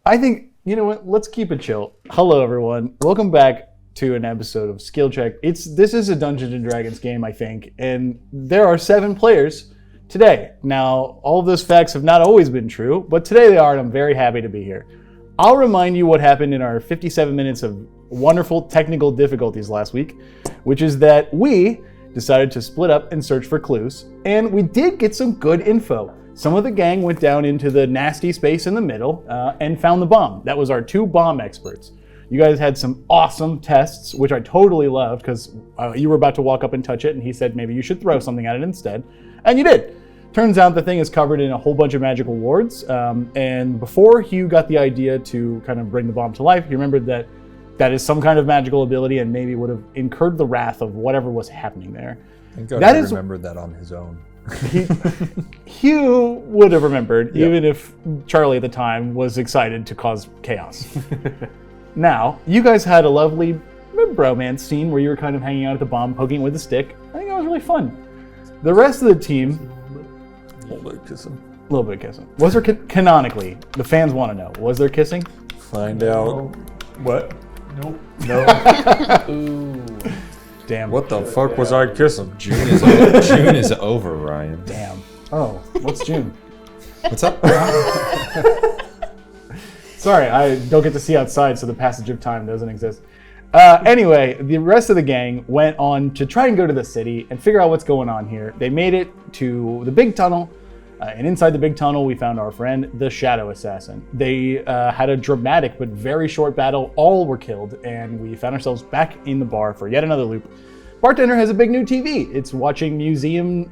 I think, you know what, let's keep it chill. Hello, everyone. Welcome back to an episode of Skill Check. This is a Dungeons & Dragons game, I think, and there are 7 players today. Now, all of those facts have not always been true, but today they are, and I'm very happy to be here. I'll remind you what happened in our 57 minutes of wonderful technical difficulties last week, which is that we decided to split up and search for clues, and we did get some good info. Some of the gang went down into the nasty space in the middle and found the bomb. That was our 2 bomb experts. You guys had some awesome tests, which I totally loved, because you were about to walk up and touch it, and he said maybe you should throw something at it instead, and you did. Turns out the thing is covered in a whole bunch of magical wards, and before Hugh got the idea to kind of bring the bomb to life, he remembered that that is some kind of magical ability and maybe would have incurred the wrath of whatever was happening there. Thank God he remembered that on his own. Hugh would have remembered, even if Charlie at the time was excited to cause chaos. Now, you guys had a lovely bromance scene where you were kind of hanging out at the bomb, poking it with a stick. I think that was really fun. The rest of the team... A little bit of kissing. A little bit of kissing. Was there, canonically, the fans want to know, was there kissing? Find out. What? Nope. No. Ooh. Damn. What the fuck was I kissing? June is over, Ryan. Damn. Oh, what's June? What's up? Sorry, I don't get to see outside, so the passage of time doesn't exist. Anyway, the rest of the gang went on to try and go to the city and figure out what's going on here. They made it to the big tunnel, and inside the big tunnel, we found our friend, the Shadow Assassin. They had a dramatic but very short battle. All were killed, and we found ourselves back in the bar for yet another loop. Bartender has a big new TV. It's watching museum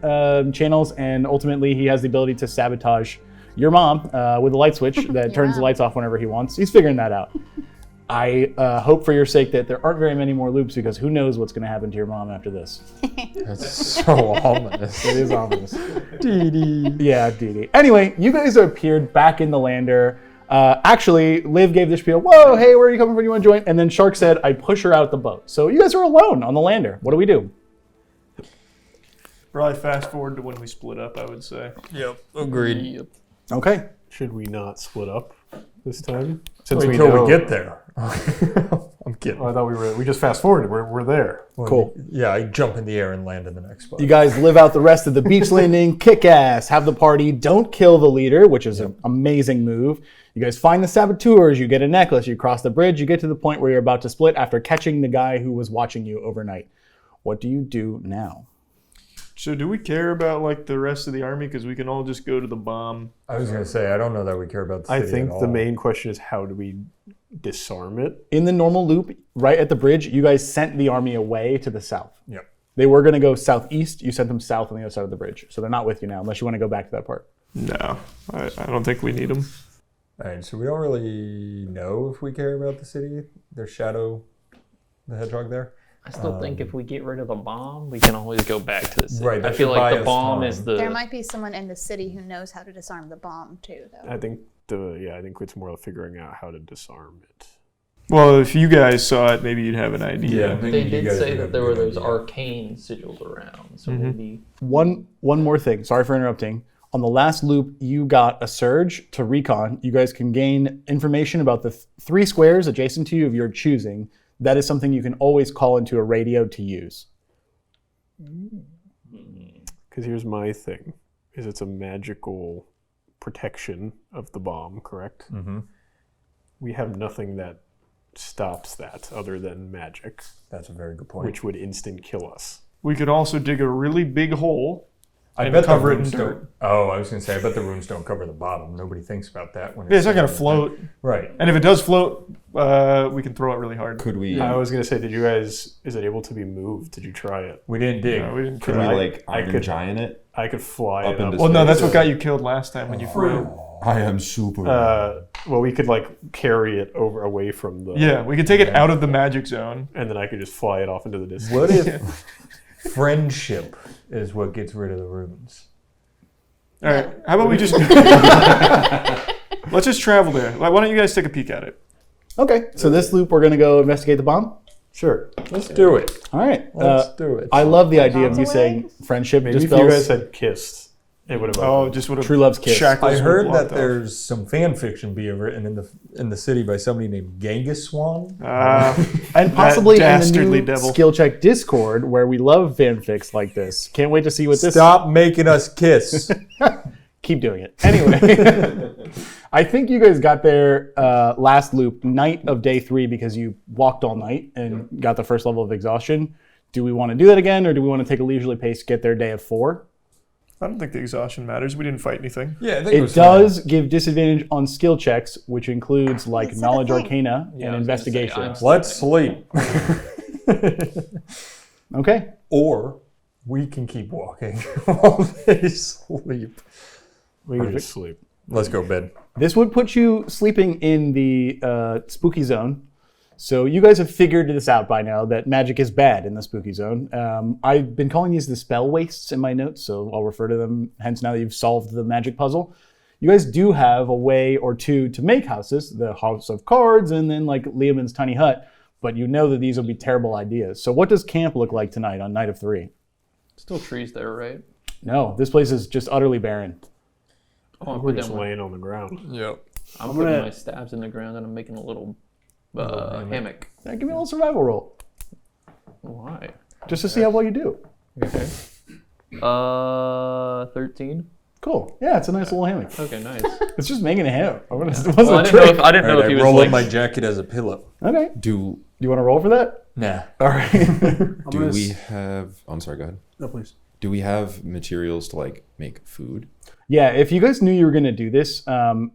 channels, and ultimately he has the ability to sabotage your mom with a light switch that turns the lights off whenever he wants. He's figuring that out. I hope for your sake that there aren't very many more loops, because who knows what's going to happen to your mom after this. That's so ominous. It is ominous. Dee Dee. Yeah, Dee Dee. Anyway, you guys appeared back in the lander. Actually, Liv gave the spiel, whoa, hey, where are you coming from? You want to join? And then Shark said, I'd push her out the boat. So you guys are alone on the lander. What do we do? Probably fast forward to when we split up, I would say. Yep, agreed. Yep. Okay. Should we not split up this time? Since until we get there. I'm kidding. Oh, I thought we just fast forwarded. We're there. Well, Cool. Yeah, I jump in the air and land in the next spot. You guys live out the rest of the beach landing, kick ass, have the party, don't kill the leader, which is an amazing move. You guys find the saboteurs, you get a necklace, you cross the bridge, you get to the point where you're about to split after catching the guy who was watching you overnight. What do you do now? So do we care about like the rest of the army? Because we can all just go to the bomb. I was going to say, I don't know that we care about the I city think at all. the main question is how do we disarm it? In the normal loop, right at the bridge, you guys sent the army away to the south. Yep. They were going to go southeast. You sent them south on the other side of the bridge. So they're not with you now, unless you want to go back to that part. No, I don't think we need them. All right, so we don't really know if we care about the city. There's Shadow, the Hedgehog there. I still think if we get rid of the bomb, we can always go back to the city. Right, I that feel should buy like the us bomb time. is the... There might be someone in the city who knows how to disarm the bomb too, though. I think it's more of figuring out how to disarm it. Well, if you guys saw it, maybe you'd have an idea. They did say that there were those arcane sigils around, so maybe... One more thing. Sorry for interrupting. On the last loop, you got a surge to recon. You guys can gain information about the 3 squares adjacent to you of your choosing. That is something you can always call into a radio to use. Because here's my thing, is it's a magical protection of the bomb, correct? Mm-hmm. We have nothing that stops that other than magic, That's a very good point. which would instant kill us. We could also dig a really big hole I and bet the cover it in runes dirt. don't. Oh, I was going to say, I bet the runes don't cover the bottom. Nobody thinks about that when Yeah, it's not sitting going to float. Right. And if it does float, we can throw it really hard. Could we... I was going to say, is it able to be moved? Did you try it? We didn't dig. No, we didn't Could try. we like Iron Giant it? I could fly Up it up. into Well, no, that's what space? got you killed last time when you flew. I am super. Well, we could like carry it away from the... Yeah, we could take it out of the magic zone. And then I could just fly it off into the distance. What if friendship is what gets rid of the runes? All right, how about we just... Let's just travel there. Why don't you guys take a peek at it? Okay, so this loop, we're going to go investigate the bomb? Sure. Let's do it. All right. Let's do it. I love the idea of you Bombs away? saying friendship Maybe if dispels... you guys had kissed. It would have. Oh, just would have. True Love's Kiss. Shackles I would've heard that blocked off. there's some fan fiction being written in the city by somebody named Genghis Swan. And possibly in the dastardly new devil. Skill Check Discord, where we love fanfics like this. Can't wait to see what this. Stop making us kiss. Keep doing it. Anyway, I think you guys got there last loop, night of day 3, because you walked all night and got the first level of exhaustion. Do we want to do that again, or do we want to take a leisurely pace, get there day of 4? I don't think the exhaustion matters. We didn't fight anything. Yeah, I think It was does give disadvantage on skill checks, which includes like It's knowledge not a thing. arcana Yeah, and I was gonna say, investigation. I'm- Let's sleep. Okay. Or we can keep walking while they sleep. We can just sleep. Let's go bed. This would put you sleeping in the spooky zone. So you guys have figured this out by now that magic is bad in the spooky zone. I've been calling these the spell wastes in my notes, so I'll refer to them. Hence, now that you've solved the magic puzzle, you guys do have a way or two to make houses, the House of Cards and then like Liamon's tiny hut, but you know that these will be terrible ideas. So what does camp look like tonight on night of 3? Still trees there, right? No, this place is just utterly barren. Oh, I'm We're putting just my, laying on the ground. Yep. I'm putting my stabs in the ground and I'm making a little hammock. Yeah, give me a little survival roll, Why? just to see how well you do. Okay. 13. Cool. Yeah, it's a nice little hammock. Okay, nice. It's just making a hammock. It wasn't Well, a I didn't know trick. if, I didn't All know right, if he I was roll like. up my jacket as a pillow. Okay. Do You want to roll for that? Nah. All right. do we have? I'm sorry. Go ahead. No, please. Do we have materials to like make food? Yeah, if you guys knew you were going to do this, in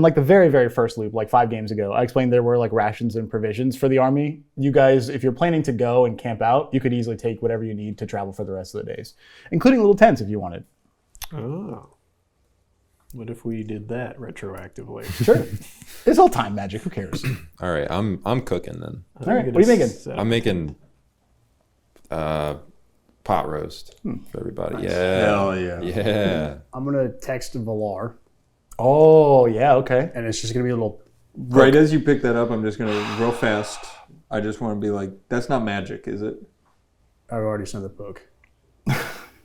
like the very, very first loop, like 5 games ago, I explained there were like rations and provisions for the army. You guys, if you're planning to go and camp out, you could easily take whatever you need to travel for the rest of the days, including little tents if you wanted. Oh. What if we did that retroactively? Sure. It's all time magic. Who cares? All right, I'm cooking then. All right. What are you making? I'm making pot roast for everybody. Yeah. Hell yeah. Yeah. I'm gonna text Valaar, Oh, yeah. Okay. and it's just gonna be a little. Right as you pick that up, I'm just going to, real fast, I just want to be like, that's not magic, is it? I've already sent the poke.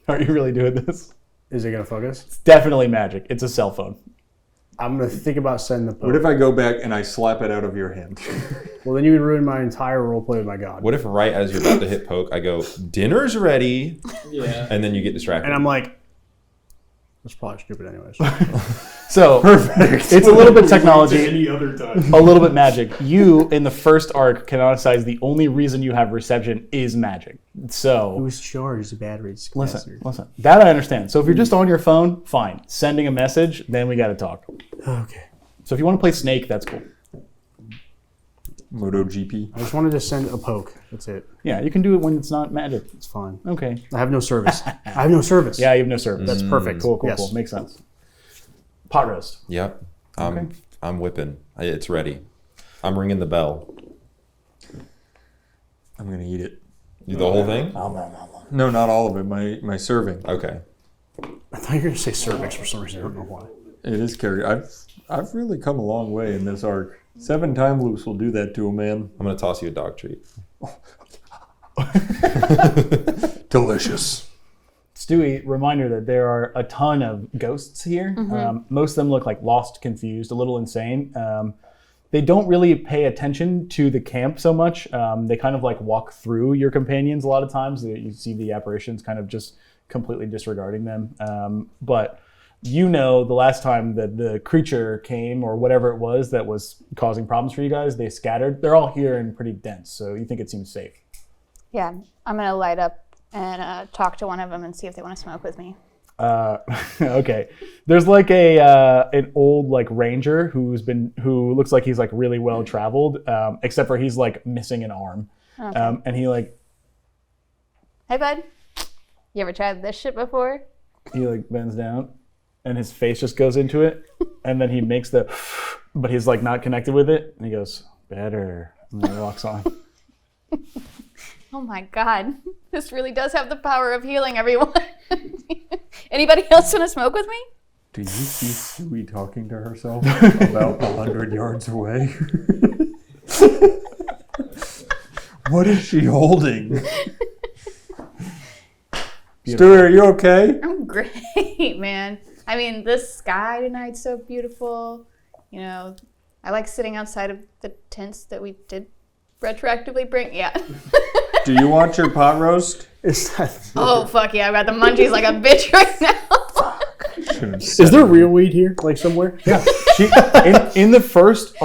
Are you really doing this? Is it gonna focus? It's definitely magic. It's a cell phone. I'm gonna think about sending the poke. What if I go back and I slap it out of your hand? Well, then you would ruin my entire roleplay with my god. What if right as you're about to hit poke, I go, dinner's ready, Yeah. and then you get distracted? And I'm like, that's probably stupid, anyways. So perfect. It's a little bit technology, Any other time. a little bit magic. You, in the first arc, canonicize the only reason you have reception is magic. It So, was charged batteries. listen. That I understand. So if you're just on your phone, fine. Sending a message, then we got to talk. Okay. So if you want to play Snake, that's cool. MotoGP. I just wanted to send a poke. That's it. Yeah, you can do it when it's not magic. It's fine. Okay. I have no service. I have no service. Yeah, you have no service. That's perfect. Cool, cool, Yes. cool. Makes sense. Pot roast. Yep. Okay. I'm whipping. It's ready. I'm ringing the bell. I'm going to eat it. You the whole thing? No, not all of it. My serving. Okay. I thought you were gonna say cervix for some reason. I don't know why. It is carry. I've really come a long way in this arc. 7 time loops will do that to a man. I'm gonna toss you a dog treat. Delicious. Stewie, reminder that there are a ton of ghosts here. Most of them look like lost, confused, a little insane. They don't really pay attention to the camp so much. They kind of like walk through your companions a lot of times. You see the apparitions kind of just completely disregarding them. But you know the last time that the creature came or whatever it was that was causing problems for you guys, they scattered. They're all here and pretty dense, so you think it seems safe. Yeah, I'm gonna light up and talk to one of them and see if they want to smoke with me. Okay. There's like an old like ranger who looks like he's like really well traveled, except for he's like missing an arm. Okay. And he like Hey, bud. You ever tried this shit before? bends down and his face just goes into it, and then he makes but he's like not connected with it, and he goes, better, and then he walks on. Oh my god. This really does have the power of healing everyone. Anybody else want to smoke with me? Do you see Stewie talking to herself about 100 yards away? What is she holding? Stewie, are you okay? I'm great. great, man. I mean, the sky tonight's so beautiful. You know, I like sitting outside of the tents that we did retroactively bring. Yeah. Do you want your pot roast? Oh, fuck yeah. I've got the munchies like a bitch right now. Is there real weed here, like somewhere? Yeah, she in the first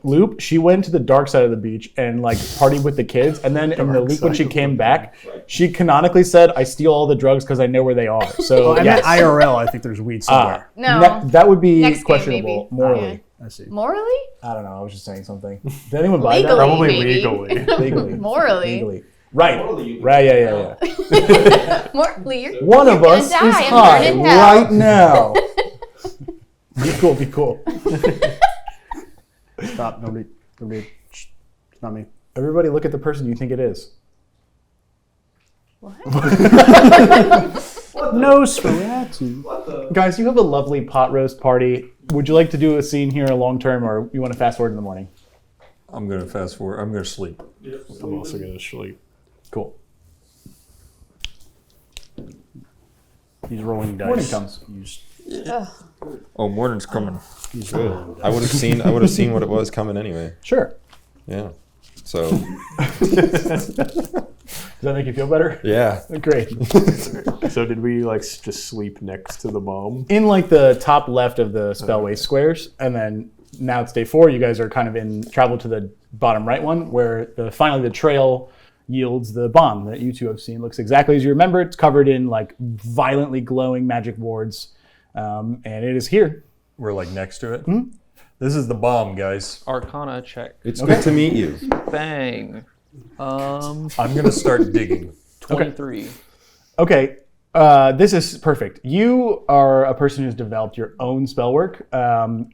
loop, she went to the dark side of the beach and like partied with the kids, and then in the loop when she came back, she canonically said, "I steal all the drugs because I know where they are." So I meant IRL. I think there's weed somewhere. No. that would be Next game, questionable maybe. morally. I see. Morally? I don't know. I was just saying something. Did anyone buy Legally, that? Probably maybe. legally. Legally. Morally. Legally. Right. Morally, you Right. Yeah. Morally, you're One of gonna us is die and high burn in hell. right now. Be cool. Be cool. Stop. Nobody. It's not me. Everybody, look at the person you think it is. No, Sferatu. Guys, you have a lovely pot roast party. Would you like to do a scene here long term, or you want to fast forward in the morning? I'm gonna fast forward. I'm gonna sleep. I'm also gonna sleep. Cool. He's rolling dice. Morning comes. Oh, morning's coming. He's rolling dice. I would have seen what it was coming anyway. Sure. Yeah. So Does that make you feel better? yeah. Great. So did we like just sleep next to the bomb? In like the top left of the spell waste squares, and then now it's day 4. You guys are kind of in travel to the bottom right one, where finally the trail yields the bomb that you two have seen. Looks exactly as you remember. It's covered in like violently glowing magic wards, and it is here. We're like next to it. This is the bomb, guys. Arcana check. It's good to meet you. Bang. I'm gonna start digging. 23. Okay, this is perfect. You are a person who's developed your own spell work.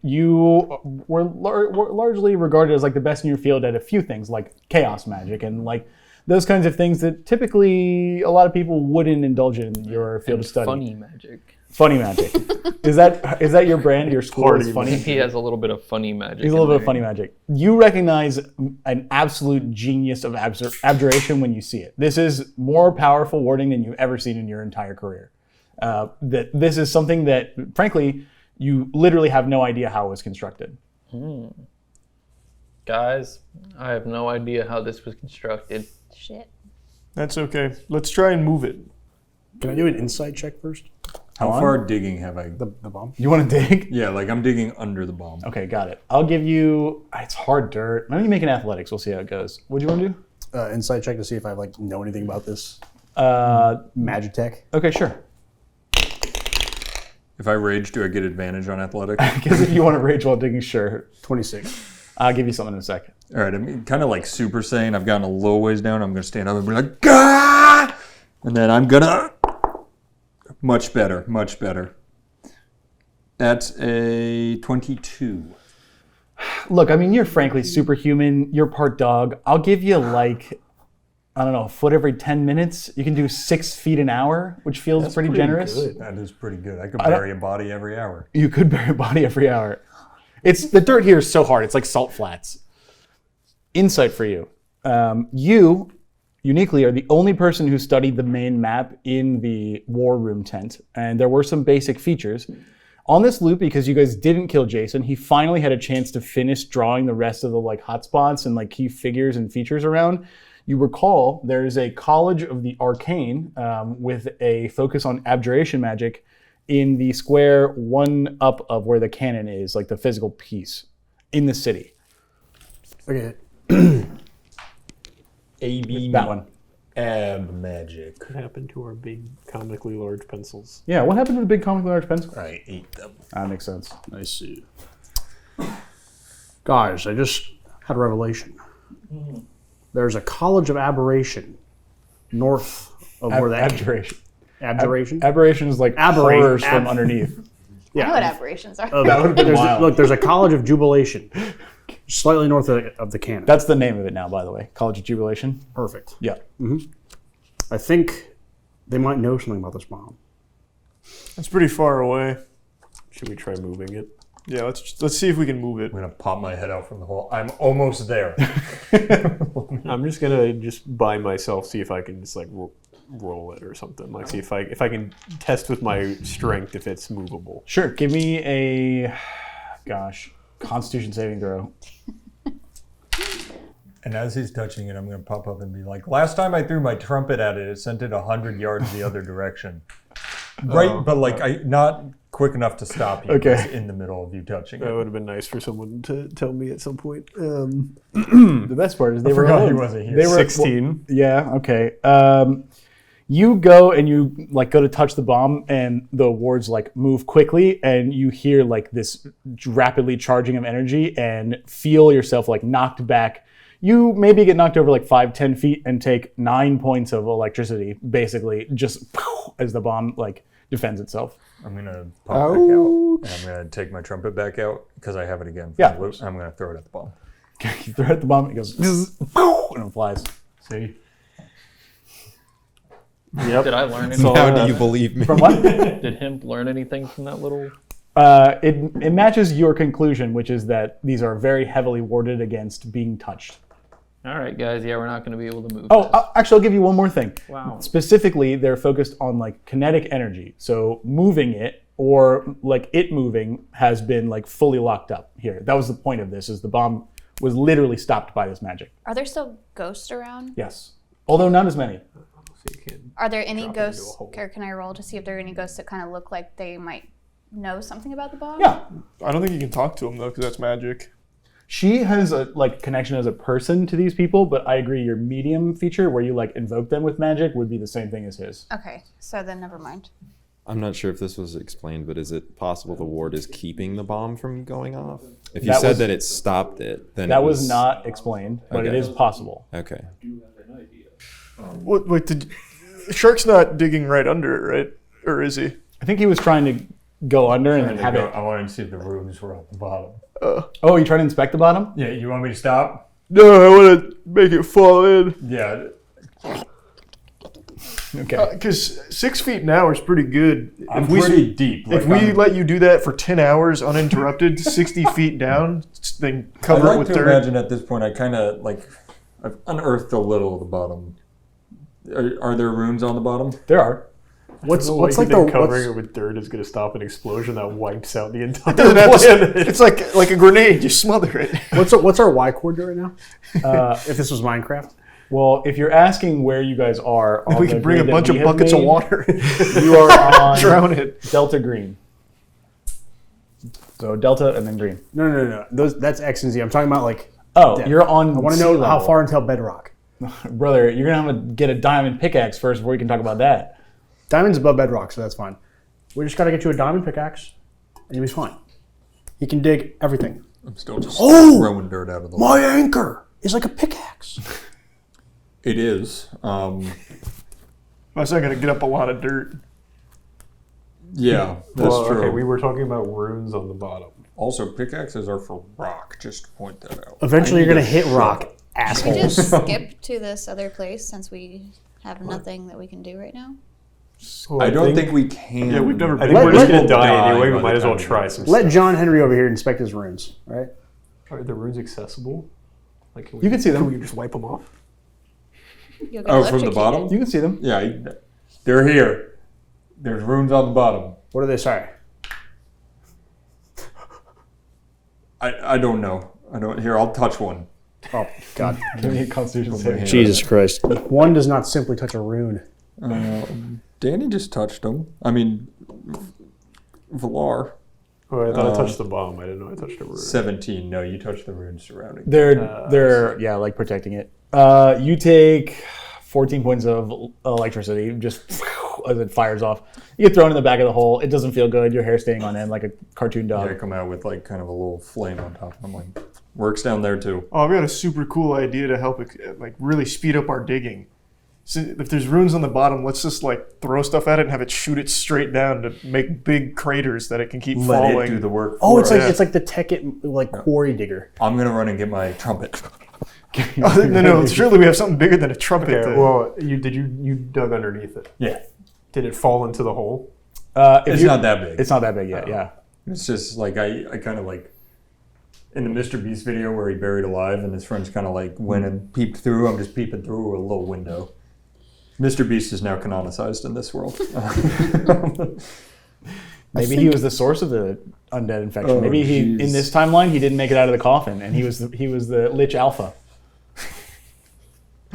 You were largely regarded as like the best in your field at a few things, like chaos magic and like those kinds of things that typically a lot of people wouldn't indulge in your field of study. Funny magic. Funny magic. Is that your brand? Your school is funny? He has a little bit of funny magic. He's a little bit of funny magic. You recognize an absolute genius of abjuration when you see it. This is more powerful wording than you've ever seen in your entire career. That this is something that, frankly, you literally have no idea how it was constructed. Guys, I have no idea how this was constructed. Shit. That's okay. Let's try and move it. Can I do an insight check first? How far digging have I? The bomb. You want to dig? Yeah, like I'm digging under the bomb. Okay, got it. I'll give you. It's hard dirt. Let me make an athletics. We'll see how it goes. What do you want to do? Insight check to see if I like know anything about this magic tech. Okay, sure. If I rage, do I get advantage on athletics? Because if you want to rage while digging, sure. 26. I'll give you something in a second. All right, I'm kind of like Super Saiyan. I've gotten a little ways down. I'm gonna stand up and be like, Gah! And then I'm gonna. Much better, much better. That's a 22. Look, I mean, you're frankly superhuman. You're part dog. I'll give you like, I don't know, a foot every 10 minutes. You can do 6 feet an hour, which feels pretty generous. Good. That is pretty good. I could bury a body every hour. You could bury a body every hour. The dirt here is so hard. It's like salt flats. Insight for you. You, uniquely, are the only person who studied the main map in the war room tent. And there were some basic features. On this loop, because you guys didn't kill Jason, he finally had a chance to finish drawing the rest of the like hotspots and like key figures and features around. You recall there is a College of the Arcane with a focus on abjuration magic in the square one up of where the cannon is, like the physical piece in the city. Okay. AB That one. Ab magic. What happened to our big comically large pencils? Yeah, what happened to the big comically large pencil? I ate them. That makes sense. I see. Guys, I just had a revelation. There's a College of Aberration north of where that Abjuration. Abjuration? Aberration is like Aberrate. horrors from underneath. I know what aberrations are. That would have been wild. Look, there's a College of Jubilation slightly north of the cannon. That's the name of it now, by the way. College of Jubilation. Perfect. Yeah. I think they might know something about this bomb. It's pretty far away. Should we try moving it? Yeah, let's see if we can move it. I'm gonna pop my head out from the hole. I'm almost there. I'm just gonna by myself see if I can just like roll it or something. Like see if I can test with my strength if it's movable. Sure. Give me a, Constitution saving throw. And as he's touching it, I'm going to pop up and be like, last time I threw my trumpet at it, it sent it 100 yards the other direction. Right, but like not quick enough to stop you. Okay. It's in the middle of you touching That it. would have been nice for someone to tell me at some point. The best part is they were forgot he alone. wasn't here. They were 16. Yeah. Okay. You go and you like go to touch the bomb, and the wards like move quickly, and you hear like this rapidly charging of energy, and feel yourself like knocked back. You maybe get knocked over like 5-10 feet and take 9 points of electricity, basically, just as the bomb like defends itself. I'm going to pop back out. And I'm going to take my trumpet back out because I have it again. Yeah. I'm going to throw it at the bomb. You throw it at the bomb, it goes and it flies. See? Yep. Did I learn anything? How do you believe me? From what? Did Hemp learn anything from that little? It matches your conclusion, which is that these are very heavily warded against being touched. All right, guys. Yeah, we're not going to be able to move. Oh, this. actually, I'll give you one more thing. Wow. Specifically, they're focused on like kinetic energy. So moving it or like it moving has been like fully locked up here. That was the point of this, is the bomb was literally stopped by this magic. Are there still ghosts around? Yes. Although not as many. So you can Are there any drop it into a ghosts, hole. or can I roll to see if there are any ghosts that kind of look like they might know something about the bomb? Yeah. I don't think you can talk to him though, because that's magic. She has a like connection as a person to these people, but I agree your medium feature where you like invoke them with magic would be the same thing as his. Okay, so then never mind. I'm not sure if this was explained, but is it possible the ward is keeping the bomb from going off? If you That said was- that it stopped it, then That it was not explained, but it Okay. is possible. Okay. What? Wait, Shark's not digging right under it, right? Or is he? I think he was trying to go under and then have it. I wanted to see if the rooms were at the bottom. Oh, you trying to inspect the bottom? Yeah, you want me to stop? No, I want to make it fall in. Yeah. Okay. Because 6 feet now is pretty good. I'm pretty deep. If we let you do that for 10 hours uninterrupted, 60 feet down, then I'd cover it like with to dirt. imagine at this point I kind of like I've unearthed a little of the bottom. Are there runes on the bottom? There are. What's like like the covering what's, it with dirt is going to stop an explosion that wipes out the entire Doesn't have to- planet. it's like a grenade. You smother it. what's our Y coordinate right now? If this was Minecraft, Well, if you're asking where you guys are, on We the could bring a grid that bunch we of have buckets of made, water. You are on Drown it. Delta Green. So Delta and then Green. no. That's X and Z. I'm talking about like. Oh, depth. you're on. I want to know how far until bedrock. Brother, you're gonna have to get a diamond pickaxe first before you can talk about that. Diamond's above bedrock, so that's fine. We just gotta get you a diamond pickaxe, and you'll be fine. You can dig everything. I'm still just Oh! throwing dirt out of the My anchor is like a pickaxe. It is. I was not going to get up a lot of dirt. Yeah, that's Well, true. okay, we were talking about runes on the bottom. Also, pickaxes are for rock, just to point that out. Eventually, you're gonna hit rock, Can we asshole. just skip to this other place since we have nothing that we can do right now? I don't think we can. Yeah, we've never I been. think we're just We'll going to die die anyway. by We the might as well time we try get some Let stuff. John Henry over here inspect his runes, right? Are the runes accessible? Like, You can see them. Can we just wipe them off? You'll get Oh, from the electrocuted. bottom? You can see them. Yeah, they're here. There's runes on the bottom. What do they say? I don't know. I don't. Here, I'll touch one. Oh God! Give me a Constitution saving. throw. Jesus Christ! One does not simply touch a rune. Danny just touched them. I mean, Valaar. Oh, I thought I touched the bomb. I didn't know I touched a rune. 17. No, you touched the runes surrounding. They're yeah, like protecting it. You take 14 points of electricity just as it fires off. You get thrown in the back of the hole. It doesn't feel good. Your hair staying on end like a cartoon I dog. come out with like kind of a little flame on top. I'm like, works down there too. Oh, I've got a super cool idea to help like really speed up our digging. So if there's runes on the bottom, let's just like throw stuff at it and have it shoot it straight down to make big craters that it can keep Let falling. it do the work. Oh, for it's us. like it's like the Tekkit like quarry digger. I'm gonna run and get my trumpet. Oh, no, surely we have something bigger than a trumpet. Okay, well, you dug underneath it. Yeah, Did it fall into the hole? it's not that big. It's not that big yet. Yeah. It's just like I kind of like in the Mr. Beast video where he buried alive and his friends kind of like went and peeped through. I'm just peeping through a little window. Mr. Beast is now canonicized in this world. Maybe he was the source of the undead infection. Oh, Maybe jeez. in this timeline he didn't make it out of the coffin, and he was the Lich Alpha.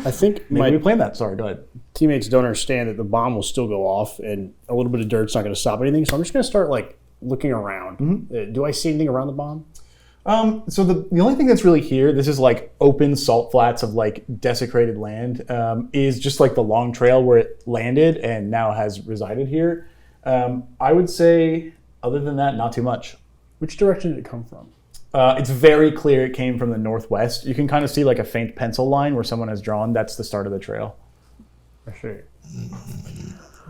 I think Maybe my we planned that. Sorry, go ahead. teammates don't understand that the bomb will still go off, and a little bit of dirt's not going to stop anything. So I'm just going to start like looking around. Do I see anything around the bomb? So the only thing that's really here, this is like open salt flats of like desecrated land, is just like the long trail where it landed and now has resided here. I would say, other than that, not too much. Which direction did it come from? It's very clear it came from the northwest. You can kind of see like a faint pencil line where someone has drawn. That's the start of the trail. I see.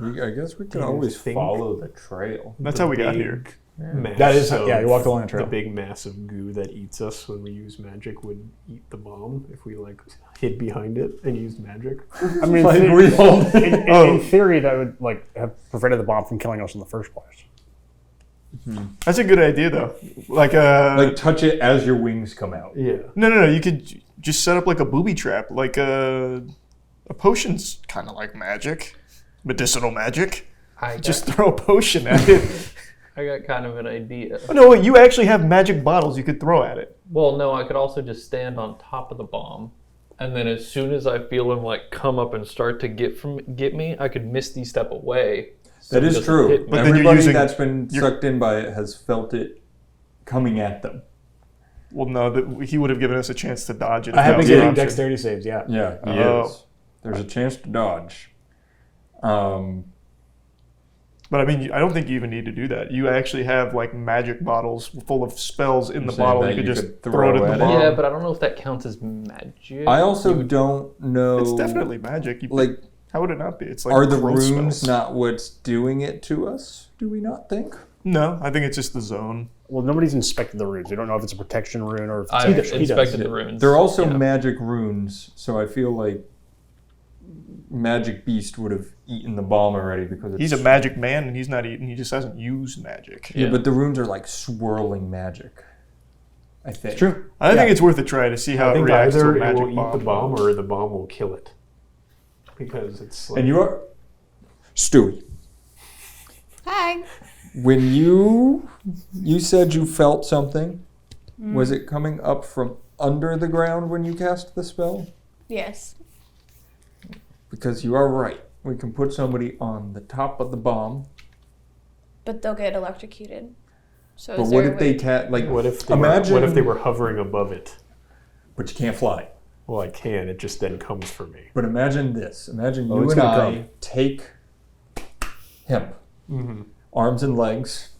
I guess we could always follow the trail. That's how we got here. That is, yeah, you walked along the trail. The big mass of goo that eats us when we use magic would eat the bomb if we like hid behind it and used magic. I mean, in theory, that would like have prevented the bomb from killing us in the first place. That's a good idea, though. Like touch it as your wings come out. Yeah. No. You could just set up like a booby trap. Like a potion's kind of like magic, medicinal magic. Just throw a potion at it. I got kind of an idea. Oh, no, wait, you actually have magic bottles you could throw at it. Well, no, I could also just stand on top of the bomb, and then as soon as I feel him like come up and start to get me, I could misty step away. So That it is doesn't true. hit me. But then you're Everybody using- that's been sucked in by it has felt it coming at them. Well, no, he would have given us a chance to dodge it. I if have that been was an getting option. dexterity saves, yeah. Yeah, he Oh. is. There's a chance to dodge. But I mean, I don't think you even need to do that. You actually have like magic bottles full of spells in the saying bottle. that You could you just could throw it in throw the at it? bomb. Yeah, but I don't know if that counts as magic. I also don't know. It's definitely magic. like. How would it not be? It's like Are the growth runes spells. not what's doing it to us? Do we not think? No, I think it's just the zone. Well, nobody's inspected the runes. We don't know if it's a protection rune or if it's I've actually. inspected the runes. They're also Yeah. magic runes, so I feel like Magic Beast would have eaten the bomb already because it's, He's a magic man, and he's not eating. He just hasn't used magic. Yeah, but the runes are like swirling magic. I think. True. I think it's worth a try to see how I it think reacts to either a it magic will eat bomb. the bomb or the bomb will kill it. Because it's like... And you are Stewie. Hi. When you said you felt something, was it coming up from under the ground when you cast the spell? Yes. Because you are right. We can put somebody on the top of the bomb. But they'll get electrocuted. So But is what there if a way- they like? What if they imagine? were, what if they were hovering above it? But you can't fly. Well, I can. It just then comes for me. But imagine this. Imagine Oh, you it's and gonna I come. take Hemp, arms and legs.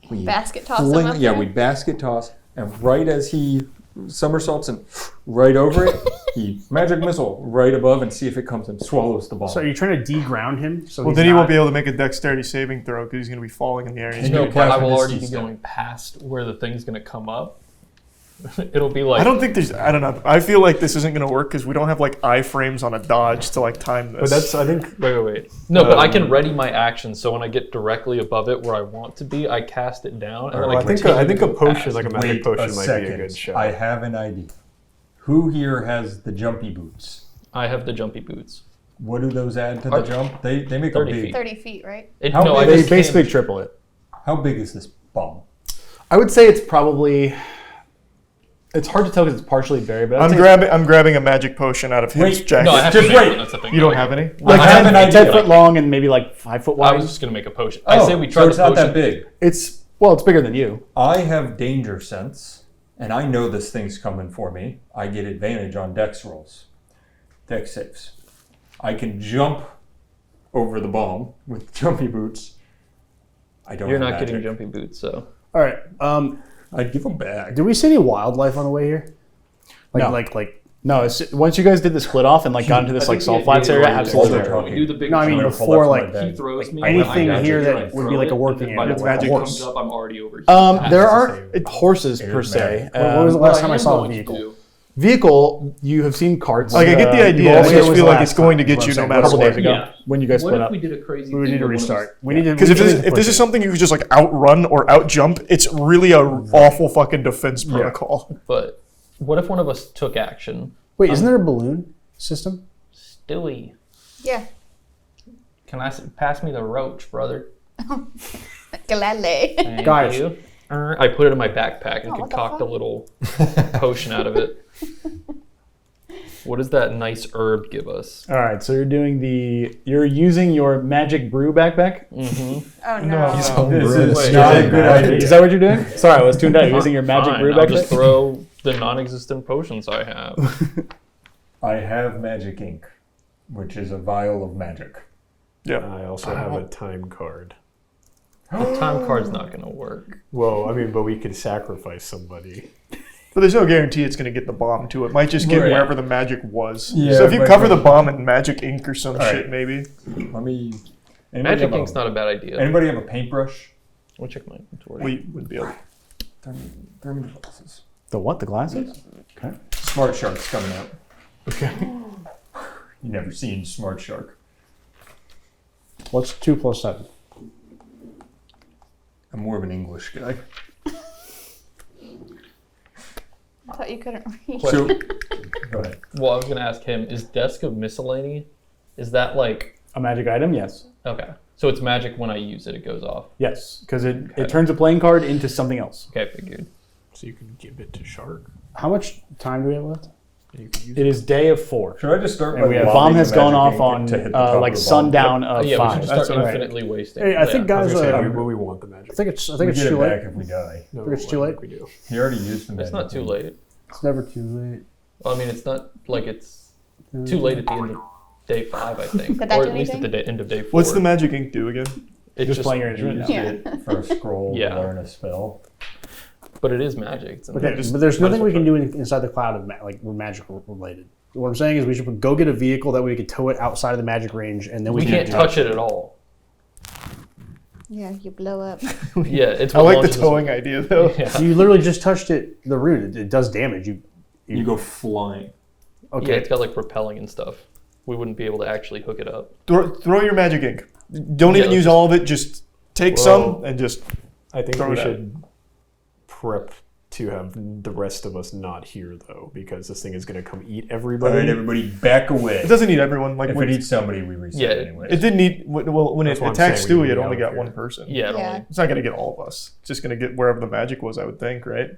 We Basket toss them up yeah, there? we basket toss, and right as he somersaults and right over it, he magic missile right above and see if it comes and swallows the bomb. So are you trying to deground him? So Well, he's then he not- won't be able to make a dexterity saving throw because he's going to be falling in the air. He's Can No, gonna you but I cast will Misty already be Step? going past where the thing's going to come up. It'll be like... I don't think there's. I don't know. I feel like this isn't going to work because we don't have like iframes on a dodge to like time this. But that's, I think... Wait. No, but I can ready my action, so when I get directly above it where I want to be, I cast it down, and then Well, I think continue a to go potion, past. like a magic Wait potion, might second. be a good shot. I have an idea. Who here has the jumpy boots? I have the jumpy boots. What do those add to the Are- jump? They make a 30 big. feet. 30 feet, right? How No, I big- They just basically can't- triple it. How big is this bomb? I would say it's probably. It's hard to tell because it's partially buried, but I'm grabbing a magic potion out of his Wait, jacket. No, I have Just to make wait. one, that's the thing. You don't have any? like I have 10, an 10 idea. foot long and maybe like 5 foot I wide. was just going to make a potion. I say we try so the it's not potion. that big. It's bigger than you. I have danger sense, and I know this thing's coming for me. I get advantage on dex rolls, dex saves. I can jump over the bomb with jumpy boots. I don't. You're have not getting magic. jumpy boots, so... All right. I'd give them back. Do we see any wildlife on the way here? No. Like. No, once you guys did the split off and like got into this like salt flats area, absolutely. Absolutely. When we do the big No, I mean jump, before like he throws me. anything I here catch that it, would I be like a throw it, working and by animal. the Magic time it horse. comes up, I'm already over here. There aren't horses per se. When was the What last time I am saw a going to vehicle? do- Vehicle, you have seen carts. Like I get the you idea. I only just was feel the like last it's going to time, get is you what no I'm saying, matter a couple what. days ago Yeah. when you guys What split if up. we did a crazy We thing need to where one of us- restart. We need to. Because we if need this, to if this push is it. something you could just like outrun or outjump, it's really a awful fucking defense protocol. But what if one of us took action? Wait, isn't there a balloon system? Stewie. Yeah. Can I pass me the roach, brother? Gladly. Thank Guys. you. I put it in my backpack and what the concoct a fuck? little potion out of it. What does that nice herb give us? All right, so you're using your magic brew backpack. Oh no. This is Wait, not a wait, good idea. Is that what you're doing? Sorry, I was tuned out. You're using your magic Fine, brew I'll backpack. just throw the non-existent potions I have. I have magic ink, which is a vial of magic. Yeah. I also have a time card. The time card's not going to work. Well, I mean, but we could sacrifice somebody. But there's no guarantee it's going to get the bomb to it. Might just get Right. wherever the magic was. Yeah, So if you but- cover the bomb in magic ink or some All right. shit, maybe. Let me. Anybody Magic have ink's not a bad idea. Anybody have a paintbrush? I'll check my inventory. We would be able. Throw me the glasses. The what? The glasses? Okay. Smart Shark's coming out. Okay. You never seen Smart Shark. What's 2 + 7? I'm more of an English guy. I thought you couldn't read. So, go ahead. Well, I was going to ask him, is Desk of Miscellany, is that like... A magic item? Yes. Okay. So it's magic when I use it, it goes off. Yes, because it turns a playing card into something else. Okay, figured. So you can give it to Shark. How much time do we have left? And you can use It is day of 4. Should I just start And by we have lobbing bomb the has gone magic off ink on to hit the top like of the bomb? sundown Oh, of yeah, 5. we should just That's start all right. infinitely wasting. Hey, I think I was guys. gonna say, I we want the magic. think it's We get too it late. back if we die. No, think it's too I late? think we do. He already used the magic. It's not too ink. late. It's never too late. Well, I mean, it's not like it's too late at the end of day 5, I think. Could that Or do at least at the anything? end of day 4. What's the magic ink do again? It's Just playing your You instrument used now. Yeah. it for a scroll Yeah. to learn a spell. But it is magic. It's in But, there. but there's nothing we can do inside the cloud of like magic related. What I'm saying is we should go get a vehicle that we could tow it outside of the magic range, and then We we can't touch it at all. Yeah, you blow up. Yeah, it's I what like the launches us- towing idea though. Yeah. You literally just touched it. The rune. It does damage. You go flying. Yeah, Okay. it's got like repelling and stuff. We wouldn't be able to actually hook it up. Throw your magic ink. Don't Yeah, even let's use just- all of it. Just take Well- some and just. I think Throw we it out. should prep to have the rest of us not here, though, because this thing is going to come eat All everybody. right, everybody, back away. It doesn't need everyone. Like If when it eats somebody, we reset Yeah, anyway. it didn't need. Well, when That's it what I'm attacked saying, we Stewie, it need only out got here. one person. Yeah, it Yeah. only- It's not gonna get all of us. It's just gonna get wherever the magic was, I would think, right?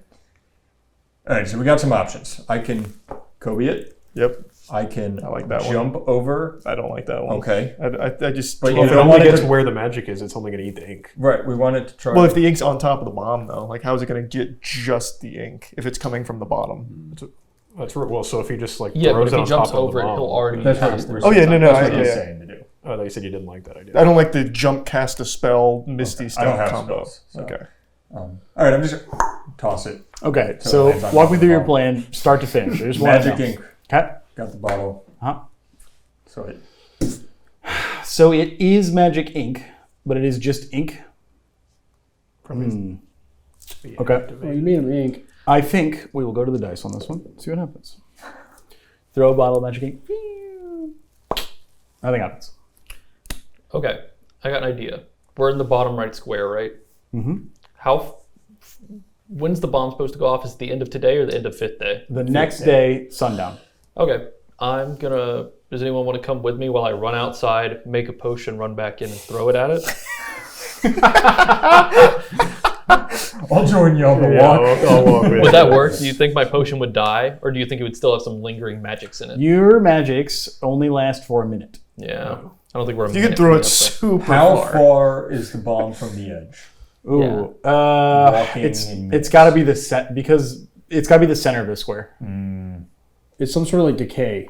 All right, so we got some options. I can Kobe it. Yep. I can I like that one. jump over. I don't like that one. Okay. I just. But Well, you if it don't only want it gets to- where the magic is, it's only going to eat the ink. Right, we wanted to try. Well, if the ink's on top of the bomb, though, like how is it going to get just the ink if it's coming from the bottom? That's well. So if he just like Yeah, throws but it if he on jumps top of over the it, he'll bomb. already that's what cast we're it. Oh, yeah, no, that's what yeah, he's yeah. saying to do. Oh, you said you didn't like that idea. I don't like the jump cast a spell misty I step don't have combo. spells, so. Okay. All right, I'm just gonna toss it. Okay, So so it lands on walk top me of through the your bomb. plan, start to finish. I just want to Magic know. ink. Okay. Got the bottle. Uh-huh. So So it is magic ink, but it is just ink. Probably Okay. Well, you made him ink. I think we will go to the dice on this one. See what happens. Throw a bottle of magic ink. Nothing happens. Okay, I got an idea. We're in the bottom right square, right? Mm-hmm. When's the bomb supposed to go off? Is it the end of today or the end of 5th day? The next day, sundown. Okay, I'm gonna. Does anyone want to come with me while I run outside, make a potion, run back in, and throw it at it? I'll join you on the Yeah, walk. I'll walk with Would that work? Do you think my potion would die, or do you think it would still have some lingering magics in it? Your magics only last for a minute. Yeah, I don't think we're. You can throw it super How far. far is the bomb from the edge? Ooh, Walking it's in it's got to be the set because it's got to be the center of the square. It's some sort of like decay.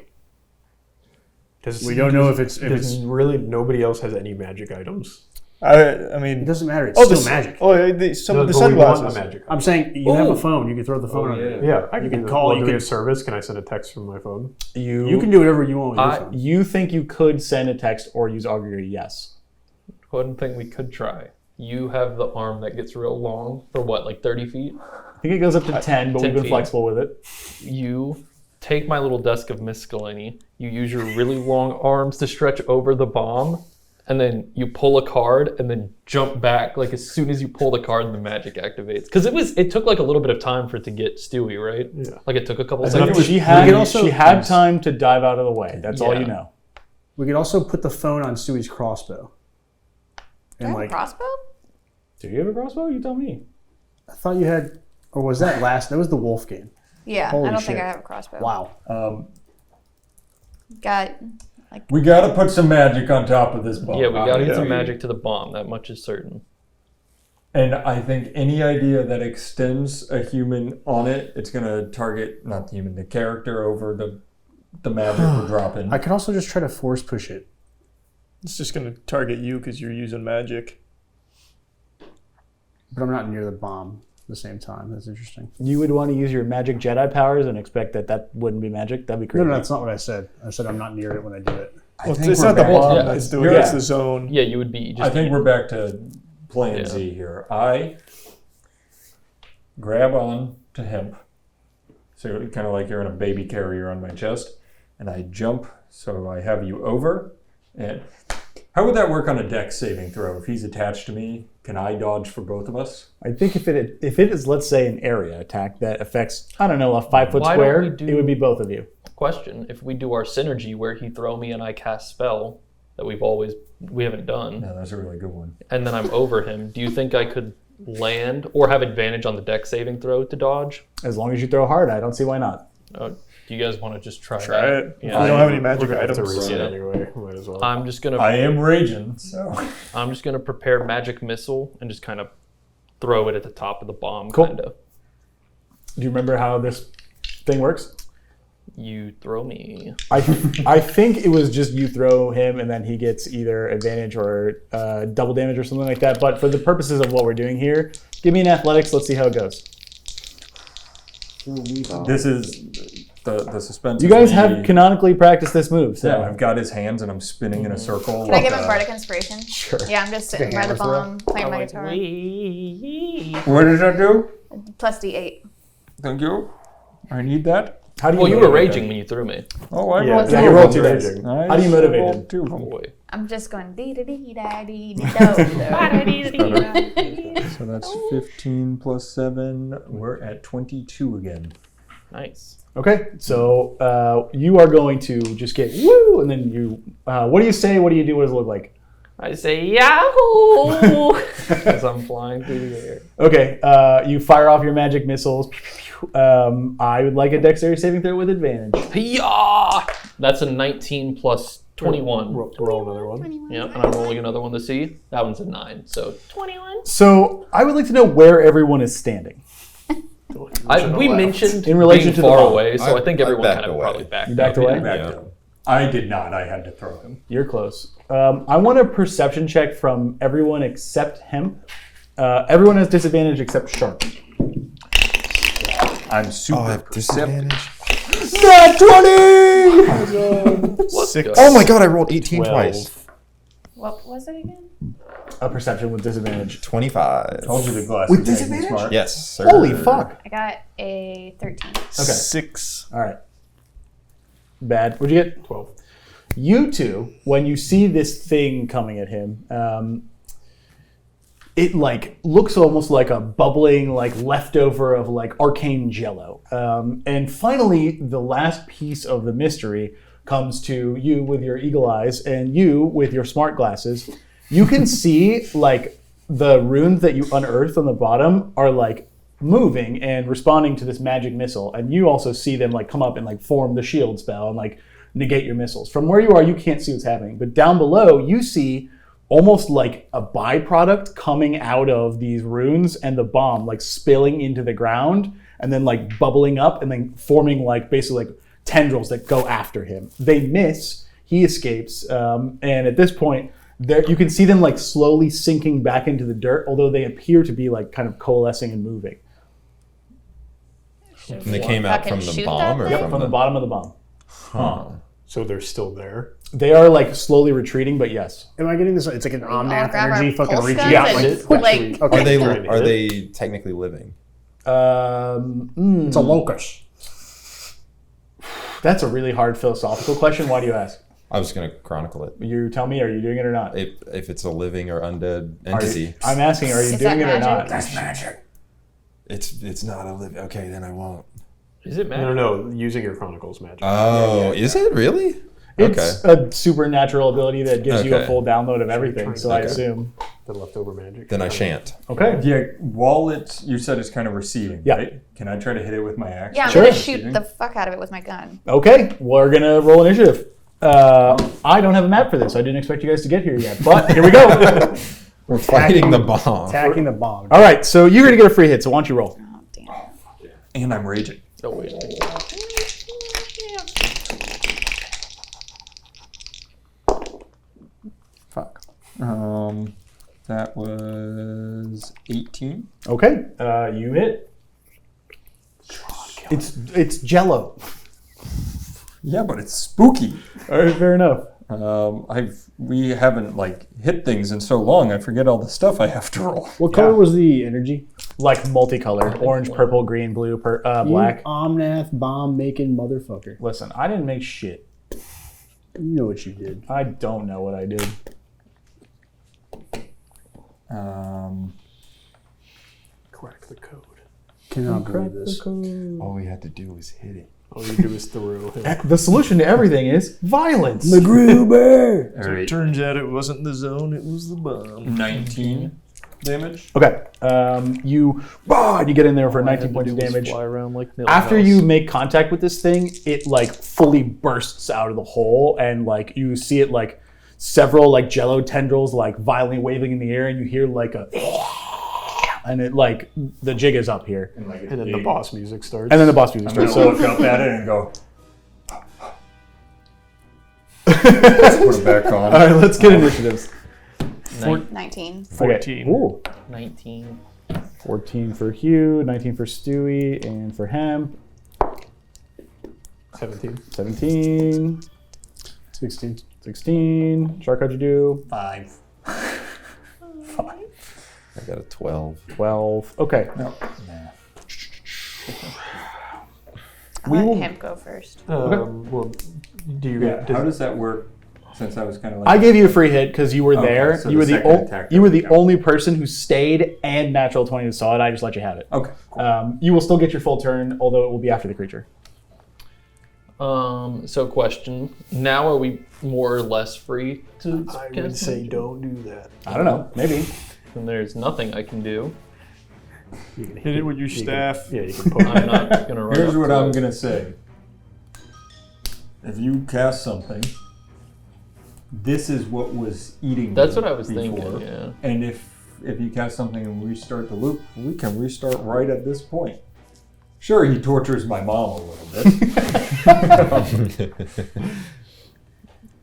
Does, We don't know if it's really nobody else has any magic items. I It mean, doesn't matter. It's oh, still the magic. Oh, some of the But we want sunglasses. a magic item. I'm saying you have a phone. You can throw the phone on it. Yeah, You can call. Well, You do we can. have service? Can I send a text from my phone? You can do whatever you want with your phone. You think you could send a text or use augury? Yes. One thing we could try. You have the arm that gets real long for what, like 30 feet? I think it goes up to 10, but 10 we've been feet. flexible with it. You take my little desk of miscellany. You use your really long arms to stretch over the bomb, and then you pull a card and then jump back. Like as soon as you pull the card, the magic activates. Because it took like a little bit of time for it to get Stewie, right? Yeah. Like it took a couple She seconds. had can also- she had time to dive out of the way. That's all Yeah. you know. We could also put the phone on Stewie's crossbow. Do I have a crossbow? Do you have a crossbow? You tell me. I thought you had, or was that last? That was the wolf game. Yeah, Holy I don't think shit. I have a crossbow. Wow. Got We gotta put some magic on top of this bomb. Yeah, we gotta get some magic to the bomb. That much is certain. And I think any idea that extends a human on it, it's gonna target not the human, the character over the magic we're dropping. I could also just try to force push it. It's just going to target you because you're using magic. But I'm not near the bomb at the same time. That's interesting. You would want to use your magic Jedi powers and expect that wouldn't be magic? That'd be No, crazy. no, that's not what I said. I said I'm not near it when I do it. I Well, think it's we're not the back- bomb yeah, that's doing it, yeah. it's the zone. Yeah, you would be just. I think we're back to Plan Yeah. Z here. I grab on to Hemp, so kind of like you're in a baby carrier on my chest, and I jump so I have you over. And how would that work on a dex saving throw? If he's attached to me, can I dodge for both of us? I think if it is, let's say, an area attack that affects, I don't know, a 5-foot Why don't square, we do- it would be both of you. Question: if we do our synergy where he throw me and I cast spell that we haven't done, No, that's a really good one. and then I'm over him, do you think I could land or have advantage on the dex saving throw to dodge? As long as you throw hard, I don't see why not. Do you guys want to just try Try that? it. Yeah. We don't have any magic We're gonna have to items. reset Yeah. anyway. Might as well. I'm just gonna I am raging, so I'm just gonna prepare magic missile and just kind of throw it at the top of the bomb. Cool. Kind of. Do you remember how this thing works? You throw me. I think it was just you throw him and then he gets either advantage or double damage or something like that. But for the purposes of what we're doing here, give me an athletics. Let's see how it goes. this is the suspense. You is guys me. have canonically practiced this move, so Yeah, I've got his hands and I'm spinning in a circle. Can I give like him a- Bardic Inspiration? Sure. Yeah, I'm just sitting by hammer the throw? bomb, playing my guitar. What does that do? Plus D8. Thank you. I need that. How do you? Well, you were motivate raging him? when you threw me. Oh, I Yeah, rolled Yeah, two you of rolled them. 2 dice. raging. Nice. How do you motivate I him? rolled 2 of them. Boy. I'm just going dee dee dee da dee dee do. So that's 15 plus 7. We're at 22 again. Nice. Okay, so you are going to just get woo, and then you. What do you say? What do you do? What does it look like? I say Yahoo as I'm flying through the air. Okay, you fire off your magic missiles. I would like a dexterity saving throw with advantage. Hiya! That's a 19 plus 21. roll another one. Yeah, and I'm rolling another one to see. That one's a 9, so 21. So I would like to know where everyone is standing. We mentioned In relation being to the far bomb. away, so I think I everyone backed kind of away. probably backed You backed up, away? yeah. Back Yeah. up. I did not. I had to throw him. You're close. I want a perception check from everyone except Hemp. Everyone has disadvantage except Sharp. I'm super perceptive. Nat 20! Let's Six. go. Oh my god, I rolled 18 twice. What was it again? A perception with disadvantage. 25. Told you the glass With was making disadvantage? smart. Yes, sir. Holy fuck! I got a 13. Okay. 6. All right. Bad. What'd you get? 12. You two, when you see this thing coming at him, it like looks almost like a bubbling like leftover of like arcane jello. And finally, the last piece of the mystery comes to you with your eagle eyes and you with your smart glasses. You can see like the runes that you unearthed on the bottom are like moving and responding to this magic missile, and you also see them like come up and like form the shield spell and like negate your missiles. From where you are, you can't see what's happening, but down below you see almost like a byproduct coming out of these runes and the bomb like spilling into the ground and then like bubbling up and then forming like basically like tendrils that go after him. They miss, he escapes, and at this point there you can see them like slowly sinking back into the dirt, although they appear to be like kind of coalescing and moving. And they came out Fucking from the shoot bomb that or thing? From the bottom of the bomb. Huh. So they're still there. They are like slowly retreating, but yes. Am I getting this? It's like an all omnath grab our energy fucking pulse reaching guns out. and, Like, like, okay. Are they Trying to are hit they technically living? It's a locust. That's a really hard philosophical question. Why do you ask? I was gonna chronicle it. You tell me, are you doing it or not? If it's a living or undead Are you- entity. I'm asking, are you Is doing it that or not? magic? That's magic. It's not a living. Okay, then I won't. Is it No, magic? no, using your chronicles magic. Oh, is it really? It's a supernatural ability that gives you a Okay. full download of everything, so I Okay. assume. The leftover magic. Then I shan't. Okay. Yeah, while you said it's kind of receding, Yeah. right? Can I try to hit it with my axe? Yeah, I'm Sure. gonna shoot the fuck out of it with my gun. Okay, we're gonna roll initiative. I don't have a map for this. I didn't expect you guys to get here yet, but here we go. We're fighting the bomb. Attacking the bomb. All right, so you're gonna get a free hit. So why don't you roll? Oh damn. And I'm raging. Oh, wait. Fuck. That was 18. Okay, you hit. It's Jello. Yeah, but it's spooky. All right, fair enough. We haven't like hit things in so long. I forget all the stuff I have to roll. What color was the energy? Like multicolored, orange, purple, green, blue, black. You omnath bomb making motherfucker. Listen, I didn't make shit. You know what you did. I don't know what I did. Crack the code. Cannot believe this. All we had to do was hit it. All you do is throw him. The solution to everything is violence. McGruber! All right. Turns out it wasn't the zone, it was the bomb. 19 damage. Okay, you get in there for 19 points of damage. Fly around like After you make contact with this thing, it like fully bursts out of the hole, and like you see it like several like jello tendrils like violently waving in the air, and you hear like a and it like the jig is up here, And then the boss music starts. and then the boss music I'm starts. gonna So look up at it and go. Put it back on. all right, let's get initiatives. 19. 14. Okay. Ooh. 19. 14 for Hugh, 19 for Stewie, and for Hemp, 17. 17, 16. 16. Shark, how'd you do? 5. I got a 12. 12. Okay. No. I'll let him go first. Well, do you Yeah. How does that work? Since I was kind of like. I gave you a free hit because you were Okay, there. so You were the the second attack you were the doesn't count. only person who stayed and natural 20 saw it. I just let you have it. Okay. Cool. You will still get your full turn, although it will be after the creature. So question. Now are we more or less free to I would cast say magic? don't do that. I don't know. Maybe. Then there's nothing I can do. You can Hit it with your you can- staff. yeah, you can poke I'm not gonna run Here's up what to I'm it. gonna say. If you cast something, this is what was eating. That's me what I was before. thinking, yeah. And if you cast something and restart the loop, we can restart right at this point. Sure, he tortures my mom a little bit.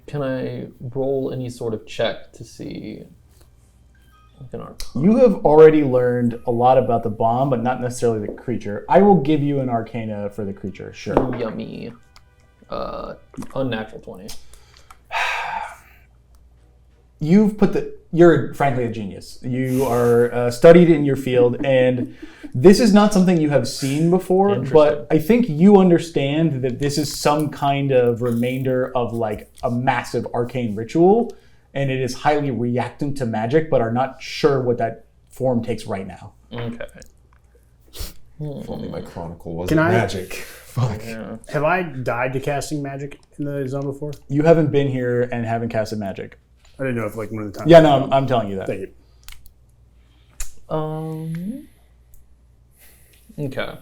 Can I roll any sort of check to see like an Arcane? You have already learned a lot about the bomb, but not necessarily the creature. I will give you an Arcana for the creature. Sure. Yummy. Unnatural 20. You're frankly a genius. You are studied in your field, and this is not something you have seen before, but I think you understand that this is some kind of remainder of like a massive arcane ritual, and it is highly reactant to magic, but are not sure what that form takes right now. Okay. If only my chronicle wasn't Can I- magic. Fuck. Yeah. Have I died to casting magic in the zone before? You haven't been here and haven't casted magic. I didn't know if like one of the times. Yeah, no, I'm telling you that. Thank you. Okay.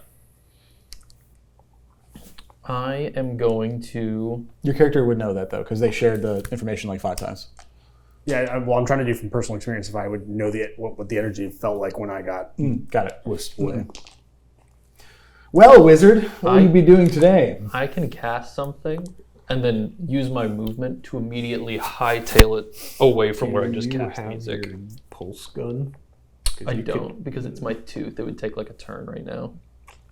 I am going to. Your character would know that though, because they shared the information like 5 times. Yeah, well, I'm trying to do from personal experience if I would know what the energy felt like when I got. Got it. Well, wizard, what will you be doing today? I can cast something and then use my movement to immediately hightail it away from where I just Do you cast have music. your pulse gun? 'Cause I you could- don't because it's my tooth. It would take like a turn right now.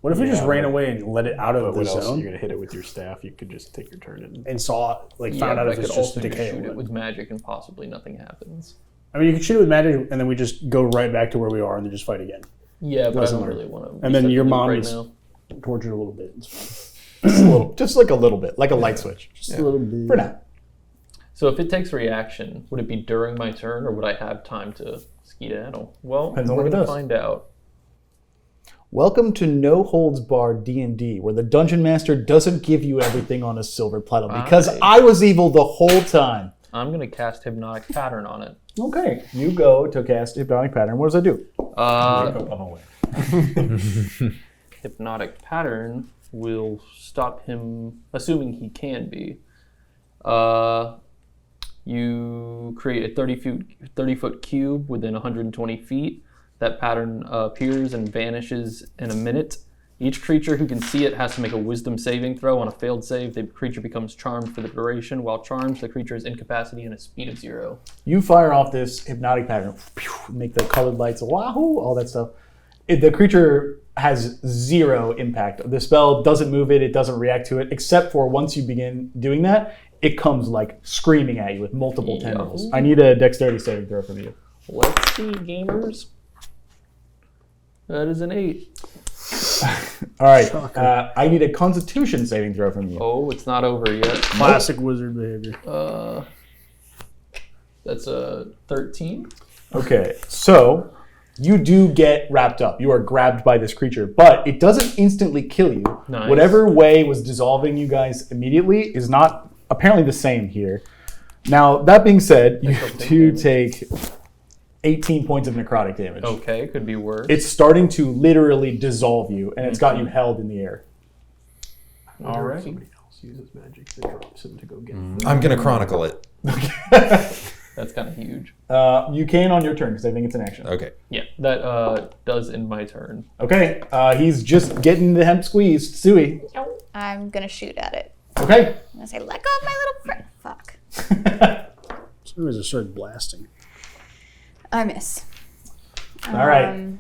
What if we just Yeah, ran but- away and let it out But of the what else? You're zone gonna hit it with your staff. You could just take your turn and. and saw like Yeah, found out but I if could it's just also decay. shoot or it what. with magic and possibly nothing happens. I mean, you could shoot it with magic and then we just go right back to where we are and then just fight again. Yeah, but I Doesn't don't work. really want to. And then your mom right is- now. Torture a little bit. It's fine. Just like a little bit, like a light switch. Just a little bit. For now. So if it takes reaction, would it be during my turn or would I have time to skedaddle? Well, Depends on we're what it gonna does. find out. Welcome to No Holds Barred D&D, where the Dungeon Master doesn't give you everything on a silver platter because I was evil the whole time. I'm going to cast Hypnotic Pattern on it. Okay, you go to cast Hypnotic Pattern. What does that do? Hypnotic Pattern will stop him, assuming he can be. You create a 30-foot cube within 120 feet. That pattern appears and vanishes in a minute. Each creature who can see it has to make a wisdom saving throw. On a failed save, the creature becomes charmed for the duration. While charmed, the creature is incapacitated and a speed of 0. You fire off this Hypnotic Pattern, make the colored lights, wahoo, all that stuff. The creature has 0 impact. The spell doesn't move it, it doesn't react to it, except for once you begin doing that, it comes like screaming at you with multiple tendrils. I need a dexterity saving throw from you. Let's see, gamers. That is an 8. All right, I need a Constitution saving throw from you. Oh, it's not over yet. Classic wizard behavior. That's a 13. Okay, so you do get wrapped up. You are grabbed by this creature, but it doesn't instantly kill you. Nice. Whatever way was dissolving you guys immediately is not apparently the same here. Now, that being said, you do take 18 points of necrotic damage. Okay, could be worse. It's starting to literally dissolve you, and it's got you held in the air. All right. Somebody else uses magic that drops him to go get I'm going to chronicle it. That's kind of huge. You can on your turn, because I think it's an action. Okay. Yeah, that does end my turn. Okay, he's just getting the hemp squeezed. Stewie. I'm gonna shoot at it. Okay. I'm gonna say, let go of my little friend. Fuck. So I just started blasting. I miss. All right.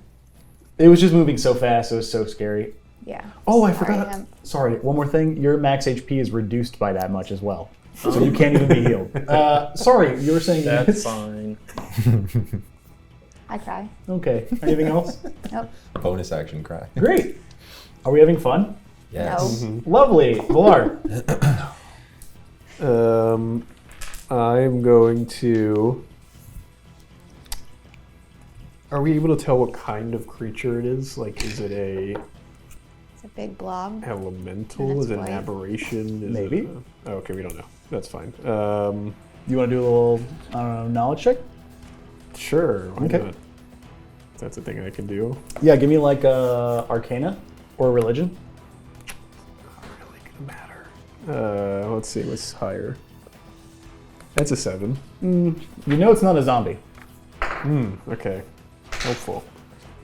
It was just moving so fast, it was so scary. Yeah. Oh, I Sorry, forgot. Sorry, one more thing. Your max HP is reduced by that much as well. So you can't even be healed. Sorry, you were saying That's fine. I cry. Okay. Anything else? Nope. Bonus action cry. Great. Are we having fun? Yes. No. Lovely. Valaar. I'm going to... Are we able to tell what kind of creature it is? Like, is it a It's a big blob. elemental? And it's Is it an white. aberration? Is Maybe. Okay, we don't know. That's fine. You want to do a little, I don't know, knowledge check? Sure. Why Okay. not? That's a thing I can do. Yeah, give me like Arcana or Religion. Really gonna matter. Let's see what's higher. That's a 7. You know it's not a zombie. Okay. Helpful.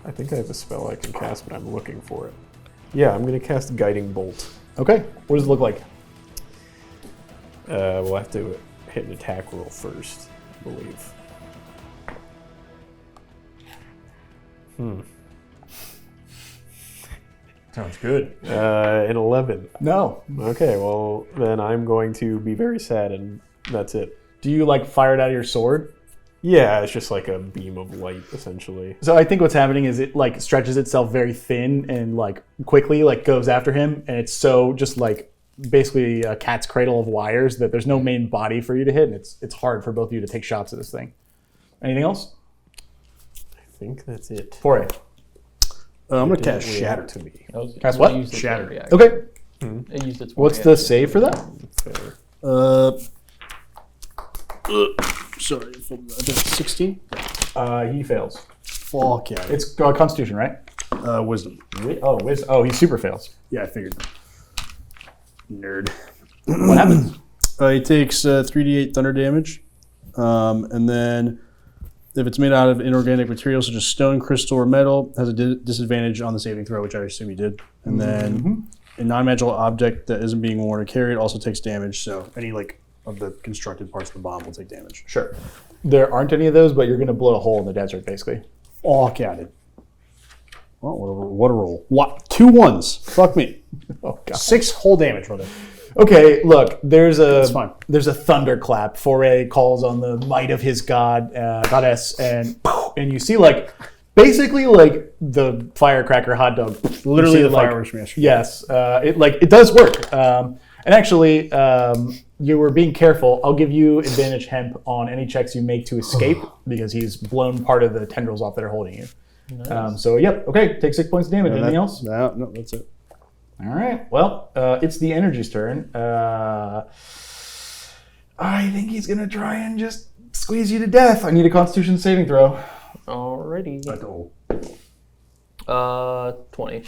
I think I have a spell I can cast, but I'm looking for it. Yeah, I'm gonna cast Guiding Bolt. Okay. What does it look like? We'll have to hit an attack roll first, I believe. Sounds good. An 11. No. Okay, well, then I'm going to be very sad, and that's it. Do you like fire it out of your sword? Yeah, it's just like a beam of light, essentially. So I think what's happening is it like stretches itself very thin and like quickly like goes after him, and it's so just like basically a cat's cradle of wires that there's no main body for you to hit, and it's hard for both of you to take shots at this thing. Anything else? I think that's it. Foray. I'm going to Didn't cast react Shatter. to me. Cast what? It used its Shatter. reaction. Okay. It used its What's the reaction. save for that? Fair. Sorry, I think 16. He fails. Fuck yeah. It's Constitution, right? Wisdom. Oh, he super fails. Yeah, I figured. Nerd. What happens? He takes 3d8 thunder damage, and then if it's made out of inorganic materials such as stone, crystal, or metal, has a disadvantage on the saving throw, which I assume he did. And then a non-magical object that isn't being worn or carried also takes damage. So any like of the constructed parts of the bomb will take damage. Sure. There aren't any of those, but you're going to blow a hole in the desert, basically. Fuck yeah, dude. Well, what a roll. What? 2 1s. Fuck me. Oh, God. 6 whole damage, brother. Okay, look, there's fine. a thunderclap. Foray calls on the might of his goddess, and you see like basically like the firecracker hot dog. Literally You see, the fireworks from yesterday. Yes, it does work. And actually, you were being careful. I'll give you advantage, Hemp, on any checks you make to escape because he's blown part of the tendrils off that are holding you. So, yep. Okay, take 6 points of damage. Anything else? No, that's it. All right. Well, it's the energy's turn. I think he's going to try and just squeeze you to death. I need a Constitution saving throw. Alrighty. 20.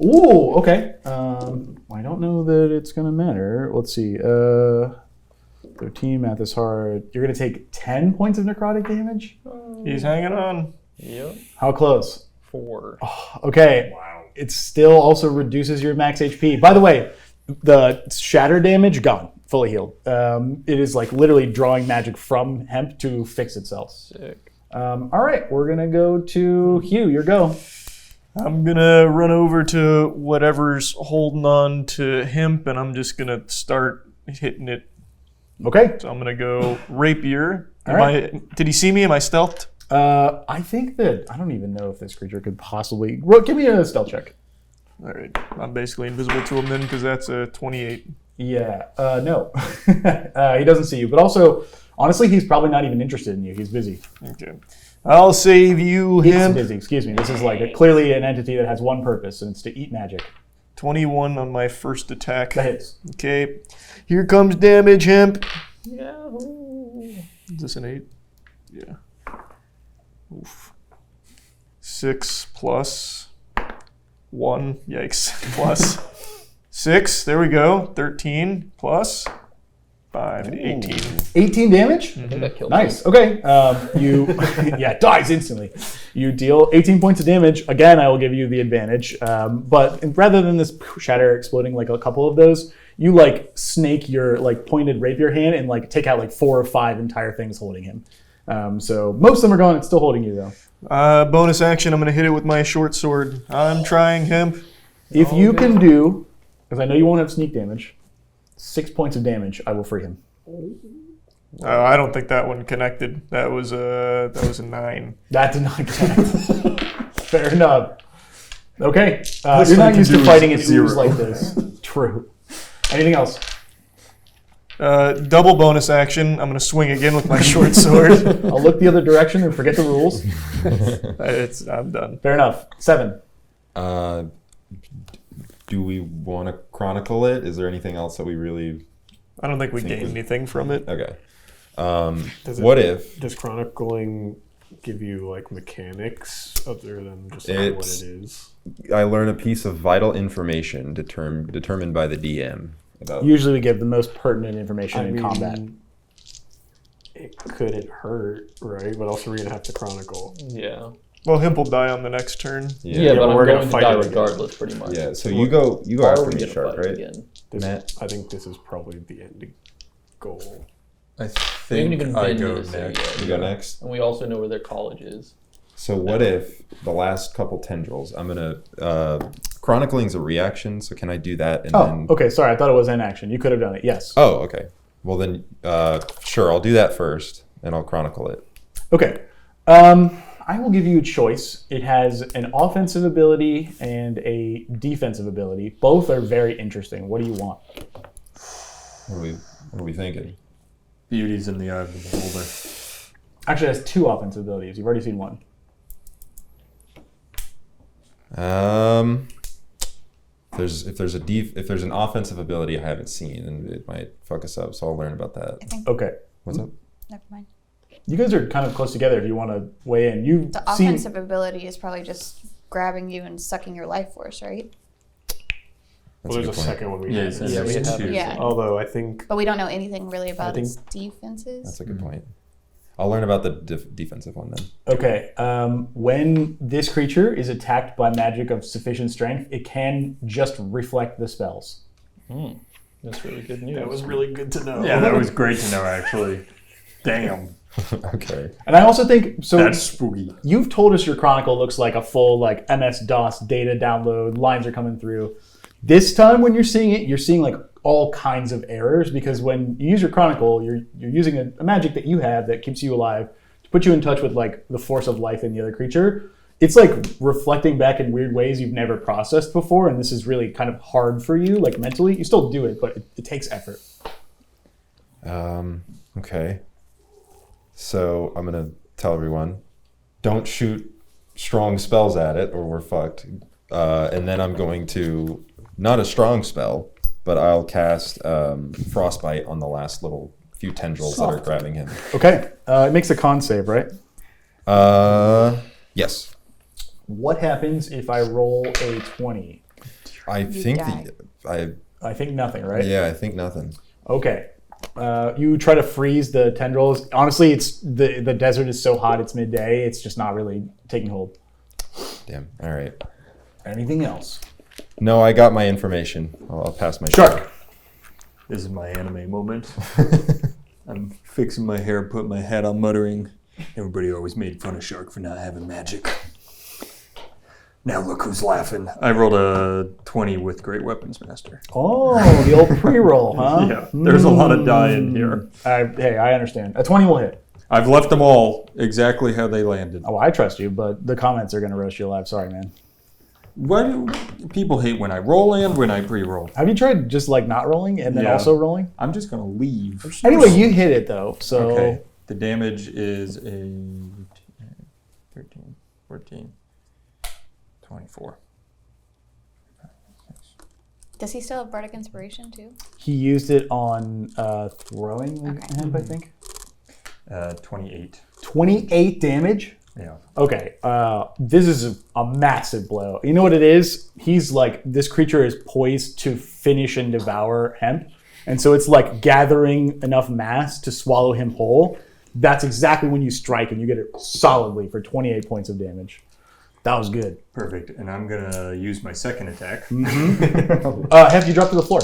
Ooh, okay. I don't know that it's going to matter. Let's see. 13, math is hard. You're going to take 10 points of necrotic damage? He's hanging on. Yep. How close? 4. Okay. Wow. It still also reduces your max HP. By the way, the shatter damage, gone. Fully healed. It is like literally drawing magic from hemp to fix itself. Sick. All right, we're going to go to Hugh. Your go. I'm going to run over to whatever's holding on to hemp, and I'm just going to start hitting it. Okay. So I'm going to go rapier. All right. Did he see me? Am I stealthed? I think that, I don't even know if this creature could possibly, well, give me a stealth check. All right. I'm basically invisible to him then because that's a 28. Yeah, no. He doesn't see you, but also, honestly, he's probably not even interested in you. He's busy. Okay. I'll save you, He's hemp. busy, excuse me. This is like clearly an entity that has one purpose, and it's to eat magic. 21 on my first attack. That hits. Okay. Here comes damage, hemp. Yahoo! Is this an 8? Yeah. Oof. 6 plus 1. Yikes. Plus 6. There we go. 13 plus 5. 18. 18 damage? I think that killed Nice. Okay. You, yeah, it dies instantly. You deal 18 points of damage. Again, I will give you the advantage. But rather than this shatter exploding like a couple of those, you like snake your like pointed rapier hand and like take out like 4 or 5 entire things holding him. So most of them are gone. It's still holding you though. Bonus action. I'm going to hit it with my short sword. I'm trying, hemp. If you can do, because I know you won't have sneak damage, 6 points of damage, I will free him. I don't think that one connected. That was a 9. That did not connect. Fair enough. Okay. You're one not can used do to is fighting in 0. ooze like this. True. Anything else? Double bonus action. I'm going to swing again with my short sword. I'll look the other direction and forget the rules. I'm done. Fair enough. 7. Do we want to chronicle it? Is there anything else that we really... I don't think we gain anything from it. Okay. Does What if... Does chronicling give you like mechanics other than just like, what it is? I learn a piece of vital information determined by the DM. About Usually we give the most pertinent information in combat. It couldn't hurt, right? But also we're gonna have to chronicle. Yeah. Well, hemp will die on the next turn. Yeah, but we're I'm gonna going to fight die it again. regardless, pretty much. Yeah, so you go Are after we me, gonna Shark, fight right? again? Matt? I think this is probably the ending goal. I We haven't think even I been go to this yet. next. You go next? And we also know where their college is. So what if the last couple tendrils, I'm going to... chronicling's a reaction, so can I do that? And then... Okay. Sorry. I thought it was in action. You could have done it. Yes. Oh, okay. Well then, sure, I'll do that first, and I'll chronicle it. Okay. I will give you a choice. It has an offensive ability and a defensive ability. Both are very interesting. What do you want? What are we thinking? Beauty's in the eye of the beholder. Actually, it has 2 offensive abilities. You've already seen one. If there's an offensive ability I haven't seen, then it might fuck us up. So I'll learn about that. Okay. What's up? Never mind. You guys are kind of close together if you want to weigh in. You've The seen... offensive ability is probably just grabbing you and sucking your life force, right? That's Well, there's good a point. second one we Yeah, have. it says Yeah, we there's have 2. Yeah. Although I think But we don't know anything really about think- its defenses. That's a good point. I'll learn about the defensive one then. Okay. When this creature is attacked by magic of sufficient strength, it can just reflect the spells. That's really good news. that was really good to know. Yeah, that was great to know, actually. Damn. Okay. And I also think... So That's spooky. you've told us your Chronicle looks like a full like MS-DOS data download. Lines are coming through. This time when you're seeing it, you're seeing like all kinds of errors because when you use your Chronicle, you're using a magic that you have that keeps you alive to put you in touch with like the force of life in the other creature. It's like reflecting back in weird ways you've never processed before, and this is really kind of hard for you, like mentally. You still do it, but it takes effort. Okay. So I'm gonna tell everyone, don't shoot strong spells at it, or we're fucked. And then I'm going to, not a strong spell, but I'll cast Frostbite on the last little few tendrils that are grabbing him. Okay. It makes a con save, right? Yes. What happens if I roll a 20? I think die. I think nothing, right? I think nothing. Okay. You try to freeze the tendrils. Honestly, it's the desert is so hot. It's midday. It's just not really taking hold. Damn. All right. Anything else? No, I got my information. I'll pass my Shark. This is my anime moment. I'm fixing my hair, putting my hat on, muttering. Everybody always made fun of Shark for not having magic. Now look who's laughing. I rolled a 20 with Great Weapons Master. Oh, the old pre-roll, huh? Yeah, there's a lot of die in here. Hey, I understand. A 20 will hit. I've left them all exactly how they landed. Oh, I trust you, but the comments are going to roast you alive. Sorry, man. Why do people hate when I roll and when I pre-roll? Have you tried just like not rolling and then Yeah. also rolling? I'm just going to leave. Anyway, you hit it though, so... Okay. The damage is a 13, 14, 24. Does he still have Bardic Inspiration too? He used it on throwing hemp, I think. 28. 28 damage? Yeah. Okay, this is a massive blow. You know what it is? He's like, this creature is poised to finish and devour hemp. And so it's like gathering enough mass to swallow him whole. That's exactly when you strike and you get it solidly for 28 points of damage. That was good. Perfect. And I'm going to use my second attack. Hemp, you drop to the floor.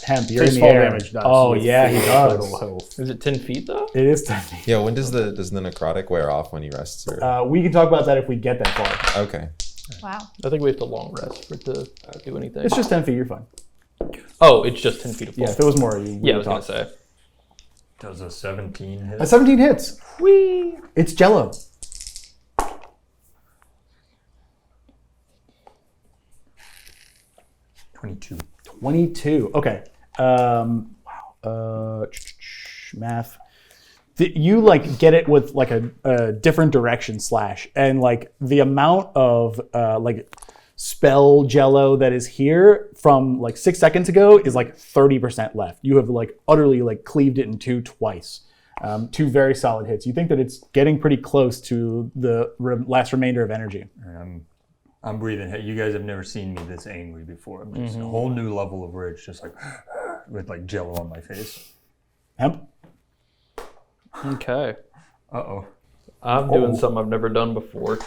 Hemp, you're in the fall air. damage dice Oh, with yeah, he does. total health. Is it 10 feet though? It is 10 feet. Yeah, when does the necrotic wear off when he rests? Or? We can talk about that if we get that far. Okay. Wow. I think we have to long rest for it to do anything. It's just 10 feet, you're fine. Oh, it's just 10 feet of fall. Yeah, if it was more, you Yeah, I was going to say. Does a 17 hit? A 17 hits. Whee! It's Jello. 22. 22. Okay. Wow. Math. You like get it with like a different direction slash, and like the amount of like spell jello that is here from like 6 seconds ago is like 30% left. You have like utterly like cleaved it in two twice. Two very solid hits. You think that it's getting pretty close to the last remainder of energy. I'm breathing. Hey, you guys have never seen me this angry before. I'm just a whole new level of rage, just like with like jello on my face. Hemp. Okay. Uh-oh. I'm doing something I've never done before.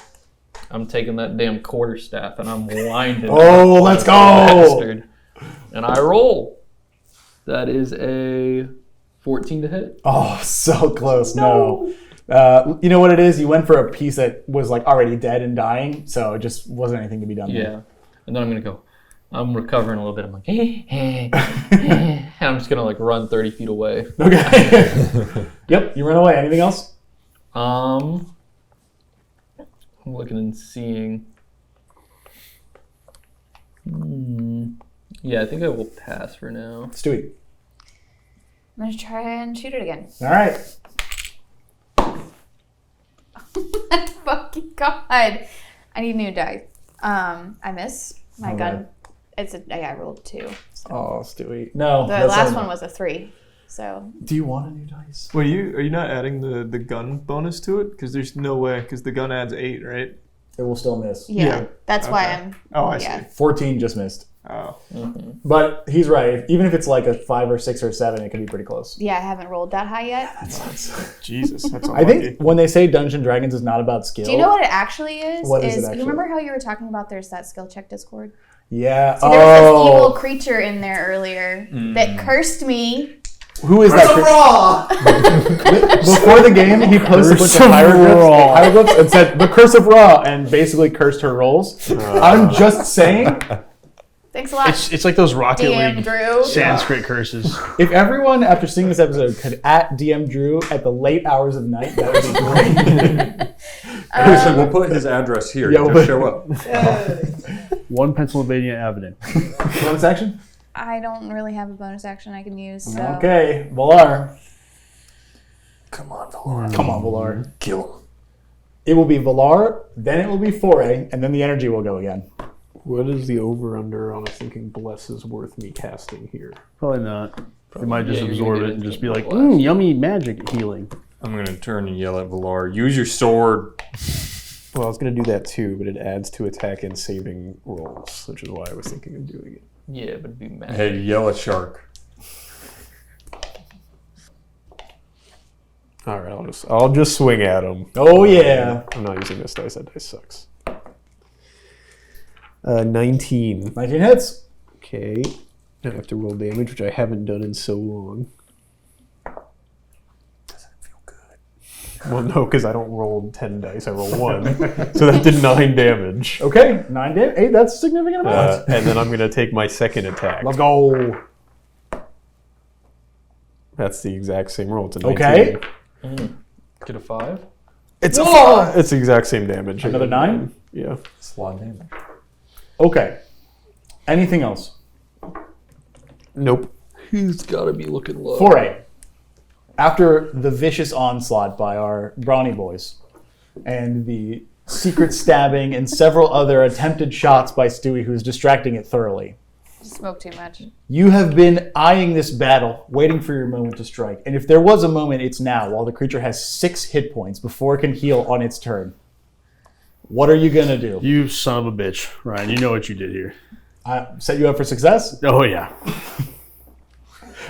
I'm taking that damn quarterstaff and I'm winding. Oh, let's go! Bastard. And I roll. That is a 14 to hit. Oh, so close. No. You know what it is? You went for a piece that was like already dead and dying, so it just wasn't anything to be done. Yeah. And then I'm going to go. I'm recovering a little bit. I'm like, and I'm just going to like run 30 feet away. Okay. Yep, you run away. Anything else? I'm looking and seeing. Yeah, I think I will pass for now. Stewie. I'm gonna try and shoot it again. All right. Fucking God. I need new dice. I miss. My gun. I rolled 2. So. Oh, Stewie. No. The last one was a 3. So. Do you want a new dice? Wait, are you not adding the gun bonus to it? Because there's no way. Because the gun adds 8, right? It will still miss. Yeah. That's why I'm. Oh, I yeah. see. 14 just missed. Oh. But he's right. Even if it's like a 5 or 6 or 7, it can be pretty close. Yeah, I haven't rolled that high yet. Jesus, that's I unlucky. think when they say Dungeons & Dragons is not about skill. Do you know what it actually is? What is it actually? You remember how you were talking about there's that skill check Discord? Yeah. So there was this evil creature in there earlier that cursed me. Who is that? Before the game, he posted a bunch of hieroglyphs and said, "The curse of Ra," and basically cursed her rolls. I'm just saying. Thanks a lot. It's like those Rocket DM League Drew. Sanskrit curses. If everyone, after seeing this episode, could at DM Drew at the late hours of night, that would be great. So we'll put his address here. Yeah, Just show up. 1 Pennsylvania Avenue. Bonus action? I don't really have a bonus action I can use. So. Okay, Valaar. Come on, Valaar. Come on, Valaar. Kill him. It will be Valaar, then it will be Foray, and then the energy will go again. What is the over-under on a thinking bless is worth me casting here? Probably not. You might just Yeah, you're absorb gonna it get and just into be like, blast. yummy magic healing. I'm going to turn and yell at Valaar. Use your sword. Well, I was going to do that too, but it adds to attack and saving rolls, which is why I was thinking of doing it. Yeah, but it'd be mad. Hey, yell at Shark. All right, I'll just swing at him. Oh, yeah. I'm not using this dice. That dice sucks. 19. 19 hits. Okay. I have to roll damage, which I haven't done in so long. Doesn't feel good. Well, no, because I don't roll 10 dice. I roll 1. So that did 9 damage. Okay, 9 damage. 8, that's a significant amount. And then I'm going to take my second attack. Let's go. That's the exact same roll. It's a 19. Okay. Get a 5? It's the exact same damage. Another 9? Yeah. It's a lot of damage. Okay. Anything else? Nope. He's got to be looking low. Foray. After the vicious onslaught by our brawny boys and the secret stabbing and several other attempted shots by Stewie, who's distracting it thoroughly, Smoke too much. you have been eyeing this battle, waiting for your moment to strike. And if there was a moment, it's now, while the creature has 6 hit points before it can heal on its turn. What are you going to do? You son of a bitch, Ryan. You know what you did here. I set you up for success? Oh, yeah.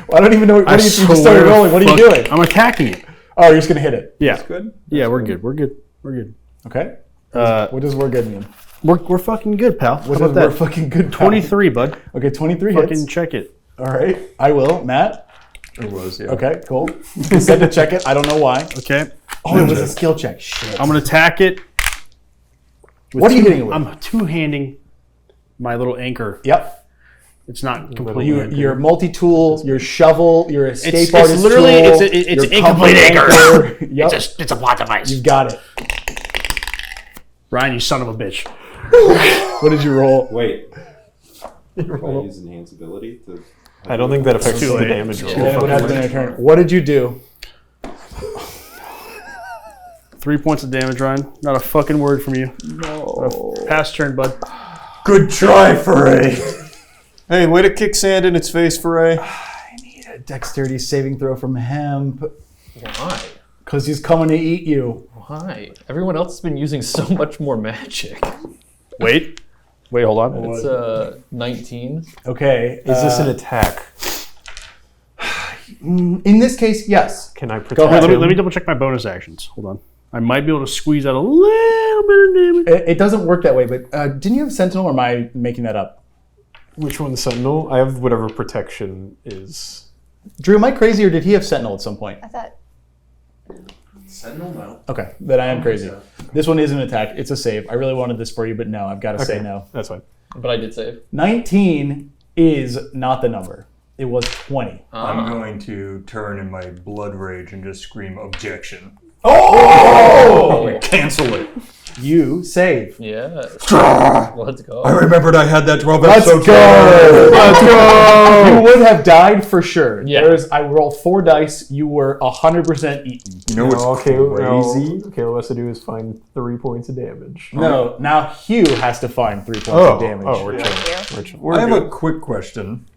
Well, I don't even know. What do you just started rolling? What are you doing? I'm attacking it. Oh, you're just going to hit it. Yeah. Good? Yeah, we're good. We're good. We're good. Okay. Uh, What does we're good mean? we're fucking good, pal. How What about does we're that? fucking good? 23, bud. Okay, 23 Fucking hits. check it. All right. I will. Matt? It was, yeah. Okay, cool. You said to check it. I don't know why. Okay. Oh, it was a skill check. Shit. I'm going to attack it. What are you hitting it with? I'm two-handing my little anchor. Yep. It's not completely Your multi-tool, your shovel, your escape It's artist literally tool, it's your incomplete comfort anchor. Yep. It's a plot device. You've got it. Ryan, you son of a bitch. What did you roll? Wait. Can I use enhance ability to? I don't think that affects Too the late. damage roll. Then it would have been a turn. What did you do? 3 points of damage, Ryan. Not a fucking word from you. No. Pass turn, bud. Good try, Foray. Hey, way to kick sand in its face, Foray. I need a dexterity saving throw from Hemp Why? because he's coming to eat you. Why? Everyone else has been using so much more magic. Wait, hold on. It's 19. Okay. Is this an attack? In this case, yes. Can I protect Go ahead. Let him? me double check my bonus actions. Hold on. I might be able to squeeze out a little bit of damage. It doesn't work that way, but didn't you have Sentinel, or am I making that up? Which one, the Sentinel? I have whatever protection is. Drew, am I crazy, or did he have Sentinel at some point? I thought. Sentinel, no. Okay, then I am crazy. This one is an attack. It's a save. I really wanted this for you, but no, I've got to say no. That's fine. But I did save. 19 is not the number. It was 20. I'm going to turn in my blood rage and just scream objection. Oh! Cancel it. You save. Yeah. Let's go. I remembered I had that 12 Let's episode go! Let's go! You would have died for sure. Yeah. I rolled 4 dice. You were 100% eaten. You know what's Okay, crazy? okay, all has to do is find 3 points of damage. No, now Hugh has to find 3 points of damage. we're chill. Thank you. We're chill. We're I have good. a quick question.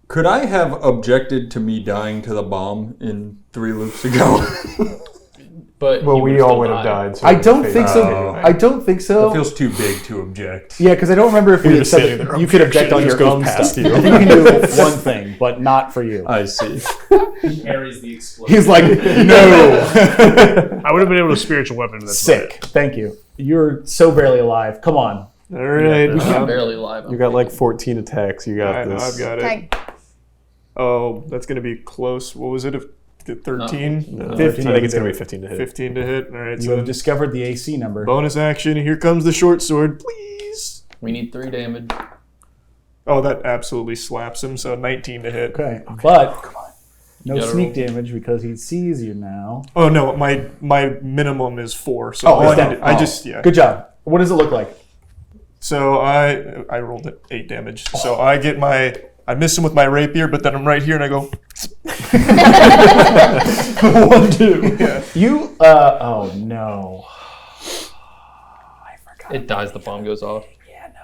Could I have objected to me dying to the bomb in 3 loops ago? But Well, you we would all still would have die. died. So I we don't could think fade so. out. I don't think so. It feels too big to object. Yeah, because I don't remember if we had just sitting said there, you could object on just your goes own past stuff. you. I think you can do one thing, but not for you. I see. Carries the explosion. He's like, no. I would have been able to spiritual weapon. That's Sick. Thank you. You're so barely alive. Come on. All right. I'm barely alive. You got like 14 attacks. You got I know, this. I've got it. Okay. Oh, that's going to be close. What was it? 13? No, 15 I think it's to going to hit. be 15 to hit. 15 to hit. All right, You so have discovered the AC number. bonus action. Here comes the short sword, please. We need 3 damage. Oh, that absolutely slaps him. So 19 to hit. Okay, but no You gotta sneak roll. damage because he sees you now. Oh no, my minimum is 4. So Oh, it's I down. I just yeah. Good job. What does it look like? So I rolled it 8 damage. So I miss him with my rapier, but then I'm right here and I go 1, 2. yeah. You, oh no. It dies. The bomb goes off.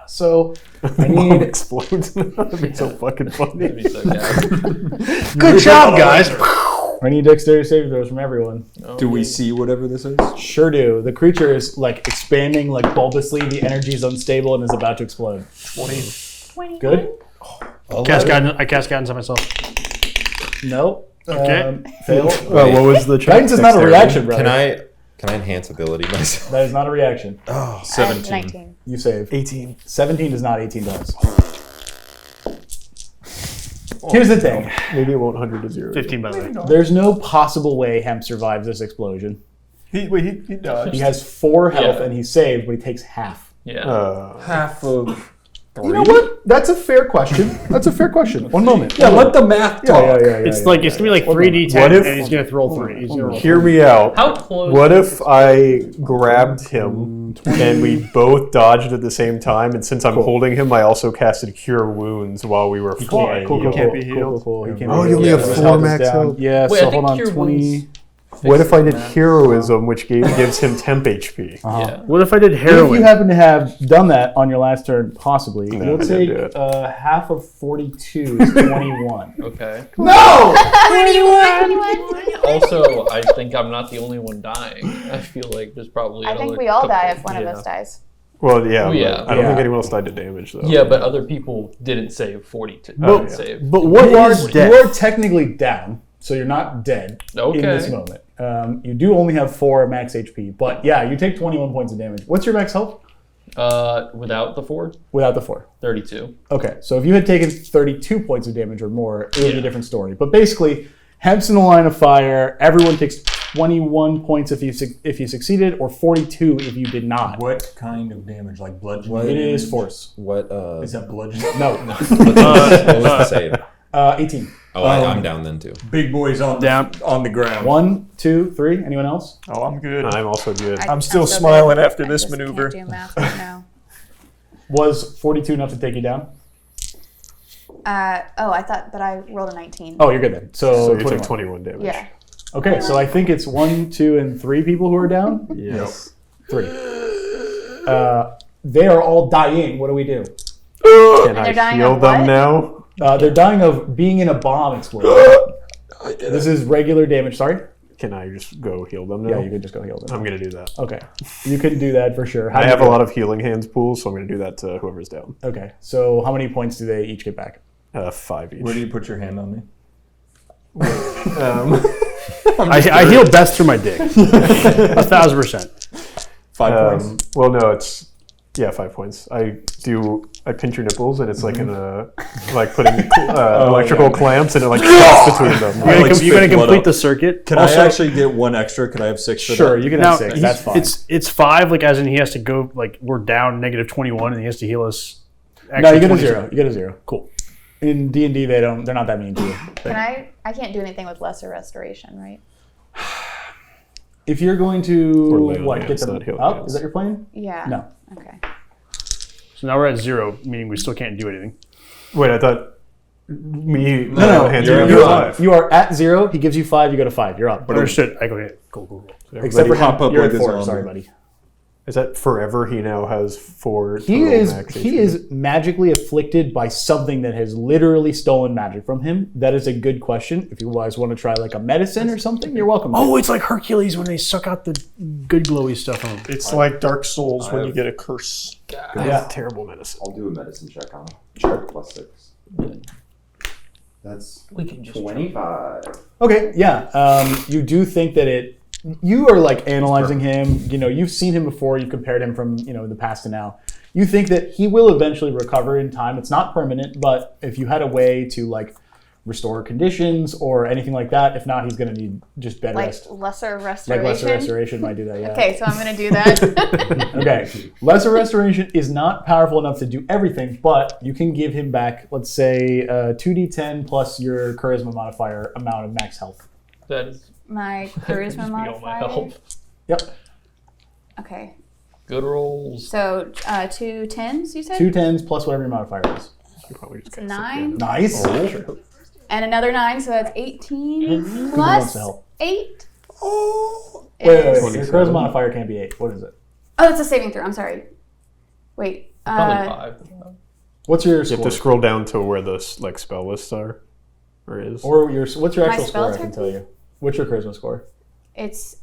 So I Bomb need. explodes. That'd be so fucking funny. That'd be so bad. Good job, guys. I need dexterity saving throws from everyone. Do we see whatever this is? Sure do. The creature is like expanding like bulbously. The energy is unstable and is about to explode. 21. Good. I cast guidance on myself. No. Okay. Fail. What was the check? Guidance is not a reaction, brother. Can I enhance ability myself? That is not a reaction. 17. 19. You save. 18. 17 does not. 18 does. Here's the thing. Maybe it won't 100 to 0. 15 by the way. There's no possible way Hemp survives this explosion. He dodged. He has 4 health Yeah. and he's saved, but he takes half. Yeah. Half of. You know what? That's a fair question. That's a fair question. One moment. Yeah, let the math talk. It's like it's gonna be like 3d10, What if- and he's gonna roll 3. He's gonna roll Hear me out. How close? What if I grabbed him and we both dodged at the same time? And since I'm holding him, I also casted Cure Wounds while we were flying. He can't be healed. Cool. He can't Oh, be you only healed. have His 4 health is max down. health? Yeah, Wait, so I think hold on. Cure 20. Wounds What if I did fixes Heroism, which gives him temp HP? Yeah. What if I did If heroin? you happen to have done that on your last turn, possibly, No, you'll I didn't take do it. half of 42 is 21. Okay. No! 21. Also, I think I'm not the only one dying. I feel like there's probably. I think another we all couple- die if one of Yeah. us dies. Well, yeah. Oh, yeah. but I don't think Yeah. anyone else died to damage, though. Yeah, but other people didn't save 42. But- Save. But what You are, is you death? are technically down, so you're not dead Okay. in this moment. You do only have 4 max HP, but yeah, you take 21 points of damage. What's your max health? Without the 4, Without the 4. 32. Okay, so if you had taken 32 points of damage or more, it would be a different story. But basically, Hemp's in the line of fire. Everyone takes 21 points if you succeeded, or 42 if you did not. What kind of damage? Like bludgeoning? It is force. What? Is that bludgeoning? No, What was the save? 18. Oh, I'm down then too. Big boys on the ground. 1, 2, 3. Anyone else? Oh, I'm good. I'm also good. I'm still so smiling good. after I this just maneuver. Can't do math right now. Was 42 enough to take you down? I thought, but I rolled a 19. Oh, you're good then. So So, you 21. took 21 damage. Yeah. Okay, so I think it's 1, 2, and 3 people who are down. Yes. 3. They are all dying. What do we do? Can they're I dying heal of them what? now? They're dying of being in a bomb explosion. This is regular damage. Sorry? Can I just go heal them now? Yeah, you can just go heal them. I'm going to do that. Okay. You can do that for sure. I have a lot of healing hands pools, so I'm going to do that to whoever's down. Okay, so how many points do they each get back? 5 each. Where do you put your hand on me? I heal best through my dick. 1,000%. 5 points. Well, no, it's 5 points. I pinch your nipples, and it's like like putting electrical clamps, and it like cuts between them. You're gonna, Like you're gonna spit blood complete up. the circuit. Can Also, I actually get 1 extra? Could I have 6 for Sure, that? you can now have 6. That's fine. it's 5, like as in he has to go like we're down negative 21, and he has to heal us. No, you get a 20. 0. You get a 0. Cool. In D&D, they're not that mean to you. Can I can't do anything with lesser restoration, right? If you're going Or to lay on get hands, them not heal up, hands. is that your plan? Yeah. No. Okay. So now we're at 0, meaning we still can't do anything. Wait, I thought me. No, hands you're are at You 5. are, you are at 0. He gives you 5. You go to 5. You're up. Understood. I go ahead. Cool. Except for Pump Hemp, up you're like at a 4. zombie. Sorry, buddy. Is that forever? He now has 4. He total is max he HP? is magically afflicted by something that has literally stolen magic from him. That is a good question. If you guys want to try like a medicine or something, you're welcome. Oh, it's like Hercules when they suck out the good glowy stuff from him. It's like Dark Souls when you get a curse. Yeah. Terrible medicine. I'll do a medicine check on him. Sure, +6. That's We can just 25. Okay, yeah. You do think that you are like analyzing him. You know, you've seen him before. You've compared him from the past to now. You think that he will eventually recover in time. It's not permanent, but if you had a way to like restore conditions or anything like that, if not, he's going to need just bed Like rest. lesser Like restoration. lesser restoration might do that. Yeah. Okay, so I'm gonna do that. Okay. Lesser restoration is not powerful enough to do everything, but you can give him back, let's say, 2d10 plus your charisma modifier amount of max health. That is My just charisma be all my modifier. health. Yep. Okay. Good rolls. So 2 10s, you said? 2 10s plus whatever your modifier is. It's 9. Nice. And another 9, so that's 18 wants plus to help? 8. Wait. is- Your charisma modifier can't be 8. What is it? Oh, it's a saving throw. I'm sorry. Wait. Probably 5. What's your You score? have to scroll down to where the like spell lists are, or is. Or what's your My actual spell score? I can attack? tell you. What's your charisma score? It's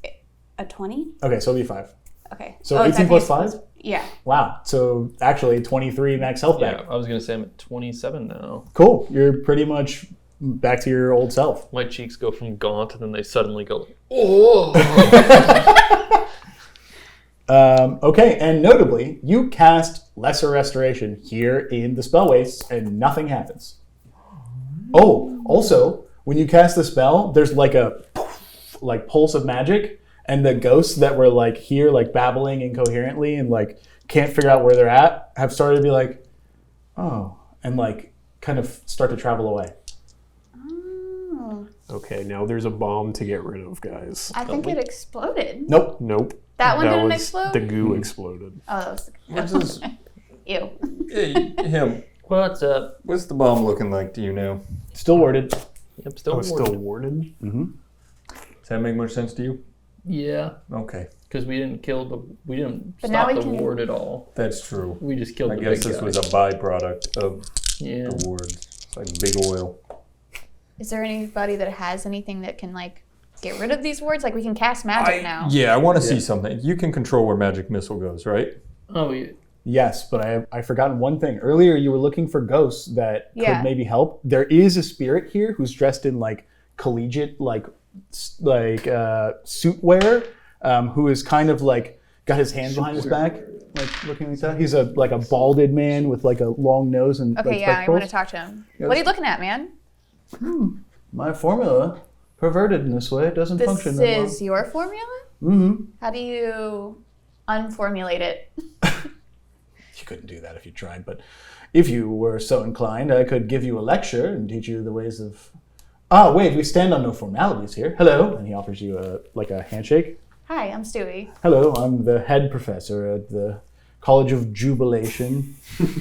a 20. Okay, so it'll be 5. Okay. So it's 18 plus actually- 5? Yeah. Wow. So actually 23 max health back. Yeah, I was gonna say I'm at 27 now. Cool. You're pretty much back to your old self. My cheeks go from gaunt, and then they suddenly go, oh! Okay, and notably, you cast Lesser Restoration here in the spell waste, and nothing happens. Oh, also, when you cast the spell, there's like a pulse of magic, and the ghosts that were like here, like babbling incoherently and like can't figure out where they're at, have started to be like, oh, and like kind of start to travel away. Oh. Okay, now there's a bomb to get rid of, guys. I think it exploded. Nope. Nope. That one didn't was explode? The goo exploded. Oh, that was What's this? Ew. Hey, him. What's up? What's the bomb looking like? Do you know? Still warded. Yep, still Oh, it's warded. still warded? Does that make much sense to you? Yeah, Okay, because we didn't But now stop we the can- ward at all. that's true. We just killed I the guess big this guy. was a byproduct of Yeah. the wards. It's like big oil. Is there anybody that has anything that can like get rid of these wards? Like we can cast magic now. Yeah, I want to see something. You can control where magic missile goes, right? Oh, yeah. Yes, but I've forgotten one thing. Earlier, you were looking for ghosts that Yeah. could maybe help. There is a spirit here who's dressed in like collegiate, like suit wear, who is kind of like got his hands behind his back, like looking like that. He's a balded man with like a long nose and Okay, like, yeah, I want to spectacles. talk to him. Yes. What are you looking at, man? My formula, perverted in this way, doesn't This function that well. is your formula? Mm-hmm. How do you unformulate it? You couldn't do that if you tried, but if you were so inclined, I could give you a lecture and teach you the ways of... Ah, wait, we stand on no formalities here. Hello. And he offers you a handshake. Hi, I'm Stewie. Hello, I'm the head professor at the College of Jubilation.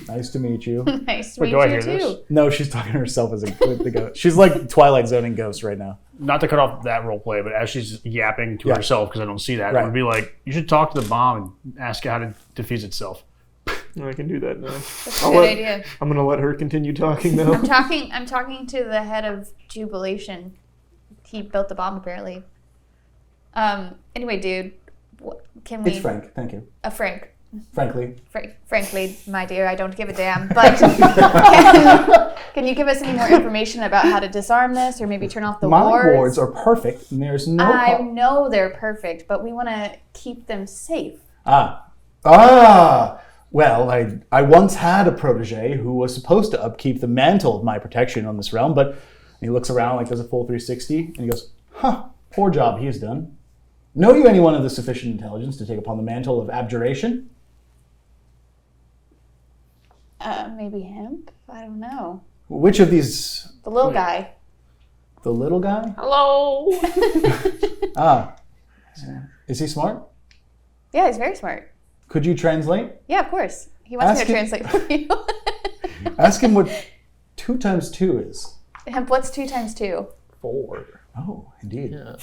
Nice to meet you. Nice to Wait, meet do I you hear too. this? No, she's talking to herself as the ghost. She's like Twilight Zoning ghost right now. Not to cut off that role play, but as she's yapping to Yeah. herself, because I don't see that, Right. it would be like, you should talk to the bomb and ask it how to defease itself. I can do that now. That's a good idea. I'm gonna let her continue talking though. I'm talking to the head of Jubilation. He built the bomb apparently. Anyway, dude, can we? It's Frank, thank you. Frank. Frankly. Frankly, my dear, I don't give a damn. But can you give us any more information about how to disarm this, or maybe turn off the My wards? wards are perfect, and there's no... I know they're perfect, but we want to keep them safe. Well, I once had a protege who was supposed to upkeep the mantle of my protection on this realm, but he looks around like does a full 360, and he goes, poor job he's done. Know you anyone of the sufficient intelligence to take upon the mantle of abjuration? Maybe Hemp? I don't know. Which of these... The little guy. The little guy? Hello. Is he smart? Yeah, he's very smart. Could you translate? Yeah, of course. He wants Ask me to him- translate for you. Ask him what 2 times 2 is. Hemp, what's 2 times 2? 4. Oh, indeed. Yeah.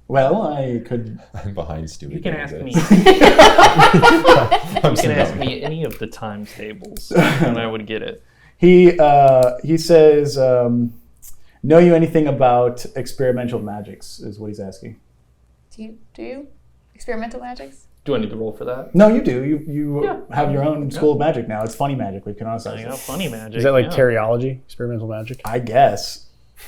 Well, I could... I'm behind Stewie. You can ask me. I'm You can ask dumb. me any of the times tables, and I would get it. He says, know you anything about experimental magics, is what he's asking. Do you? Experimental magics? Do I need to roll for that? No, you do. You have your own school of magic now. It's funny magic. We can I honestly got funny magic. Is that like yeah. teriology, experimental magic? I guess.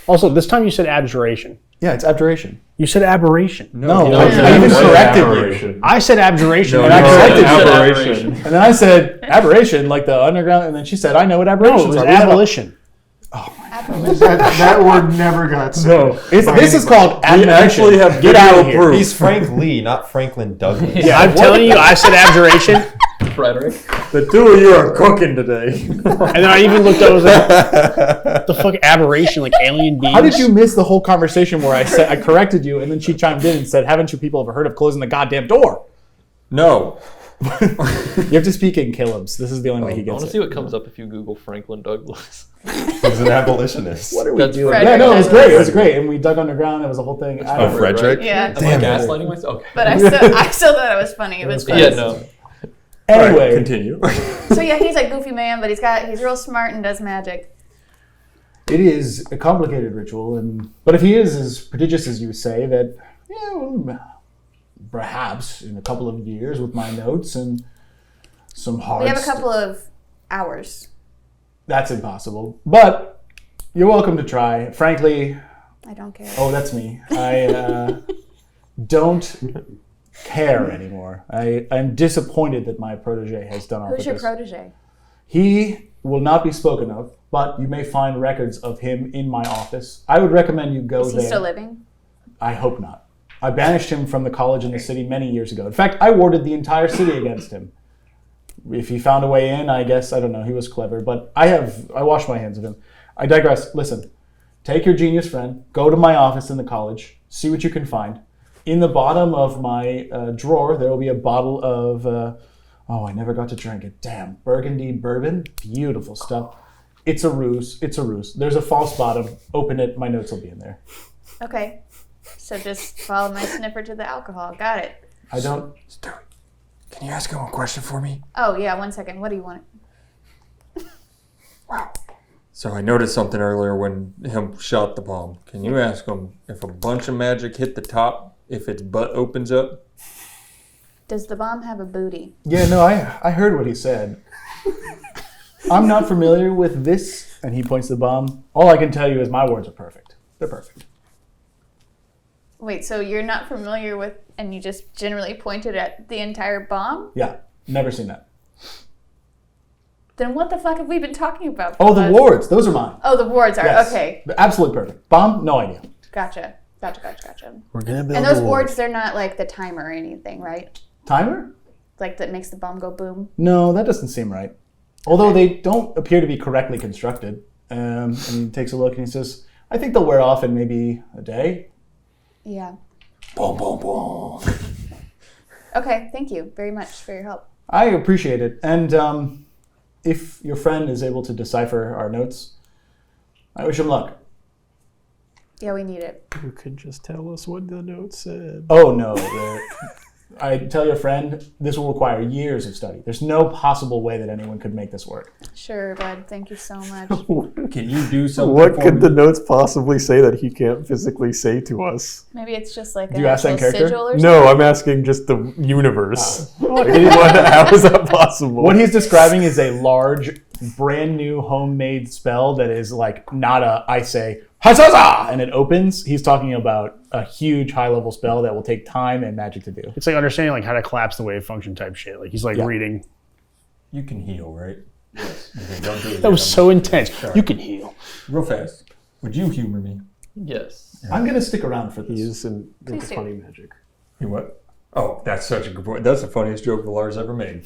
Also, this time you said abjuration. Yeah, it's abjuration. You said aberration. No, he I doesn't even say corrected you. aberration. I said abjuration. No, and I I you corrected said you. aberration. And then I said aberration, like the underground, and then she said, I know what No, aberrations it was are. We have a- abolition. that word never got said. No, this is called We admonition. actually have Get out of video here. proof. He's Frank Lee, not Franklin Douglas. Yeah, I'm telling you, I said abjuration, Frederick. The two of you are cooking today. and then I even looked up, I was like, what the fuck, aberration, like alien beings? How did you miss the whole conversation where I corrected you, and then she chimed in and said, haven't you people ever heard of closing the goddamn door? No. You have to speak in Caleb's. This is the only way he I want gets to it. see what comes up if you Google Franklin Douglas. He's an abolitionist. What are we That's doing? Frederick Yeah, no, it was Douglass. great. It was great. And we dug underground. It was a whole thing. I Oh, don't know. Frederick? Yeah. Am I Damn it. gaslighting myself? Okay. But I still thought it was funny. It was funny. Yeah, no. Anyway, Right, continue. So yeah, he's a goofy man, but he's real smart and does magic. it is a complicated ritual, but if he is as prodigious as you say, that perhaps in a couple of years with my notes and some hard. We have a couple of hours. That's impossible, but you're welcome to try. Frankly, I don't care. oh, that's me. I don't care anymore. I'm disappointed that my protege has done off Who's with your this. protege? He will not be spoken of, but you may find records of him in my office. I would recommend you go Is he there. still living? I hope not. I banished him from the college in the city many years ago. In fact, I warded the entire city against him. If he found a way in, I guess, I don't know, he was clever, but I wash my hands of him. I digress. Listen, take your genius friend, go to my office in the college, see what you can find. In the bottom of my drawer, there will be a bottle of, I never got to drink it. Damn, Burgundy bourbon. Beautiful stuff. It's a ruse. It's a ruse. There's a false bottom. Open it. My notes will be in there. Okay. So just follow my sniffer to the alcohol. Got it. I don't... Stewie, can you ask him a question for me? Oh, yeah, 1 second. What do you want? Wow. So I noticed something earlier when Hemp shot the bomb. Can you ask him if a bunch of magic hit the top, if its butt opens up? Does the bomb have a booty? Yeah, no, I heard what he said. I'm not familiar with this, and he points to the bomb. All I can tell you is my words are perfect. They're perfect. Wait, so you're not familiar with, and you just generally pointed at the entire bomb? Yeah, never seen that. Then what the fuck have we been talking about? Oh, the wards. Those are mine. Oh, the wards are. Yes. Okay. Absolutely perfect. Bomb, no idea. Gotcha. We're gonna build And those a wall. wards, they're not like the timer or anything, right? Timer? Like that makes the bomb go boom? No, that doesn't seem right. Although they don't appear to be correctly constructed. And he takes a look and he says, I think they'll wear off in maybe a day. Yeah. Boom, boom, boom. Okay, thank you very much for your help. I appreciate it. And if your friend is able to decipher our notes, I wish him luck. Yeah, we need it. You could just tell us what the note said. Oh, no. I tell your friend, this will require years of study. There's no possible way that anyone could make this work. Sure, bud. Thank you so much. Can you do something What for could me? the notes possibly say that he can't physically say to us? Maybe it's just like Do an you ask that actual character? sigil or something. No, I'm asking just the universe. How is that possible? What he's describing is a large, brand new homemade spell that is like not I say, Hazaza! And it opens. He's talking about a huge high-level spell that will take time and magic to do. It's like understanding like how to collapse the wave function type shit. Like he's like Yeah. reading. You can heal, right? Yes. Okay, don't do it. That was so intense. Sorry. You can heal. Real fast. Would you humor me? Yes. I'm going to stick around for He this. is into Please do. funny magic. You what? Oh, that's such a good point. That's the funniest joke Valaar's ever made.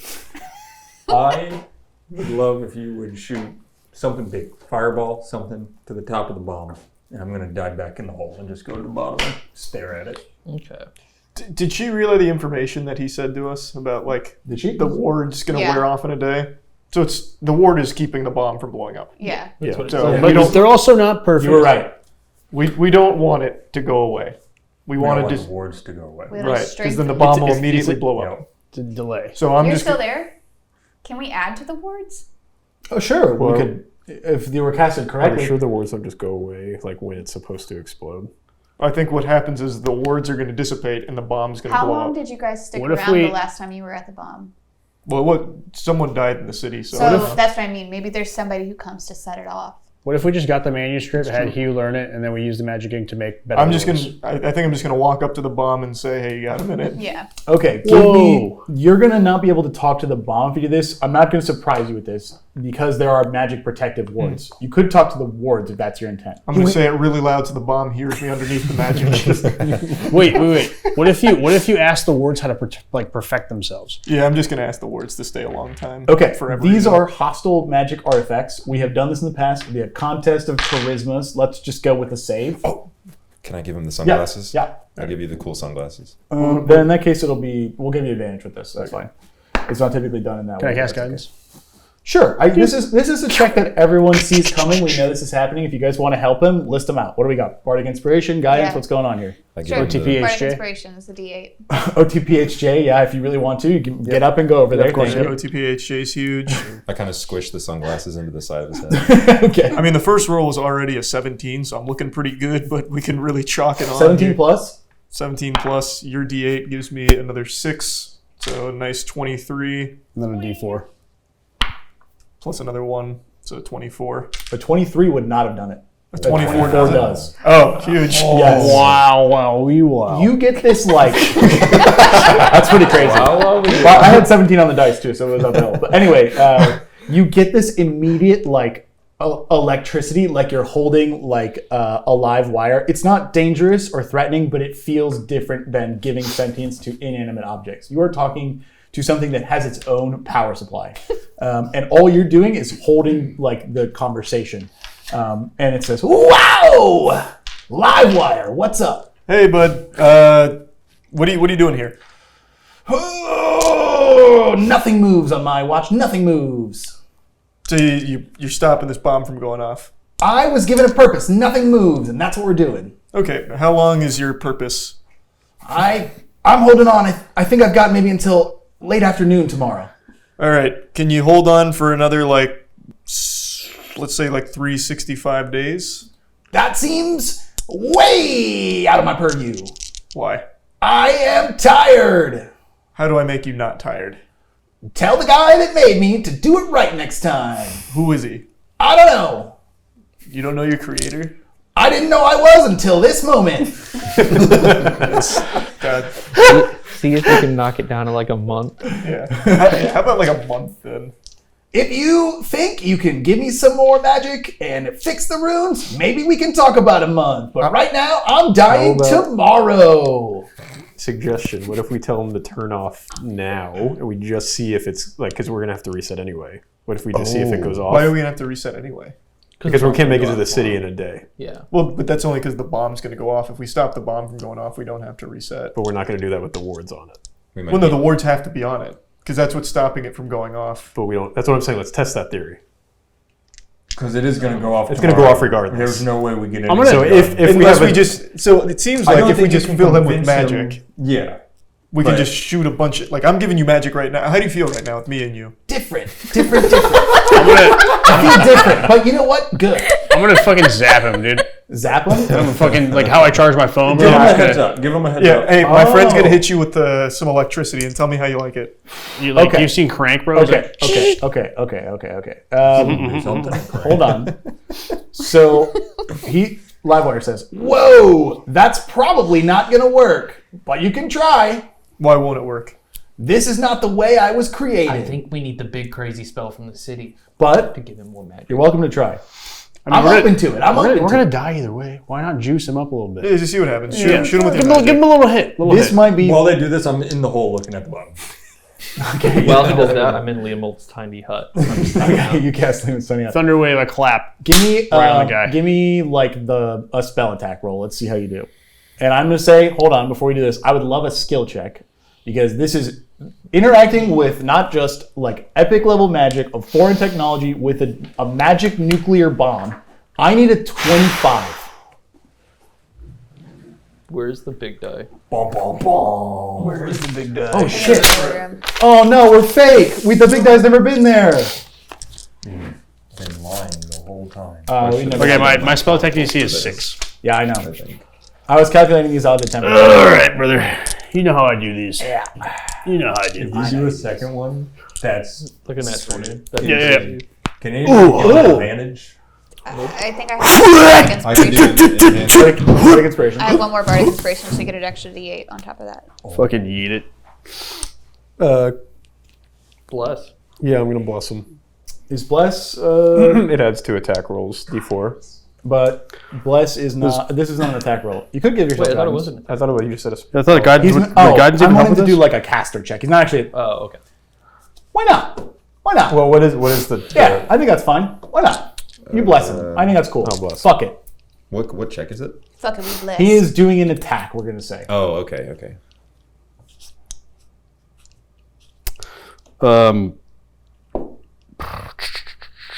I would love if you would shoot something big, fireball, something to the top of the bomb. And I'm going to dive back in the hole and just go to the bottom and stare at it. Okay. Did she relay the information that he said to us about like Did she? the ward's going to Yeah. wear off in a day? So it's the ward is keeping the bomb from blowing up. Yeah. Yeah. what it So said. we But don't they're also not perfect. You were right. we don't want it to go away. We We want don't to want just the wards to go away. We right just because then the strengthen- bomb will It's- immediately it's- blow You up. know, To delay. So I'm You're just still there? Can we add to the wards? Oh, sure. Well- we could, if they were casted I'm correctly. sure the words will just go away like when it's supposed to explode. I think what happens is the wards are going to dissipate and the bomb's going to How blow long up. did you guys stick What if around we- the last time you were at the bomb? Well, someone died in the city, so, So that's what I mean. Maybe there's somebody who comes to set it off. What if we just got the manuscript, had Hugh learn it, and then we use the magic ink to make better I'm just rules? gonna. I think I'm just gonna walk up to the bomb and say, "Hey, you got a minute?" Yeah. Okay, give me. Whoa. You're gonna not be able to talk to the bomb if you do this. I'm not gonna surprise you with this because there are magic protective wards. You could talk to the wards if that's your intent. I'm gonna say it really loud so the bomb hears me underneath the magic. Wait. What if you ask the wards how to perfect themselves? Yeah, I'm just gonna ask the wards to stay a long time. Okay, Forever. these are hostile magic artifacts. We have done this in the past. We have contest of charismas. Let's just go with a save. Can I give him the sunglasses? Yeah. I'll give you the cool sunglasses. Then in that case, we'll give you advantage with this. That's fine. It's not typically done in that Can way. I cast That's guidance? Sure. This is a check that everyone sees coming. We know this is happening. If you guys want to help him, list them out. What do we got? Bardic Inspiration, Guidance, Yeah. What's going on here? I give Sure. him the- OTP. Bardic HJ? Inspiration is the D8. OTPHJ, yeah, if you really want to, you can get up and go over there. Of course, Thank yeah, OTPHJ is huge. I kind of squish the sunglasses into the side of his head. you. Okay. I mean, the first roll was already a 17, so I'm looking pretty good, but we can really chalk it on. 17 here. plus? 17 plus your D8 gives me another 6, so a nice 23, And then a D4. plus another 1, so 24. But 23 would not have done it. A 24 does. Oh, huge. Yes. Wow. You get this like that's pretty crazy. Well, I had 17 on the dice too, so it was uphill. But anyway, you get this immediate like electricity, like you're holding like a live wire. It's not dangerous or threatening, but it feels different than giving sentience to inanimate objects. You are talking to something that has its own power supply, and all you're doing is holding like the conversation. And it says, "Wow, live wire. What's up?" Hey, bud. What are you doing here? Oh, nothing moves on my watch. Nothing moves. So you're stopping this bomb from going off. I was given a purpose. Nothing moves, and that's what we're doing. Okay, how long is your purpose? I'm holding on. I think I've got maybe until late afternoon tomorrow. All right, can you hold on for another let's say 365 days? That seems way out of my purview. Why? I am tired. How do I make you not tired? Tell the guy that made me to do it right next time. Who is he? I don't know. You don't know your creator? I didn't know I was until this moment. God. See if we can knock it down to like a month. Yeah. How about a month then? If you think you can give me some more magic and fix the runes, maybe we can talk about a month. But right now, I'm dying tomorrow. Suggestion: what if we tell him to turn off now, and we just see if it's because we're gonna have to reset anyway. What if we just see if it goes off? Why are we gonna have to reset anyway? Because we can't make it to the city in a day. Yeah. Well, but that's only because the bomb's gonna go off. If we stop the bomb from going off, we don't have to reset. But we're not gonna do that with the wards on it. We might Well, no, need- the wards have to be on it because that's what's stopping it from going off. But we don't. That's what I'm saying. Let's test that theory. Because it is going to go off. It's going to go off regardless. There's no way we get it. So if we Unless have we just, so it seems like if we just fill him with magic, Yeah. we can But- just shoot a bunch of, I'm giving you magic right now. How do you feel right now with me and you? Different. I feel different. But you know what? Good. I'm gonna fucking zap him, dude. Zap him? I'm fucking like how I charge my phone. Give Bro. him I'm a just heads gonna, up. Give him a heads Yeah, up. hey, my friend's gonna Oh. hit you with some electricity and tell me how you like it. Okay. Okay. You've seen Crank, bro? It's Okay. like, Okay. Hold on. So Livewire says, "Whoa, that's probably not gonna work, but you can try. Why won't it work? This is not the way I was created." I think we need the big crazy spell from the city But to give him more magic. you're welcome to try. I mean, I'm we're open to it. I'm We're open to gonna it. die either way. Why not juice him up a little bit? Yeah, just see what happens. Shoot him with Give your him, magic. give him a little hit. This might be. While they do this, I'm in the hole looking at the bottom. While he does that, I'm in Liamolt's tiny hut. Okay, you cast Lumen Sunny. Thunderwave, a clap. Give me, Right on the guy. give me like a spell attack roll. Let's see how you do. And I'm gonna say, hold on, before we do this, I would love a skill check because this is interacting with not just like epic level magic of foreign technology with a magic nuclear bomb. I need a 25. Where's the big die? Where's the big die? Oh In the shit! program. Oh no, we're fake. The big guy's never been there. Been lying the whole time. We never Okay, did. my spell attack DC is 6. Yeah, I know. I was calculating these out of the temper. All right, brother. You know how I do these. Yeah. You know how I do If these. you do a second one, that's Look at that 20. That's Yeah. can anyone get an advantage? I think I have bardic I can inspiration. do it. Bardic inspiration. I have one more bardic inspiration, so you get an extra D8 on top of that. Fucking yeet it. Bless. Yeah, I'm gonna bless him. Is bless? It adds 2 attack rolls, D4. But bless is not. This is not an attack roll. You could give yourself. Wait, I thought it guidance. wasn't. I thought about you just said a. I thought the guidance He's, would, oh, the guidance I'm even help wanting with to this? do like a caster check. He's not actually. Oh, okay. Why not? Why not? Well, what is the? Yeah, I think that's fine. Why not? You bless him. I think that's cool. I'll bless Fuck it. What check is it? Fucking be blessed. He is doing an attack. We're gonna say. Oh, okay.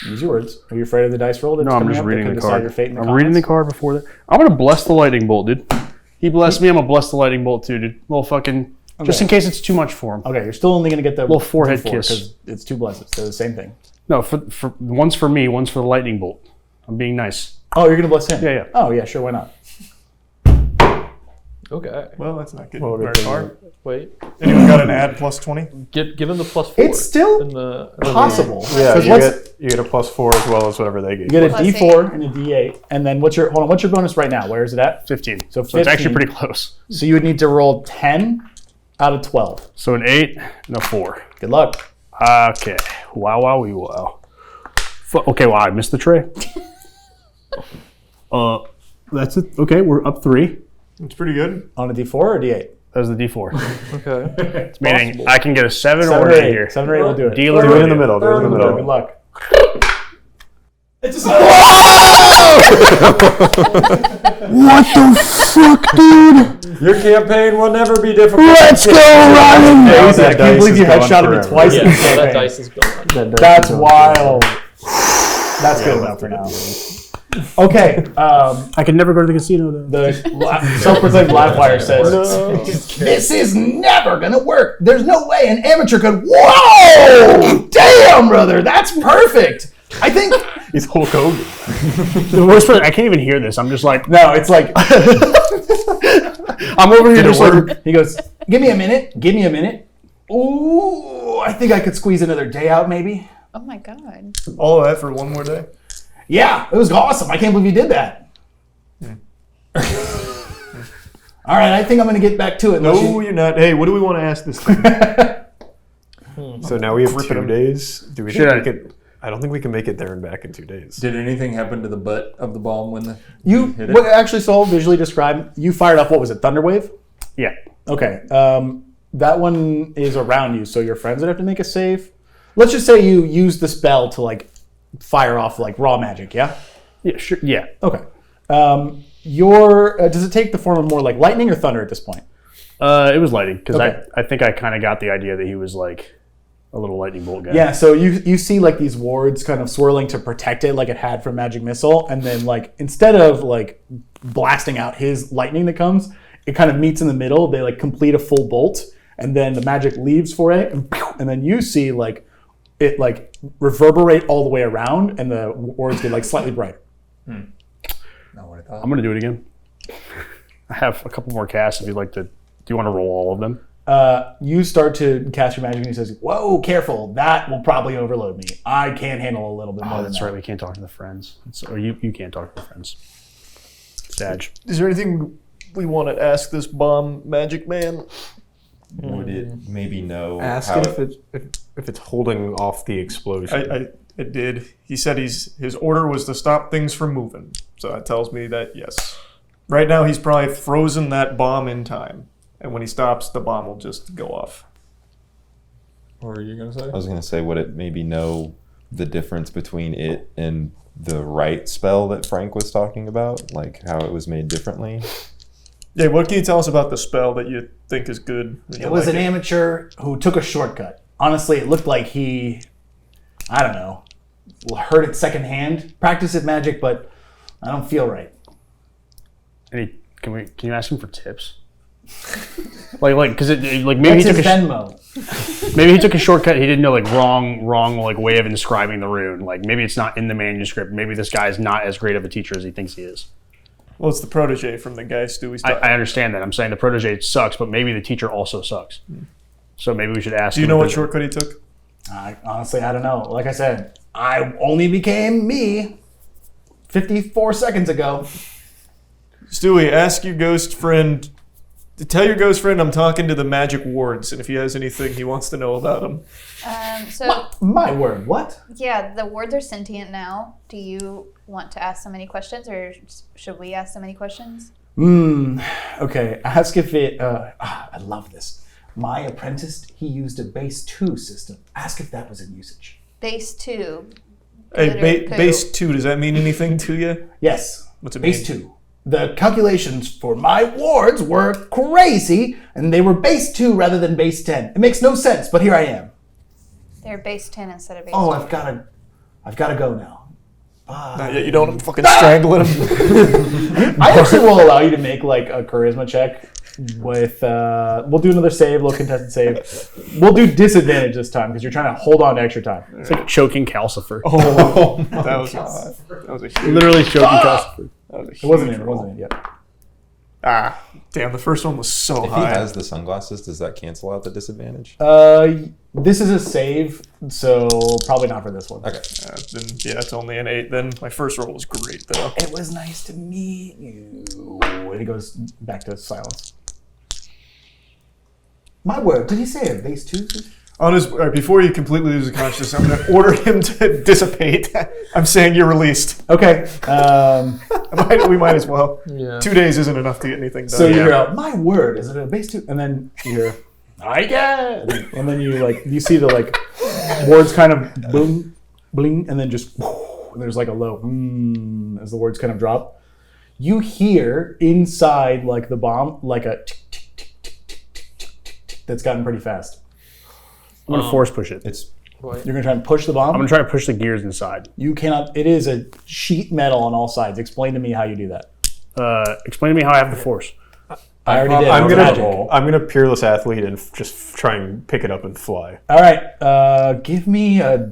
Use your words. Are you afraid of the dice roll? That's No, I'm coming just up that reading could the decide card. your fate in the I'm reading the comments? card before that. I'm gonna bless the lightning bolt, dude. He blessed me. I'm gonna bless the lightning bolt too, dude. Little fucking. Just in case it's too much for him. Okay, you're still only going to get the Little forehead D4 kiss. 'cause it's 2 blesses. They're the same thing. No, for one's for me, one's for the lightning bolt. I'm being nice. Oh, you're going to bless him? Yeah, yeah. Oh, yeah, sure. Why not? Okay. Well, that's not good. Well, Very good thing far. Wait. Anyone got an add plus 20? Give him the +4. It's still in the possible. Yeah, 'Cause you get a +4 as well as whatever they gave. You get a Plus D4 and a D8, and then what's your bonus right now? Where is it at? 15. So So it's actually 15. pretty close. So you would need to roll 10 out of 12. So an 8 and a 4. Good luck. Okay. Wow. Okay, well, I missed the tray. That's it. Okay, we're up 3. It's pretty good. On a D4 or D8? That was the D4. Okay. Meaning I can get a 7 7 or or 8 8 here. 7 or 8 will do it. Deal or Do no it in the deal? middle. Do it in the Good middle. luck. It's a What the fuck, dude? Your campaign will never be difficult. Let's go, Ryan! I That can't dice believe is you gone headshotted me forever. twice in Yeah, the so that campaign. dice is gone. That's wild. That's good enough for now. Okay, I can never go to the casino, though. the self-proclaimed Livewire says, "This is never gonna work. There's no way an amateur could." Whoa! Damn, brother, that's perfect. I think He's Hulk Hogan. The worst part, I can't even hear this. I'm just like, no. It's like I'm over here just like, he goes, "Give me a minute. Give me a minute." Ooh, I think I could squeeze another day out, maybe. Oh my god. All of that for one more day? Yeah, it was awesome. I can't believe you did that. All right, I think I'm gonna get back to it. No, you're not. Hey, what do we want to ask this thing? So now we have Gripping 2 him. days. Do we Should think I- we could? I don't think we can make it there and back in 2 days. Did anything happen to the butt of the bomb when the You hit it? what actually so I'll visually describe. You fired off what was it? Thunderwave. yeah. Okay. That one is around you, so your friends would have to make a save. Let's just say you use the spell to like fire off like raw magic. Yeah. Yeah, sure. Yeah. Okay. Your does it take the form of more like lightning or thunder at this point? It was lighting because Okay. I think I kind of got the idea that he was like a little lightning bolt guy. Yeah, so you see like these wards kind of swirling to protect it like it had from Magic Missile, and then like instead of like blasting out his lightning that comes, it kind of meets in the middle. They like complete a full bolt, and then the magic leaves for it, and then you see like it like reverberate all the way around, and the wards get like slightly brighter. Not what I thought. I'm gonna do it again. I have a couple more casts if you'd like to. Do you want to roll all of them? You start to cast your magic, and he says, "Whoa, careful! That will probably overload me. I can't handle a little bit more Oh, than that's that." right. We can't talk to the friends. Or you can't talk to the friends. Sag. Is there anything we want to ask this bomb magic man? Would it maybe know Ask how it if it's holding off the explosion. I did. He said his order was to stop things from moving. So that tells me that yes. Right now he's probably frozen that bomb in time. And when he stops, the bomb will just go off. What were you gonna say? I was going to say, would it maybe know the difference between it and the right spell that Frank was talking about? Like how it was made differently? Yeah, what can you tell us about the spell that you think is good? It was an amateur who took a shortcut. Honestly, it looked like he, I don't know, heard it secondhand. Practice at magic, but I don't feel right. Can you ask him for tips? like because maybe That's he took his a Venmo. maybe he took a shortcut. He didn't know like wrong like way of describing the rune. Like maybe it's not in the manuscript. Maybe this guy is not as great of a teacher as he thinks he is. Well, it's the protege from the guy Stewie's talking. I understand that. I'm saying the protege sucks, but maybe the teacher also sucks. So maybe we should ask. Do you him know if what there's- shortcut he took? Honestly, I don't know. Like I said, I only became me 54 seconds ago. Stewie, ask your ghost friend. Tell your ghost friend I'm talking to the magic wards, and if he has anything he wants to know about them. So My word, what? yeah, the wards are sentient now. Do you want to ask them any questions, or should we ask them any questions? Okay, ask if it, I love this. My apprentice, he used a base 2 system. Ask if that was in usage. Base 2. Hey, Good or base 2, does that mean anything to you? Yes. What's it base mean? 2. The calculations for my wards were crazy, and they were base 2 rather than base 10. It makes no sense, but here I am. They're base 10 instead of base Oh, 2. I've got to go now. Not yet. You don't fucking strangling him. I actually will allow you to make like a charisma check with. We'll do another save, little contested save. We'll do disadvantage this time because you're trying to hold on to extra time. It's like choking Calcifer. Oh, that was a huge. Literally choking Calcifer. It wasn't in. It wasn't in yet. Ah, damn! The first one was so If he high. has the sunglasses, does that cancel out the disadvantage? This is a save, so probably not for this one. Okay. Then yeah, it's only an 8. Then my first roll was great though. It was nice to meet you. And he goes back to silence. My word, did he say a base 2? On his before he completely loses consciousness, I'm going to order him to dissipate. I'm saying you're released. Okay. We might as well. Yeah. 2 days isn't enough to get anything done. So you hear out, my word, is it a base 2? And then you hear, I guess. And then you see the like words kind of boom, bling, and then just and there's like a low as the words kind of drop. You hear inside like the bomb like a tick, tick, tick, tick, tick, tick, tick, tick, tick, that's gotten pretty fast. I'm going to force push it. It's You're going to try and push the bomb? I'm going to try to push the gears inside. You cannot. It is a sheet metal on all sides. Explain to me how you do that. Explain to me how I have the force. I already did. I'm Magic. gonna peerless athlete and just try and pick it up and fly. All right. Give me a.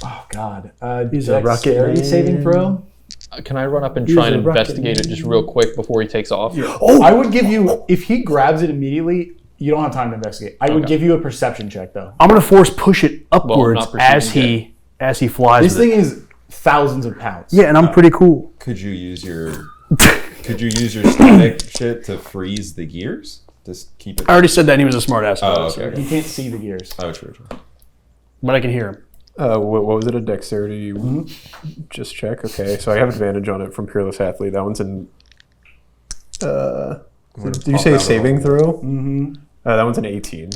Oh God. He's a rocket dexterity man. saving throw. Can I run up and try and a rocket investigate it just real quick before he takes off? Oh, I would give you if he grabs it immediately. You don't have time to investigate. I would give you a perception check though. I'm going to force push it upwards not perceiving as he flies. This with thing it. is thousands of pounds. Yeah, and I'm pretty cool. could you use your static shit to freeze the gears? Just keep it. I already said that and he was a smart ass. Oh, okay. You can't see the gears. Oh, true. But I can hear him. What was it? A dexterity just check? Okay, so I have advantage on it from peerless athlete. That one's in. Did you say saving throw? Mm-hmm. That one's an 18.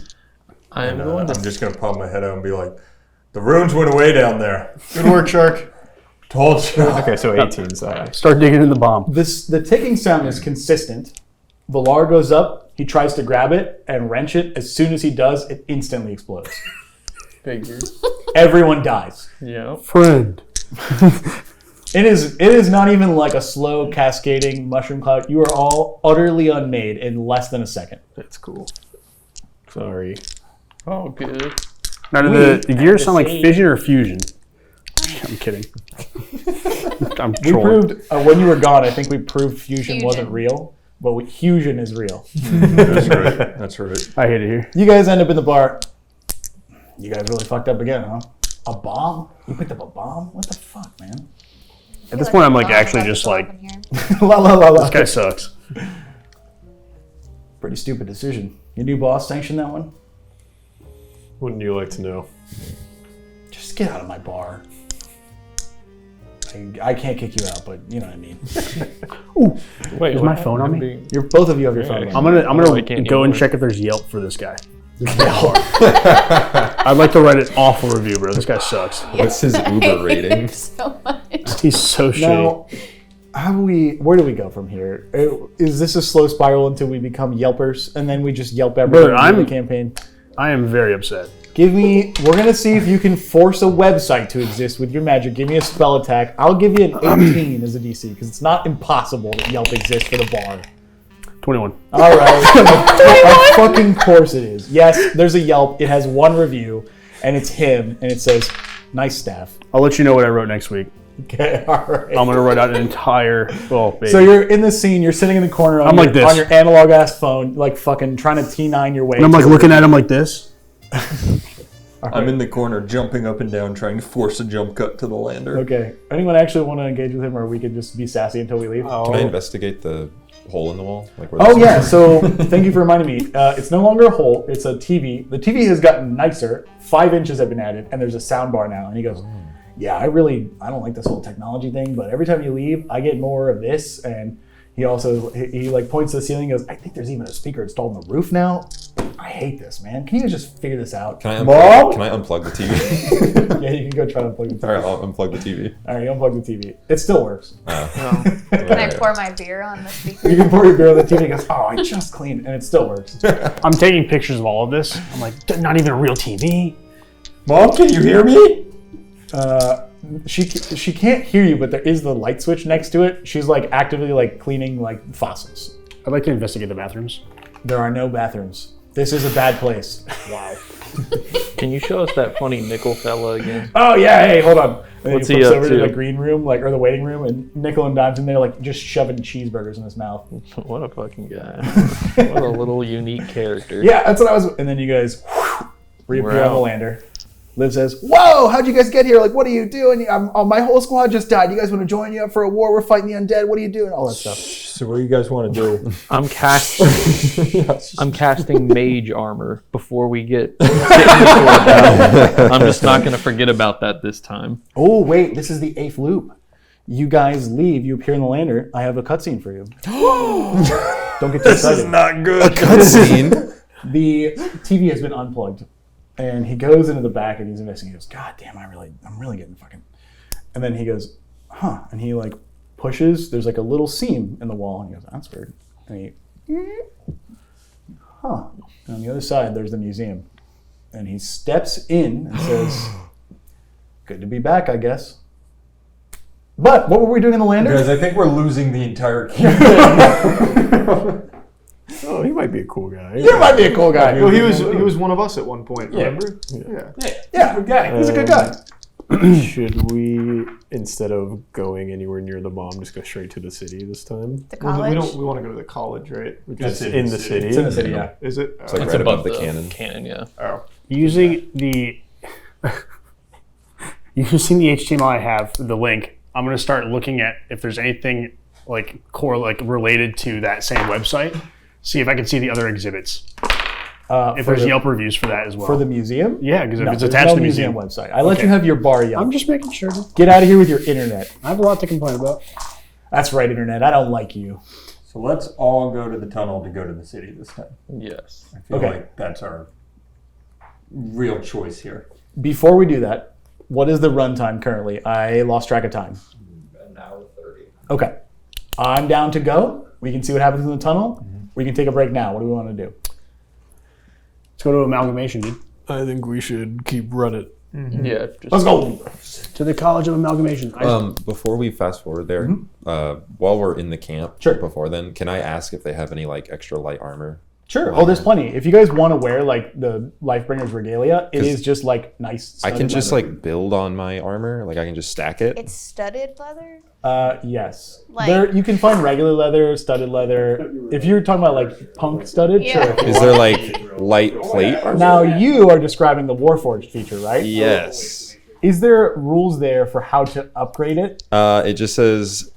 I am going to. I'm just gonna pop my head out and be like, the runes went away down there. Good work, Shark. Told you. Okay, so 18's that. Start digging in the bomb. The ticking sound is consistent. Valaar goes up. He tries to grab it and wrench it. As soon as he does, it instantly explodes. Figures. Everyone dies. Yeah. Friend. It is not even like a slow cascading mushroom cloud. You are all utterly unmade in less than a second. That's cool. Sorry. Oh, good. Now, do the gears sound like fission or fusion? I'm kidding. I'm We trolling. proved when you were gone. I think we proved fusion wasn't real, but fusion is real. That's right. That's right. I hate it here. You guys end up in the bar. You guys really fucked up again, huh? A bomb? You picked up a bomb? What the fuck, man? At this point, I'm like actually just like, La la la la. this guy sucks. Pretty stupid decision. Your new boss sanctioned that one? Wouldn't you like to know? Just get out of my bar. I can't kick you out, but you know what I mean. Ooh, Wait, is my phone on me? Both of you have your phone. I'm gonna Oh, I can't go and anymore. check if there's Yelp for this guy. I'd like to write an awful review, bro. This guy sucks. What's his Uber rating? So much. He's so shitty. Now, where do we go from here? Is this a slow spiral until we become Yelpers, and then we just Yelp everything in the campaign? I am very upset. We're gonna see if you can force a website to exist with your magic. Give me a spell attack. I'll give you an 18 as a DC, because it's not impossible that Yelp exists for the bar. 21. All right. Of fucking course it is. Yes, there's a Yelp. It has one review, and it's him, and it says, nice staff. I'll let you know what I wrote next week. Okay, all right. I'm gonna write out an entire. Oh, baby. So you're in the scene, you're sitting in the corner on, I'm like this. on your analog ass phone, like fucking trying to T9 your way. and I'm like looking at him like this. I'm in the corner jumping up and down trying to force a jump cut to the lander. Okay. Anyone actually want to engage with him, or we could just be sassy until we leave? Can I investigate the hole in the wall? Like where Oh the- yeah, so thank you for reminding me. It's no longer a hole, it's a TV. The TV has gotten nicer, 5 inches have been added, and there's a sound bar now. And he goes, yeah, I don't like this whole technology thing, but every time you leave, I get more of this. And he also, he like points to the ceiling and goes, I think there's even a speaker installed on the roof now. I hate this, man. Can you just figure this out? Can I Mom? unplug the TV? Yeah, you can go try to unplug the TV. All right, I'll unplug the TV. All right, you unplug the TV. It still works. Can I pour my beer on the speaker? You can pour your beer on the TV and it goes, oh, I just cleaned, and it still works. I'm taking pictures of all of this. I'm like, not even a real TV. Mom, can you hear me? she can't hear you, but there is the light switch next to it. She's like actively like cleaning like fossils. I'd like to investigate the bathrooms. There are no bathrooms. This is a bad place. Wow. Can you show us that funny nickel fella again? Oh yeah, hey, hold on. And What's he he flips up over to to? the green room, like or the waiting room, and Nickel and Dime's in there, like just shoving cheeseburgers in his mouth. What a fucking guy. What a little unique character. Yeah, that's what I was. And then you guys reappear We're on the out. lander. Liv says, "Whoa, how'd you guys get here? Like, what are you doing? My whole squad just died. You guys want to join you up for a war? We're fighting the undead. What are you doing? All that stuff." So what do you guys want to do? I'm casting mage armor before we get into a battle. I'm just not going to forget about that this time. Oh wait, this is the 8th loop. You guys leave. You appear in the lander. I have a cutscene for you. Don't get too excited. Not good. Cutscene. The TV has been unplugged, and he goes into the back and he's investigating. He goes, "God damn, I'm really getting fucking." And then he goes, "Huh?" And he like pushes. There's like a little seam in the wall, and he goes, "That's weird." And he, "Huh?" And on the other side, there's the museum, and he steps in and says, "Good to be back, I guess." But what were we doing in the lander? Guys, I think we're losing the entire campaign. Oh, he might be a cool guy. You might be a cool guy. Well, he was one of us at one point. Remember? Yeah. Yeah, good guy. He's a good guy. Should we, instead of going anywhere near the bomb, just go straight to the city this time? The Well, college. we want to go to the college, right? It's in the city. It's in the city, yeah. Is it? It's like It's right above above the cannon. Cannon, yeah. Oh. Using the HTML I have, the link, I'm going to start looking at if there's anything like core, like related to that same website. See if I can see the other exhibits. If For there's the- Yelp reviews for that as well. For the museum? yeah, because if No, it's there's attached no to the museum. website. I let Okay. you have your bar Yelp. I'm just making sure. Get out of here with your internet. I have a lot to complain about. That's right, internet. I don't like you. So let's all go to the tunnel to go to the city this time. Yes. I feel Okay. like that's our real choice here. Before we do that, what is the runtime currently? I lost track of time. An hour 30. Okay. I'm down to go. We can see what happens in the tunnel. We can take a break now. What do we want to do? Let's go to Amalgamation, dude. I think we should keep running. Yeah. Just, Let's go. To the College of Amalgamation. Before we fast forward there, while we're in the camp, Sure. before then, can I ask if they have any like extra light armor? Sure. Oh, there's plenty. If you guys want to wear like the Lifebringer's regalia, it is just like nice. I can studded just leather. like build on my armor, like I can just stack it. It's studded leather. Yes. Like- There, you can find regular leather, studded leather. If you're talking about like punk studded, Yeah. sure. Is there like light plate armor? Now you are describing the Warforged feature, right? Yes. Is there rules there for how to upgrade it? It just says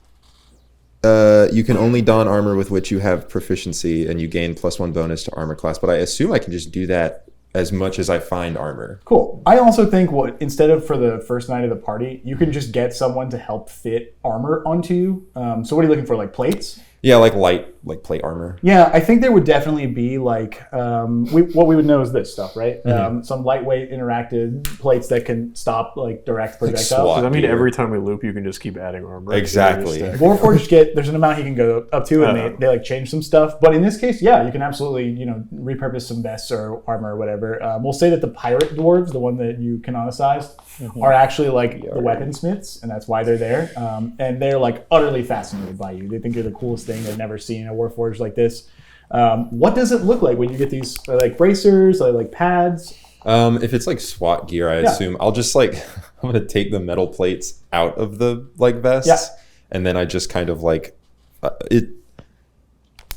you can only don armor with which you have proficiency, and you gain +1 bonus to armor class. But I assume I can just do that as much as I find armor. Cool. I also think instead of for the first night of the party, you can just get someone to help fit armor onto you. So what are you looking for? Like plates? Yeah, like light, like plate armor. Yeah, I think there would definitely be like what we would know is this stuff, right? Some lightweight interactive plates that can stop like direct projectiles. SWAT. I mean, gear. every time we loop, you can just keep adding armor. Exactly. Warforged there's an amount he can go up to, and they like change some stuff. But in this case, yeah, you can absolutely repurpose some vests or armor or whatever. We'll say that the pirate dwarves, the one that you canonicized, are actually like the weaponsmiths, and that's why they're there. And they're like utterly fascinated by you. They think you're the coolest thing. They've never seen a Warforged like this. What does it look like when you get these like bracers, like pads? If it's like SWAT gear, I assume I'll just like I'm gonna take the metal plates out of the like vests, and then I just kind of like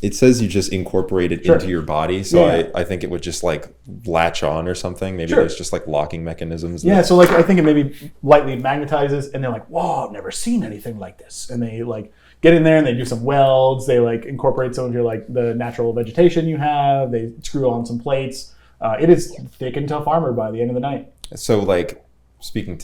it says you just incorporate it into your body, so I think it would just like latch on or something. Maybe there's just like locking mechanisms. Yeah, so like I think it maybe lightly magnetizes, and they're like, "Whoa, I've never seen anything like this." And they like get in there and they do some welds. They like incorporate some of your like the natural vegetation you have. They screw on some plates. It is thick and tough armor by the end of the night. So like speaking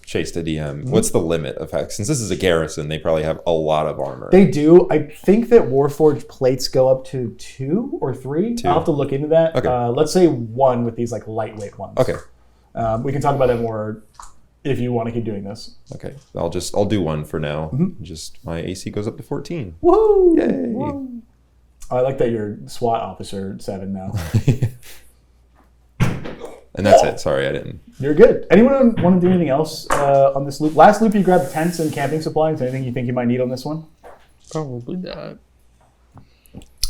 Chase to DM, what's the limit of how, since this is a garrison, they probably have a lot of armor. They do. I think that Warforged plates go up to 2 or 3. I'll have to look into that. Okay. Let's say 1 with these like lightweight ones. Okay. We can talk about that more if you want to keep doing this. Okay. I'll do 1 for now. Just my AC goes up to 14. Woo! Yay. Woo. I like that you're SWAT officer 7 now. And that's it. Sorry, I didn't. You're good. Anyone want to do anything else on this loop? Last loop, you grabbed tents and camping supplies. Anything you think you might need on this one? Probably that.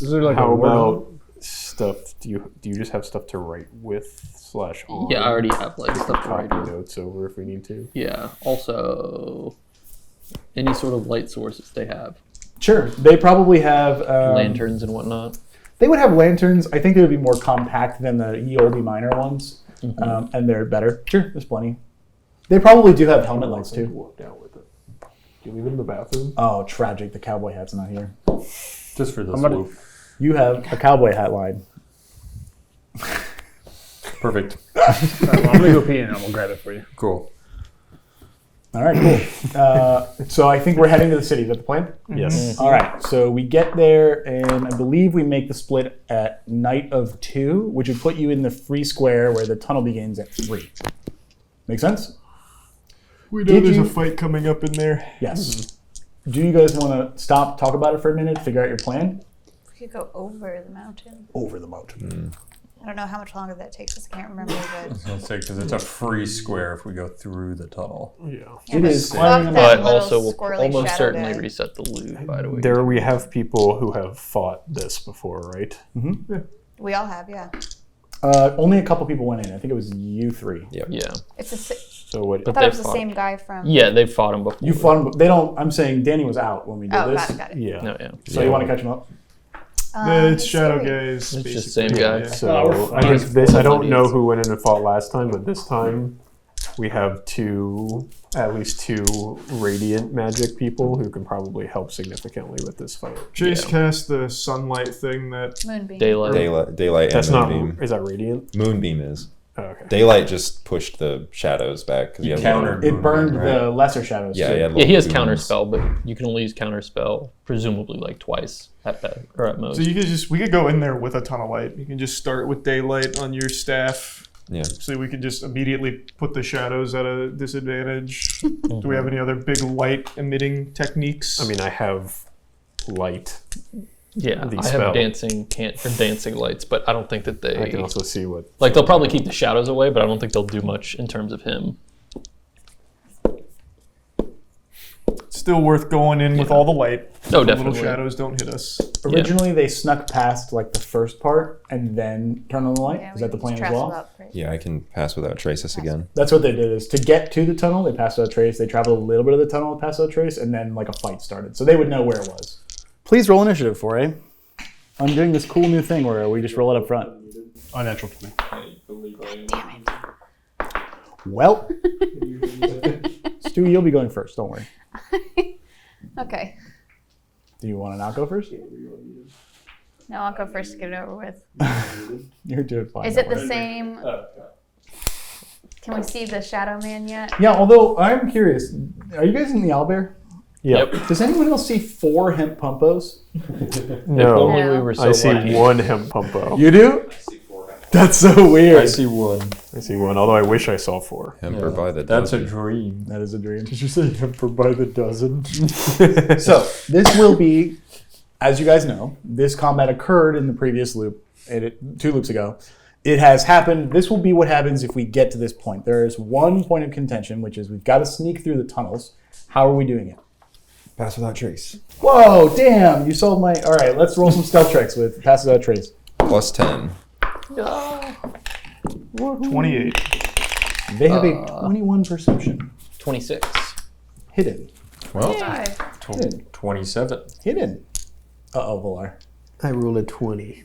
Is there like How a word about stuff? Do you just have stuff to write with / on? Yeah, I already have like stuff to Copy write. notes over if we need to. Yeah. Also, any sort of light sources they have, Sure. They probably have lanterns and whatnot. They would have lanterns. I think they would be more compact than the ye olde minor ones, and they're better. Sure, there's plenty. They probably do have helmet lights too. Walked out with it. Do you leave it in the bathroom? Oh, tragic! The cowboy hat's not here. Just for this I'm gonna- loop. You have a cowboy hat line. Perfect. All right, well, I'm gonna go pee and I'll grab it for you. Cool. All right, cool. So I think we're heading to the city. Is that the plan? Yes. All right. So we get there, and I believe we make the split at night of 2, which would put you in the free square where the tunnel begins at 3. Make sense? We know Did there's you- a fight coming up in there. Yes. Do you guys want to stop, talk about it for a minute, figure out your plan? We could go over the mountain. Over the mountain. I don't know how much longer that takes us. I can't remember, but I'll say because it's a free square if we go through the tunnel. Yeah. yeah, It but is fuck climbing a that But little also will squirrely almost shadow certainly guy. reset the loot, by the way. There we have people who have fought this before, right? We all have, yeah. Only a couple people went in. I think it was you 3. Yeah. It's So what? I But thought they it was the fought. same guy from. Yeah, they've fought him before. You fought him. They don't. I'm saying Danny was out when we did Oh, this. got it, got it. Yeah. No, yeah. So you want to catch him up? It's Shadow Stewie. Guys. It's just basically. same guy. Yeah. So I think this. I don't know who went in and fought last time, but this time we have at least two radiant magic people who can probably help significantly with this fight. Chase cast the sunlight thing that. Moonbeam. Daylight. Daylight That's and not. Moonbeam. Is that radiant? Moonbeam is. Oh, okay. Daylight just pushed the shadows back. 'Cause You have countered. It burned Right. the lesser shadows. Yeah, too. yeah. Yeah, he has little counterspell, but you can only use counterspell presumably like twice at best or at most. So we could go in there with a ton of light. You can just start with daylight on your staff. Yeah. So we could just immediately put the shadows at a disadvantage. Do we have any other big light emitting techniques? I mean, I have light. Yeah, the I spell. have dancing lights, but I don't think that I they can also see what. like. They'll probably keep the shadows away, but I don't think they'll do much in terms of him. Still worth going in with all the light. No, The definitely. little shadows don't hit us. Originally, they snuck past like the first part and then turned on the light. Yeah, Is that the plan as well? Yeah, I can pass without traces again. That's what they did. Is to get to the tunnel, they passed without trace. They traveled a little bit of the tunnel and passed without trace, and then like a fight started, so they would know where it was. Please roll initiative, Foray. I'm doing this cool new thing where we just roll it up front. Unnatural 20. Well, Stu, you'll be going first. Don't worry. Okay. Do you want to not go first? No, I'll go first to get it over with. You're doing fine. Is don't it the worry. same? Can we see the Shadow Man yet? Yeah. Although I'm curious, are you guys in the owlbear? Yep. Does anyone else see 4 hemp pumpos? If No. only we No. were so I see lucky. one hemp pumpo. You do? That's so weird. I see one. I see one, although I wish I saw 4. Hemper by the That's a dozen. dream. That is a dream. Did you say Hemper by the dozen? So this will be, as you guys know, this combat occurred in the previous loop, 2 loops ago. It has happened. This will be what happens if we get to this point. There is one point of contention, which is we've got to sneak through the tunnels. How are we doing it? Pass without trace. Whoa, damn! You solved my. All right, let's roll some stealth checks with Pass Without Trace. Plus 10. 28. They have a 21 perception. 26. Hidden. Well, 27. Hidden. Uh-oh, Valaar. I rolled a 20.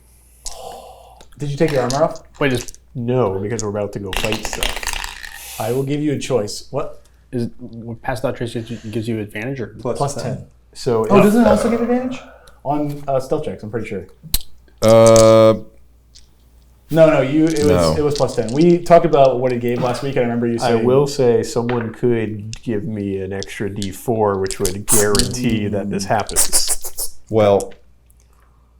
Did you take your armor off? Wait, is No, because we're about to go fight stuff. I will give you a choice. What? pass without trace gives you advantage or Plus 10. So Oh, doesn't it also give advantage? On stealth checks, I'm pretty sure. No, it was plus 10. We talked about what it gave last week, and I remember you I saying... will say someone could give me an extra D4, which would guarantee that this happens. well,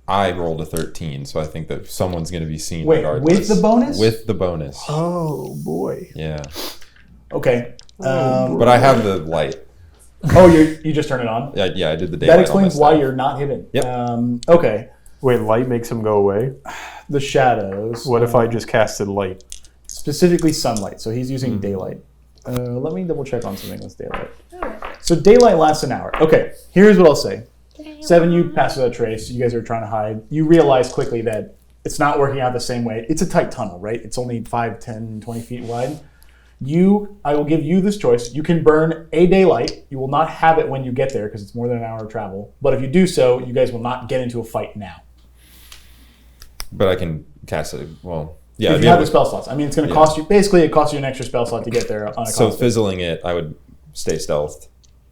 I rolled a 13, so I think that someone's going to be seen Wait, regardless. with the bonus? With the bonus. Oh boy! Yeah. Okay. But I have the light. Oh, you just turned it on? Yeah, I did the daylight. That explains on why myself. you're not hidden. Yep. Okay. Wait, light makes him go away. The shadows. What if I just casted light? specifically sunlight. So he's using daylight. Let me double check on something with daylight. So daylight lasts an hour. Okay, here's what I'll say. 7, you pass without trace. You guys are trying to hide. You realize quickly that it's not working out the same way. It's a tight tunnel, right? It's only 5, 10, 20 feet wide. I will give you this choice. You can burn a daylight. You will not have it when you get there because it's more than an hour of travel. But if you do so, you guys will not get into a fight now. But I can cast it. Well, yeah. If you have the spell slots. I mean, it's going to cost you, basically it costs you an extra spell slot to get there on a So constant. fizzling it, I would stay stealthed.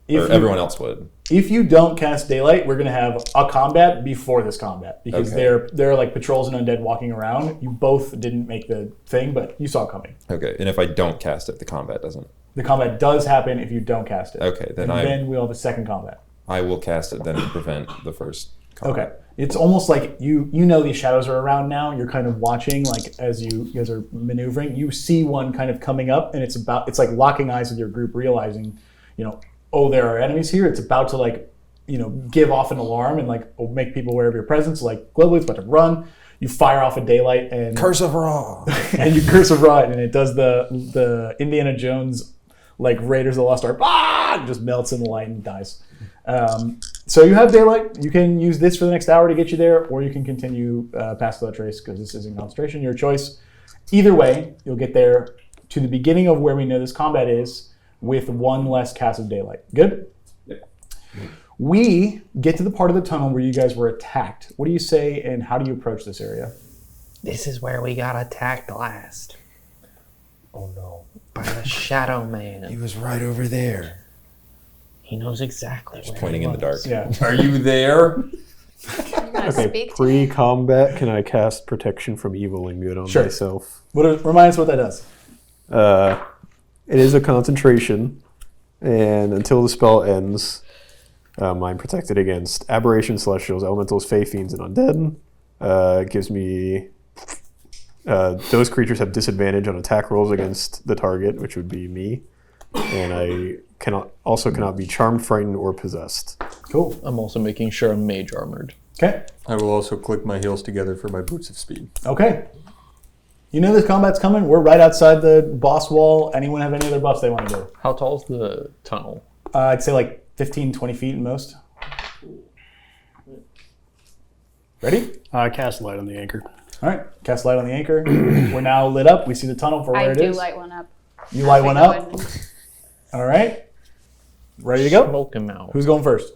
Or everyone else would. If you don't cast daylight, we're going to have a combat before this combat because Okay. there are like patrols and undead walking around. You both didn't make the thing, but you saw it coming. Okay, and if I don't cast it, the combat doesn't. The combat does happen if you don't cast it. Okay, then then we'll have a second combat. I will cast it then to prevent the first combat. Okay. It's almost like you know these shadows are around now. You're kind of watching, like as you guys are maneuvering. You see one kind of coming up, and it's like locking eyes with your group, realizing, oh, there are enemies here. It's about to give off an alarm and make people aware of your presence. Like Globally, about to run. You fire off a daylight and Curse of Ra. and you curse of Ra, and it does the Indiana Jones Raiders of the Lost Ark. It just melts in the light and dies. So you have daylight. You can use this for the next hour to get you there, or you can continue past without trace because this is in concentration. Your choice. Either way, you'll get there to the beginning of where we know this combat is with one less cast of daylight. Good? Yep. We get to the part of the tunnel where you guys were attacked. What do you say, and how do you approach this area? This is where we got attacked last. Oh no. By the Shadow Man. He was right over there. He knows exactly Just where pointing he in the dark. was. Yeah. Are you there? You're gonna Okay, speak to me? pre-combat, can I cast Protection from Evil and Good on Sure. myself? Remind us what that does. It is a concentration, and until the spell ends, I'm protected against aberrations, celestials, elementals, fey, fiends, and undead. It gives me... those creatures have disadvantage on attack rolls against the target, which would be me. And I cannot be charmed, frightened, or possessed. Cool. I'm also making sure I'm mage armored. Okay. I will also click my heels together for my boots of speed. Okay. You know this combat's coming. We're right outside the boss wall. Anyone have any other buffs they want to do? How tall is the tunnel? I'd say 15, 20 feet at most. Ready? Cast light on the anchor. All right. Cast light on the anchor. We're now lit up. We see the tunnel for where I it do is. light one up. You light We one go up. in. All right. Ready to go? Smoke him out. Who's going first?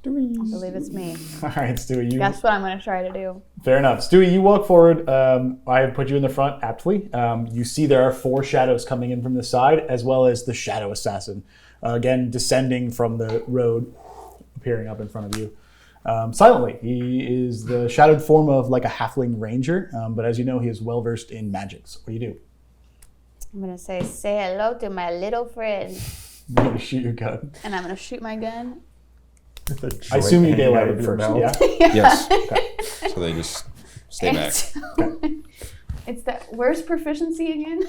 I believe it's me. All right, Stewie. That's what I'm going to try to do. Fair enough. Stewie, you walk forward. I have put you in the front aptly. You see there are 4 shadows coming in from the side, as well as the shadow assassin. Again, descending from the road, appearing up in front of you. Silently. He is the shadowed form of a halfling ranger, but as you know, he is well-versed in magics. What do you do? I'm going to say hello to my little friend. You're going to shoot your gun. And I'm going to shoot my gun. I assume you daylighted first, yeah? Yes. So they just stay back. It's that. Where's proficiency again?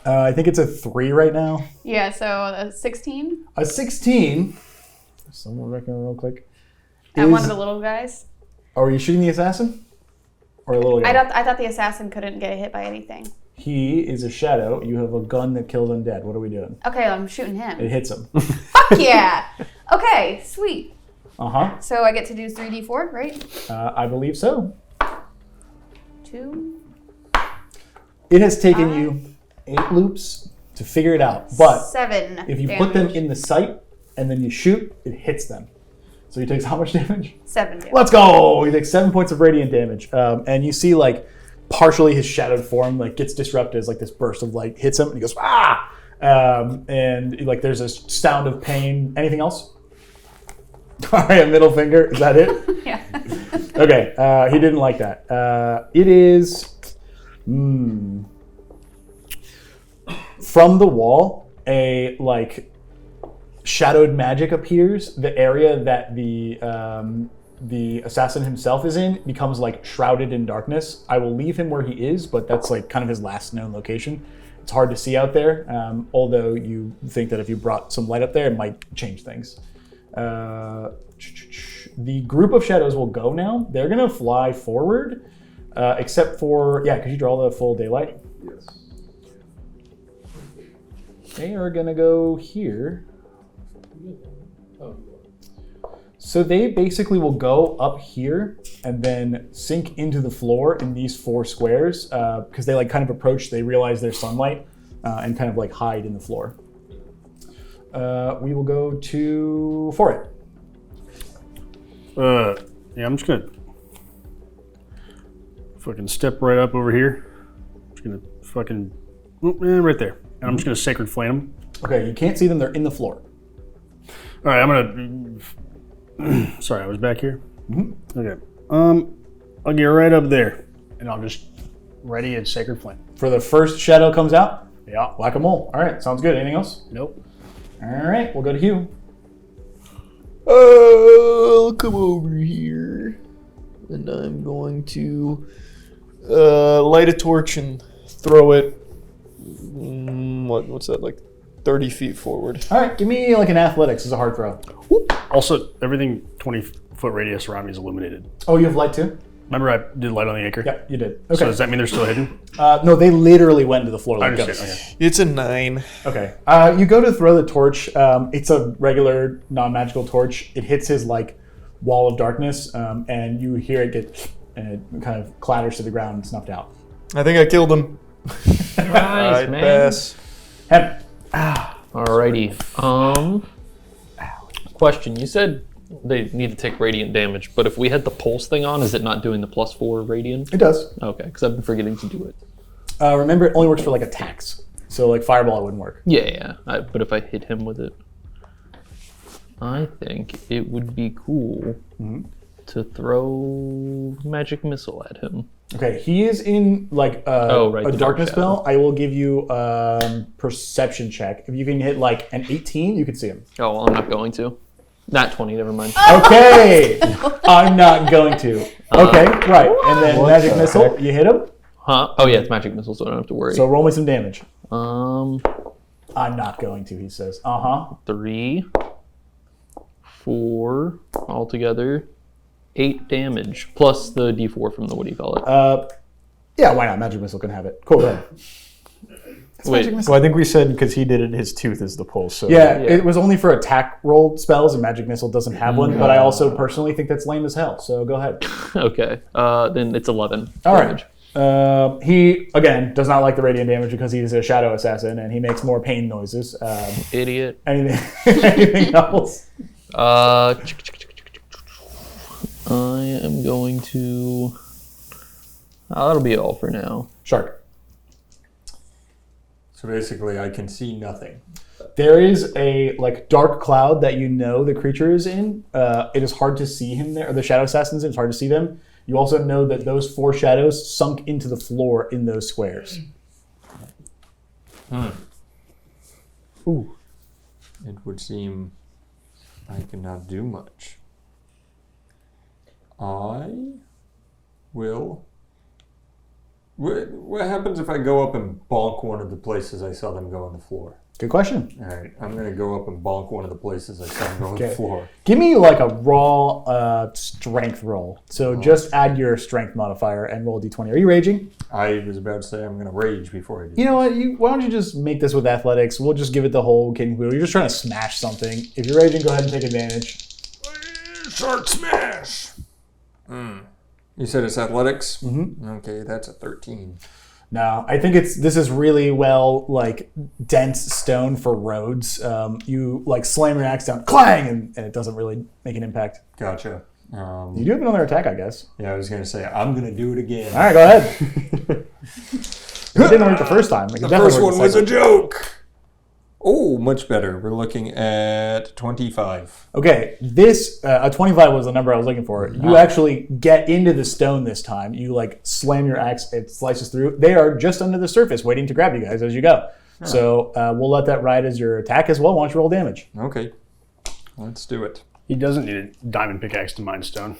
I think it's a 3 right now. Yeah, so 16. A 16. Someone reckon real quick. And one of the little guys. Are you shooting the assassin? Or a little guy? I thought the assassin couldn't get hit by anything. He is a shadow. You have a gun that kills undead. What are we doing? Okay, I'm shooting him. It hits him. Fuck yeah! Okay, sweet. Uh-huh. So I get to do 3d4, right? I believe so. 2. It has taken you 8 loops to figure it out. But 7. if you damage. put them in the sight and then you shoot, it hits them. So he takes how much damage? 7 damage. Let's go! He takes 7 points of radiant damage. And you see partially his shadowed form gets disrupted as this burst of light hits him and he goes, ah! And there's a sound of pain. Anything else? All right, a middle finger. Is that it? Yeah. Okay, he didn't like that. It is from the wall, a shadowed magic appears. The area that the assassin himself is in becomes shrouded in darkness. I will leave him where he is, but that's kind of his last known location. It's hard to see out there, although you think that if you brought some light up there, it might change things. The group of shadows will go now. They're going to fly forward, except for, could you draw the full daylight? Yes. They are gonna go here. So they basically will go up here and then sink into the floor in these 4 squares because they like kind of approach. They realize there's sunlight and kind of like hide in the floor. We will go to Foray. Yeah, I'm just gonna fucking step right up over here. I'm just gonna fucking right there, and I'm just gonna sacred flame them. Okay, you can't see them. They're in the floor. All right, I'm gonna. Sorry, I was back here. Mm-hmm. Okay. I'll get right up there, and I'll just ready a sacred flame. For the first shadow comes out, Yeah. whack-a-mole. All right, sounds good. Anything else? Nope. All right, we'll go to Hugh. I'll come over here, and I'm going to light a torch and throw it. What's that, like 30 feet forward? All right, give me like an athletics. It's a hard throw. Also, everything 20-foot radius around me is illuminated. Oh, you have light too? Remember, I did light on the acre. Yeah, you did. So Okay. does that mean they're still hidden? No, they literally went into the floor I like understand. ghosts. Okay. It's a 9. Okay. You go to throw the torch. It's a regular, non-magical torch. It hits his like wall of darkness, and you hear it get, and it kind of clatters to the ground and snuffed out. I think I killed him. Nice, man. Pass. Hemp. Alrighty. Question. You said they need to take radiant damage, but if we had the pulse thing on, is it not doing the +4 radiant? It does. Okay, because I've been forgetting to do it. Remember, it only works for like attacks. So like fireball wouldn't work. Yeah. But if I hit him with it, I think it would be cool to throw magic missile at him. Okay, he is in like Oh, right, a the darkness dark shadow. spell. I will give you perception check. If you can hit like an 18, you can see him. Oh, well, I'm not going to. Not 20, never mind. Okay, I'm not going to. Okay, right, and then magic missile. You hit him. Huh? Oh, yeah, it's magic missile, so I don't have to worry. So roll me some damage. Um, I'm not going to. He says. 3, 4, altogether, 8 damage, plus the D4 from the, what do you call it? Yeah, why not? Magic missile can have it. Cool. Go ahead. Wait, Well, I think we said because he did it, his tooth is the pulse. So Yeah, it was only for attack roll spells, and magic missile doesn't have one. But I also personally think that's lame as hell. So go ahead. okay, then it's 11 All damage. right. He again does not like the radiant damage because he's a shadow assassin and he makes more pain noises. Idiot. Anything else? I am going to... that'll be all for now. Shark. So basically, I can see nothing. There is a like dark cloud that you know the creature is in. It is hard to see him there, or the shadow assassins. It's hard to see them. You also know that those 4 shadows sunk into the floor in those squares. Ooh. It would seem I cannot do much. I will... What happens if I go up and bonk one of the places I saw them go on the floor? Good question. All right, I'm going to go up and bonk one of the places I saw them go on the Okay. floor. Give me like a raw strength roll. So just add your strength modifier and roll a d20. Are you raging? I was about to say I'm going to rage before I do You know what? Why don't you just make this with athletics? We'll just give it the whole kid and caboodle. You're just trying to smash something. If you're raging, go ahead and take advantage. Shark smash! You said it's athletics? Mm-hmm. Okay, that's a 13. No, I think this is really well like dense stone for roads. You like slam your axe down, clang, and it doesn't really make an impact. Gotcha. You do have another attack, I guess. Yeah, I was going to say, I'm going to do it again. All right, go ahead. You didn't work the first time. It The definitely first worked one was a second. joke. Oh, much better. We're looking at 25. Okay, this a 25 was the number I was looking for. You actually get into the stone this time. You like slam your axe, it slices through. They are just under the surface, waiting to grab you guys as you go. So we'll let that ride as your attack as well. Why don't you roll damage? Okay, let's do it. He doesn't need a diamond pickaxe to mine stone.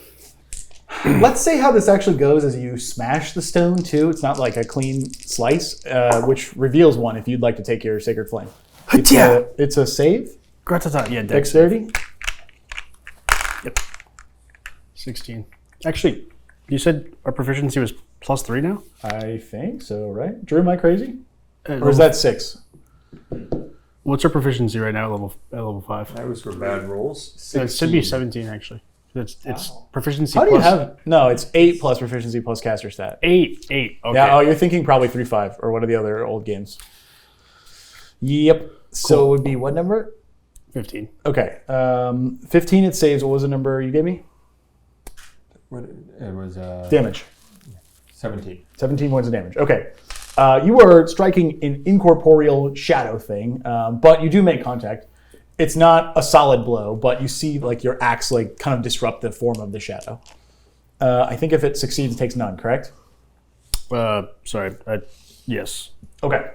Let's say how this actually goes as you smash the stone too. It's not like a clean slice, which reveals one if you'd like to take your sacred flame. It's a save. Gratata, yeah, dex. Dexterity. Yep. 16. Actually, You said our proficiency was +3 now? I think so, right? Drew, am I crazy? At Or is that 6? What's our proficiency right now at level 5? That was for bad rolls. It should be 17 actually. It's proficiency How do you plus have? No, it's 8 plus proficiency plus caster stat. 8. Okay. Yeah. Oh, you're thinking probably 3-5 or one of the other old games. Yep. So it would be what number? 15. Okay. 15. It saves. What was the number you gave me? It was Damage. 17. 17 points of damage. Okay. You are striking an incorporeal shadow thing, but you do make contact. It's not a solid blow, but you see like your axe like kind of disrupt the form of the shadow. I think if it succeeds, it takes none, correct? Sorry. Yes. Okay.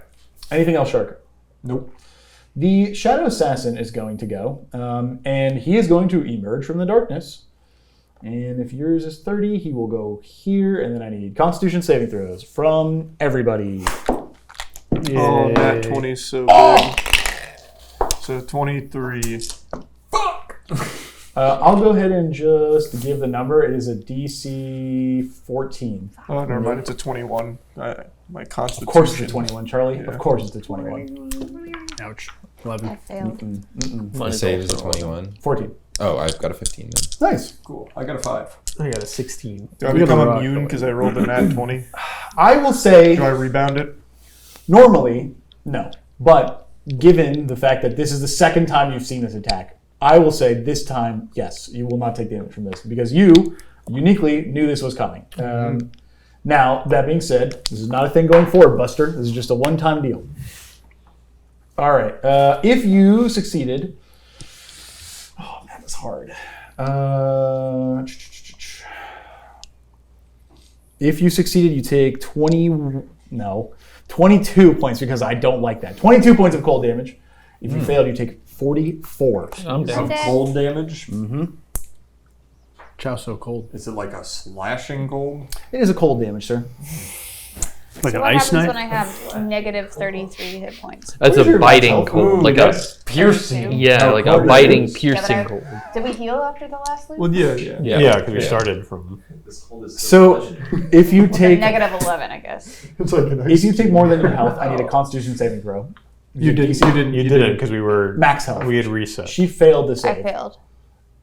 Anything else, Shark? Nope. The Shadow Assassin is going to go, and he is going to emerge from the darkness. And if yours is 30, he will go here, and then I need Constitution saving throws from everybody. Oh, that 20 is so big. So 23. I'll go ahead and just give the number. It is a DC 14. Oh, never mind. It's a 21. My constitution. Of course it's a 21, Charlie. Yeah. Of course it's a 21. Ouch. I 11. failed. My save is a 21. 14. Oh, I've got a 15 then. Nice. Cool. I got a 5. I got a 16. Do I We got become the rock immune going. because I rolled a nat 20? I will say... Do I rebound it? Normally, no. But given the fact that this is the second time you've seen this attack, I will say this time, yes, you will not take damage from this because you uniquely knew this was coming. Now, that being said, this is not a thing going forward, Buster. This is just a one-time deal. All right. If you succeeded... Oh, man, that's hard. If you succeeded, you take 22 points because I don't like that. 22 points of cold damage. If you failed, you take 44. I'm down. Cold damage? Chow's so cold. Is it like a slashing cold? It is a cold damage, sir. Like So an what ice happens knife? when I have negative 33 hit points? That's What is a your biting health? cold, Ooh, like a that's piercing. yeah, Oh, like a cold biting, damage. piercing Yeah, but cold. Did we heal after the last loop? Well, yeah. Yeah, because we started from. So if you take Negative 11, I guess. It's like an if you take more than your health, I need a Constitution saving throw. You didn't. You didn't because we were Max health. We had reset. She failed the I save, failed.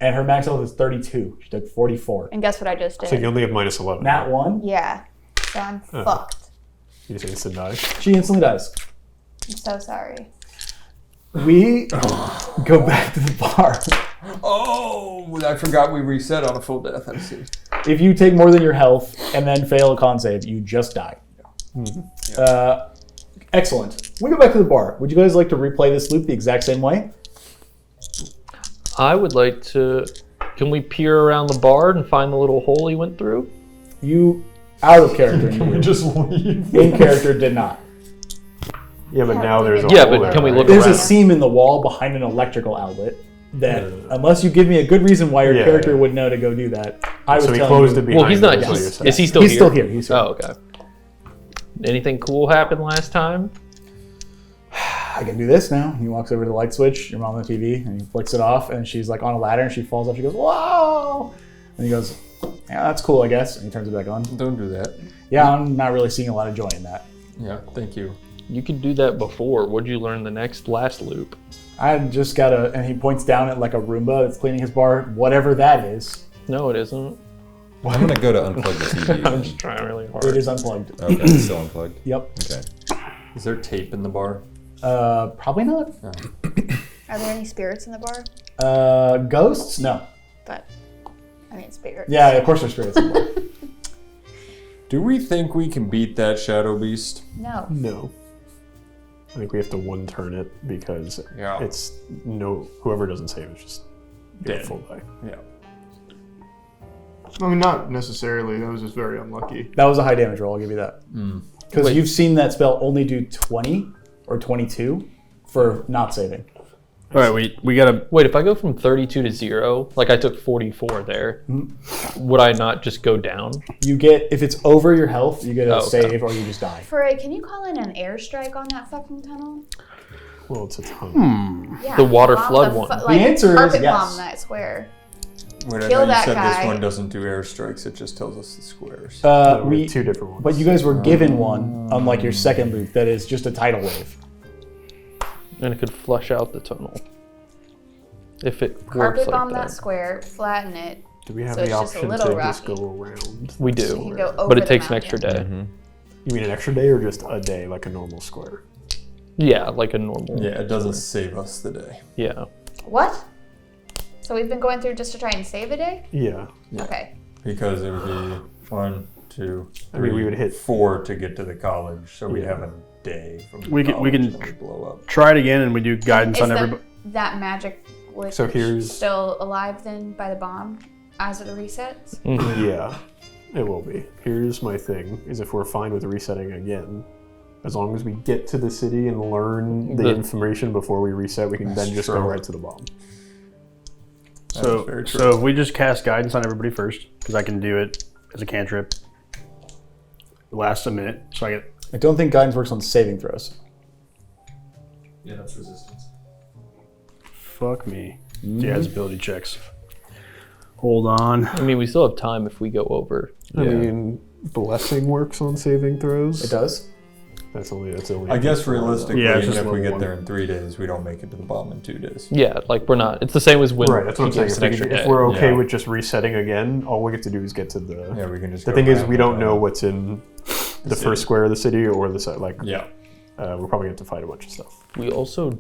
and her max health is 32. She took 44. And guess what I just did? So you only have minus 11. Nat 1, Yeah. So I'm fucked. You just instant die. she instantly dies. I'm so sorry. We go back to the bar. Oh, I forgot we reset on a full death. I see. If you take more than your health and then fail a con save, you just die. Excellent. We go back to the bar. Would you guys like to replay this loop the exact same way? I would like to. Can we peer around the bar and find the little hole he went through? You, out of character, you did. Just leave. In character, did not. Yeah, but now there's a Yeah, hole but there, can we right? look There's a around? seam in the wall behind an electrical outlet that, unless you give me a good reason why your Yeah, character yeah. would know to go do that, I was So we telling closed you. it behind. Well, he's not. us, is what you're Is saying. he still He's here? still here. He's here. Oh, okay. Anything cool happened last time? I can do this now. He walks over to the light switch, your mom on the TV, and he flicks it off, and she's like on a ladder, and she falls off. She goes, "Whoa!" And he goes, "Yeah, that's cool, I guess." And he turns it back on. Don't do that. Yeah, I'm not really seeing a lot of joy in that. Yeah, thank you. You could do that before. What'd you learn the last loop? I just gotta, and he points down at like a Roomba that's cleaning his bar, whatever that is. No, it isn't. I'm gonna go to unplug the TV. I'm then. just trying really hard. It is unplugged. Okay, it's still unplugged. Yep. Okay. Is there tape in the bar? Probably not. Are there any spirits in the bar? Ghosts? No. But, I mean, spirits. Yeah, of course there's spirits in the bar. Do we think we can beat that shadow beast? No. No. I think we have to one turn it because Yeah. it's no whoever doesn't save is just Dead. full die. Yeah. I mean, not necessarily. That was just very unlucky. That was a high damage roll, I'll give you that. Because Wait. you've seen that spell only do 20 or 22 for not saving. All right, we gotta. Wait, if I go from 32 to 0, like I took 44 there, would I not just go down? You get, if it's over your health, you get a Oh, okay. save or you just die. Foray, can you call in an airstrike on that fucking tunnel? Well, it's a ton. Yeah. The water bomb flood the one. like, answer is carpet yes. bomb that square. Whatever kill you that said, guy. this one doesn't do airstrikes. It just tells us the squares. We have 2 different ones. But you guys were given one, unlike your second loop, that is just a tidal wave. And it could flush out the tunnel. If it works Carpet like bomb that. that square, flatten it. Do we have So the it's just a option little to just rocky. go around? We You do. can go over But it the takes an mountain. extra day. Mm-hmm. You mean an extra day or just a day, like a normal square? Yeah, like a normal. Yeah, it doesn't save us the day. Yeah. What? So we've been going through just to try and save a day? Yeah. Okay. Because it would be 1, 2, 3, I mean, we would hit 4 to get to the college, so we'd Yeah. have a day from the We can- we college can- and then we'd blow up. Try it again, and we do guidance Is on everybody. that magic witch So here's- still alive then by the bomb as it resets? Yeah, it will be. Here's my thing, is if we're fine with resetting again, as long as we get to the city and learn the information before we reset, we can then just go true. right to the bomb. That is very true. So if we just cast guidance on everybody first, because I can do it as a cantrip. It lasts a minute, so I get. I don't think guidance works on saving throws. Yeah, that's resistance. Fuck me. Yeah, it's ability checks. Hold on. I mean, we still have time if we go over. I mean, blessing works on saving throws. It does. That's only. I guess realistically, Yeah, it's even just if we level get one. there in 3 days, we don't make it to the bomb in 2 days. Yeah, like we're not. It's the same as when Right, that's what I'm he saying. gives If, an we extra can- if day. we're okay Yeah. with just resetting again, all we get to do is get to the. Yeah, we can just The go thing is, around we the don't know tunnel. what's in the city. first square of the city or the side. Like, Yeah. we're probably going to fight a bunch of stuff. We also.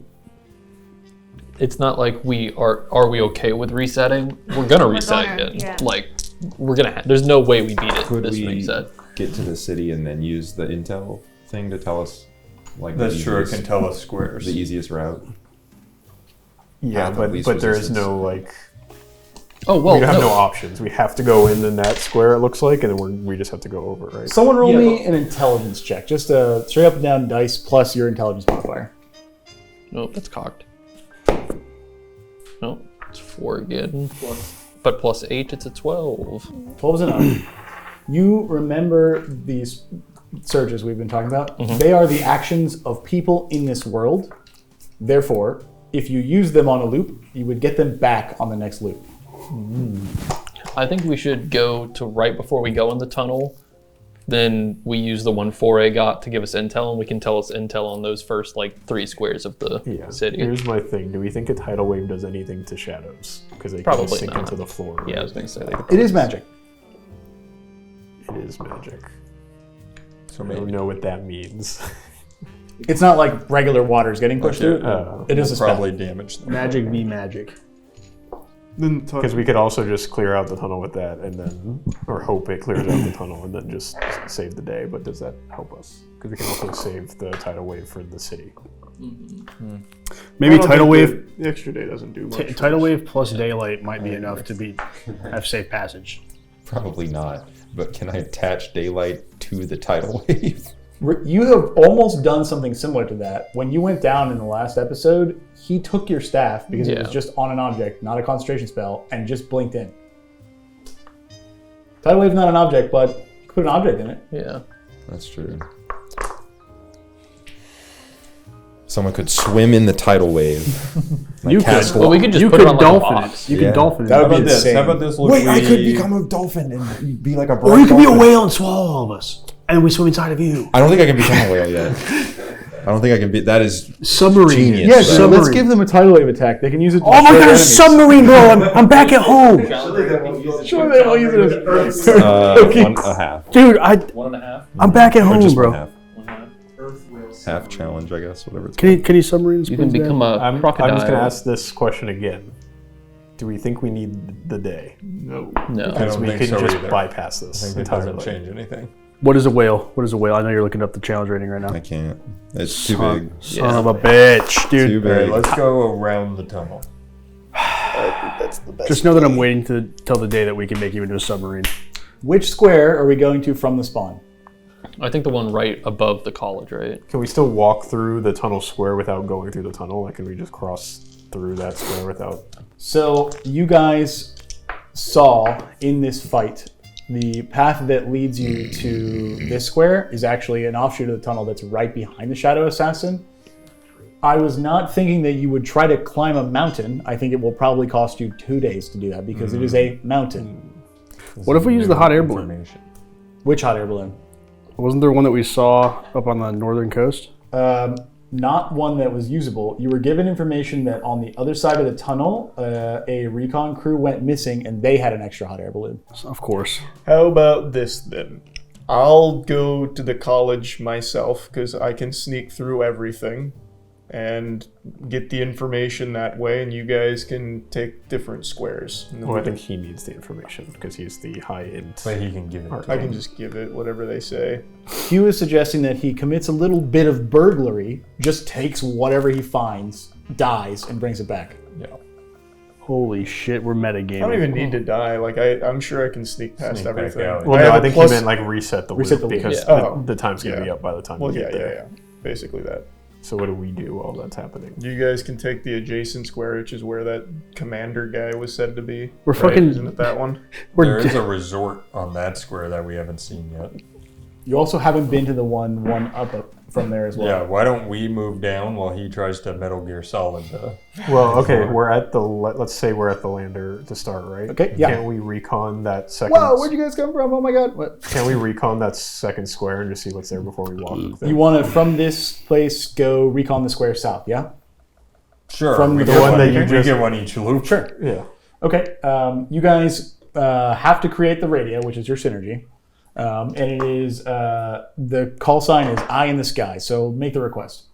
It's not like we are. Are we okay with resetting? We're gonna reset gonna, again. yeah. Like we're gonna. There's no way we beat it. Could this we reset. get to the city and then use the intel thing to tell us, like, That's the true, it easiest- can tell us squares. the easiest route? Yeah, Path of but least there is resistance. no like. Oh well. we have no no. options. We have to go in that square. It looks like, and then we just have to go over, right? Someone roll Yeah, me an intelligence check. Just a straight up and down dice plus your intelligence modifier. Nope, that's cocked. Nope, it's 4 again. But plus 8, it's a 12. 12 is enough. You remember these surges we've been talking about? Mm-hmm. They are the actions of people in this world. Therefore, if you use them on a loop, you would get them back on the next loop. I think we should go to right before we go in the tunnel. Then we use the one Foray got to give us intel, and we can tell us intel on those first like 3 squares of the Yeah. city. Here's my thing. Do we think a tidal wave does anything to shadows? Because they Probably can sink not. into the floor. Yeah, I was gonna say that. It is magic. It is magic. So I maybe. don't know what that means. It's not like regular water's getting pushed Okay, through. It is a spell. probably damage them. Magic v magic. Then Because we could also just clear out the tunnel with that, and then, or hope it clears out the tunnel, and then just save the day. But does that help us? Because we can also save the tidal wave for the city. Maybe tidal wave. The extra day doesn't do much. Tidal wave plus daylight might be enough to have safe passage. Probably not. But can I attach daylight to the tidal wave? You have almost done something similar to that. When you went down in the last episode, he took your staff because it was Yeah. just on an object, not a concentration spell, and just blinked in. Tidal wave's not an object, but you could put an object in it. Yeah. That's true. Someone could swim in the tidal wave. You cast could. Well, we could just You put could it on like a dolphin box. it. You Yeah. could dolphin it. That How would be about this? insane. How about this? Look, Wait, I could become a dolphin and be like a Or you could be a dolphin. whale and swallow all of us, and we swim inside of you. I don't think I can become a whale yet. I don't think I can be. That is Submarine. Genius. Yeah, Right. so let's give them a tidal wave attack. They can use it to Oh my destroy god, a enemies. submarine, bro! I'm back at home, Sure, they all use it as one a half. dude. 1.5. I'm back at Or home, just bro. one half. Half challenge, I guess. Whatever it's Can you submarine? You can become a I'm crocodile. just going to ask this question again. Do we think we need the day? No. No. I Because don't we think can so just either. bypass I this think it entirely. doesn't change anything. What is a whale? What is a whale? I know you're looking up the challenge rating right now. I can't. It's too big. Son of a bitch, dude. Too All right, big. let's go around the tunnel. Just know that I'm waiting to till the day that we can make you into a submarine. Which square are we going to from the spawn? I think the one right above the college, right? Can we still walk through the tunnel square without going through the tunnel? Like, can we just cross through that square without... So you guys saw in this fight, the path that leads you to this square is actually an offshoot of the tunnel that's right behind the Shadow Assassin. I was not thinking that you would try to climb a mountain. I think it will probably cost you 2 days to do that because it is a mountain. What if we use the hot air balloon? Which hot air balloon? Wasn't there one that we saw up on the northern coast? Not one that was usable. You were given information that on the other side of the tunnel, a recon crew went missing and they had an extra hot air balloon. Of course. How about this then? I'll go to the college myself because I can sneak through everything and get the information that way, and you guys can take different squares. And then Well, I we think he needs the information because he's the high-end. But he can give it to I can just give it whatever they say. Hugh is suggesting that he commits a little bit of burglary, just takes whatever he finds, dies, and brings it back. Yeah. Holy shit, we're metagaming. I don't even need to die. Like I'm sure I can sneak past Sneak back everything. out. Well, I no, have I a think plus- he meant like reset the Reset loop the loop, because yeah. the time's going to be up by the time Well, we yeah, get there. yeah. Basically that. So what do we do while that's happening? You guys can take the adjacent square, which is where that commander guy was said to be. We're Right? fucking- Isn't it that one? There is a resort on that square that we haven't seen yet. You also haven't been to the one up from there as well. Yeah, why don't we move down while he tries to Metal Gear Solid the... Well, okay, we're at the let's say we're at the lander to start, right? Okay, yeah. Can't we recon that second? Whoa, where'd you guys come from? Oh my god. What? Can't we recon that second square and just see what's there before we walk there? You want to, from this place, go recon the square south, yeah? Sure, From we the get one one, that you we just- get one each loop. Sure. Yeah. Okay, you guys have to create the radio, which is your synergy. And it is, the call sign is Eye in the Sky, so make the request.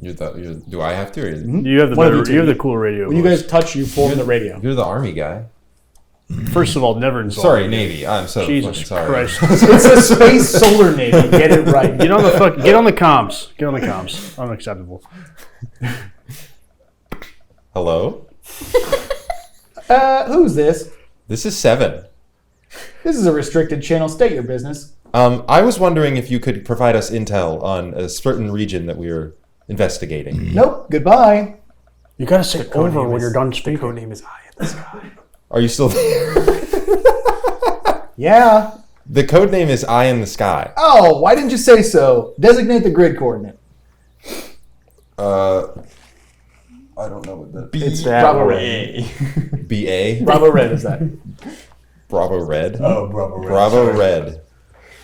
Do I have to? Or You have the One of better, you two. you have the cool radio. When you voice. guys touch, you form the radio. You're the army guy. First of all, never insult. Sorry, Navy. I'm so Jesus fucking sorry. Christ. It's a space solar navy, get it right. Get on the get on the comms. Get on the comms. Unacceptable. Hello? Who's this? This is 7. This is a restricted channel, state your business. I was wondering if you could provide us intel on a certain region that we are investigating. Nope, goodbye. You gotta say over codename when is- you're done The speaking. codename is Eye in the Sky. Are you still there? Yeah. The codename is Eye in the Sky. Oh, why didn't you say so? Designate the grid coordinate. I don't know what that It's that Bravo way. Red. BA? Bravo Red is that. Bravo Red? Oh, Bravo Red. Bravo Red.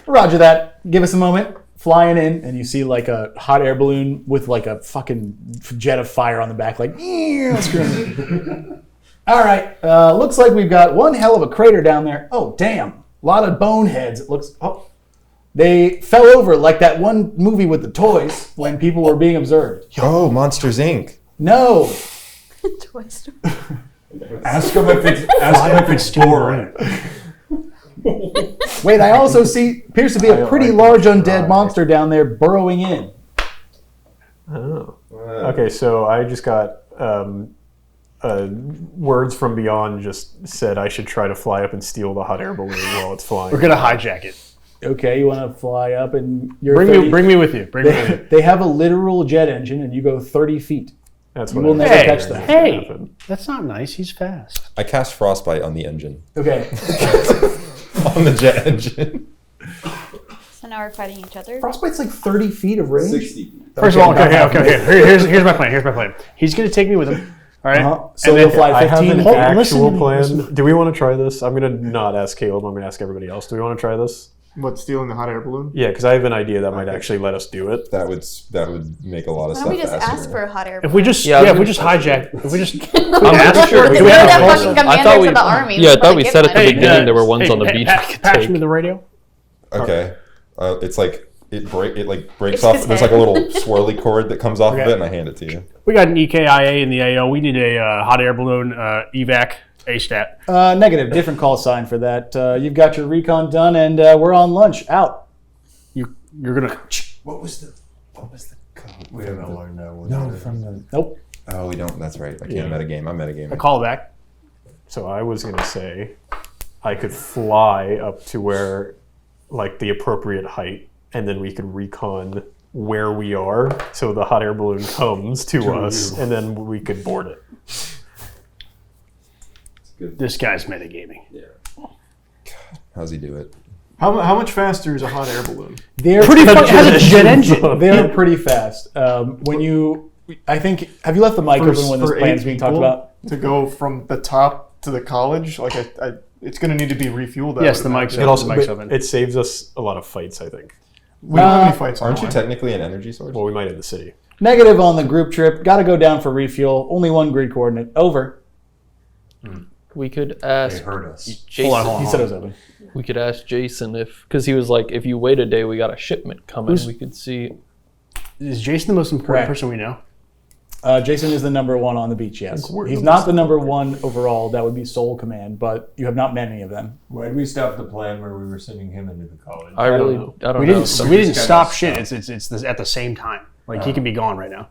Roger that. Give us a moment. Flying in, and you see like a hot air balloon with like a fucking jet of fire on the back, like, screaming. All right, looks like we've got one hell of a crater down there. Oh, damn. A lot of boneheads. It looks, oh. They fell over like that one movie with the toys when people were being observed. Oh, Monsters Inc. No. Toy Story. Ask him if it's boring. Wait, I also appears to be a pretty large undead monster down there burrowing in. Oh. Okay, so I just got words from beyond just said I should try to fly up and steal the hot air balloon while it's flying. We're gonna hijack it. Okay, you want to fly up and you're Bring 30 me with you. Bring me with you. They have a literal jet engine and you go 30 feet. That's You what will I never Hey, catch them. hey, that's not nice. He's fast. I cast Frostbite on the engine. Okay. On the jet engine. So now we're fighting each other. Frostbite's like 30 feet of range. 60. First of all, okay. Here's my plan. Here's my plan. He's gonna take me with him. All right. Uh-huh. So And you'll then fly I have 15 an feet. listen actual to me, plan. Do we want to try this? I'm going to not ask Caleb. I'm going to ask everybody else. Do we want to try this? What, stealing the hot air balloon? Yeah, because I have an idea that might actually let us do it. That would make a lot of Why stuff don't we just faster. ask for a hot air If we just Yeah, if we just hijack, if we just I'm sure. We're Do we have the a call fucking sign? I thought commanders we- of the army. yeah, I We're thought supposed we to said give at the money. beginning there were ones on the beach we could Patch take. me the radio. Okay. It's like it breaks It's off. his There's like a head. little swirly cord that comes off of Okay. it, and I hand it to you. We got an EKIA in the AO. We need a hot air balloon evac A-stat. Negative. Different call sign for that. You've got your recon done and we're on lunch. Out. You're gonna. What was the code? We haven't learned that one. No, from the. Nope. Oh, we don't. That's right. I can't metagame. I'm I metagaming. call it back. So I was going to say I could fly up to where, like, the appropriate height, and then we could recon where we are so the hot air balloon comes to us, and then we could board it. This guy's metagaming. How's he do it? How much faster is a hot air balloon? They're Pretty fun. It has a jet engine. They're pretty fast. When you, I think, have you left the mic open when this plan's being talked about? To go from the top to the college, like it's going to need to be refueled. Yes, the mic's It also open. it saves us a lot of fights, I think. We don't have any fights. Aren't you online. technically an energy source? Well, we might in the city. Negative on the group trip. Got to go down for refuel. Only one grid coordinate. Over. We could They ask hurt us. Jason. Hold on. He said it was open. We could ask Jason because he was like, if you wait a day, we got a shipment coming. We could see. Is Jason the most important Correct. person we know? Jason is the number one on the beach, yes. He's not the number one overall. That would be Soul Command, but you have not met any of them. Why did we stop the plan where we were sending him into the college? I don't really, know. I don't We know. didn't. We didn't just stop gotta shit. It's at the same time. Like he can be gone right now.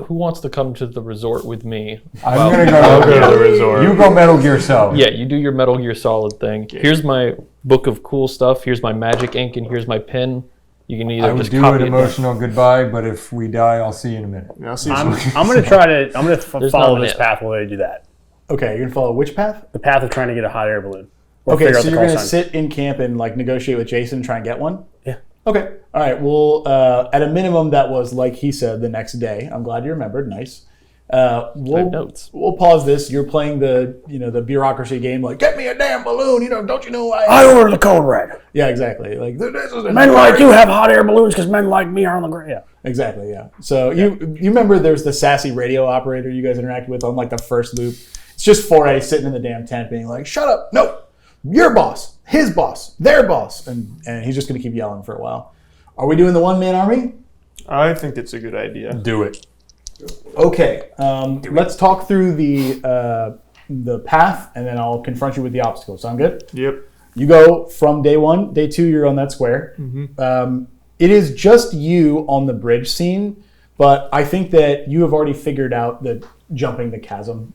Who wants to come to the resort with me? I'm gonna go to the resort. You go Metal Gear Solid. Yeah, you do your Metal Gear Solid thing. Here's my book of cool stuff. Here's my magic ink, and here's my pen. You can either I would just do copy an it down. emotional goodbye, but if we die, I'll see you in a minute. Yeah, I'll see I'm some- gonna try to. I'm gonna There's follow not this an path while I do that. Okay, you're gonna follow which path? The path of trying to get a hot air balloon. Or Okay, figure out so the you're call gonna sign. sit in camp and like negotiate with Jason and try and get one? Yeah. Okay. All right. Well, at a minimum, that was like he said the next day. I'm glad you remembered. Nice. We'll notes. we'll pause this. You're playing the bureaucracy game. Like, get me a damn balloon. Don't you know I ordered the code red. Yeah, exactly. Like this is Men like you have hot air balloons because men like me are on the ground. Yeah. Exactly. Yeah. So you remember there's the sassy radio operator you guys interact with on like the first loop. It's just Foray sitting in the damn tent being like, "Shut up! No, your boss, his boss, their boss," and he's just gonna keep yelling for a while. Are we doing the one-man army? I think it's a good idea. Do it. Okay, let's talk through the path, and then I'll confront you with the obstacles. Sound good? Yep. You go from day one. Day two, you're on that square. It is just you on the bridge scene, but I think that you have already figured out the jumping the chasm.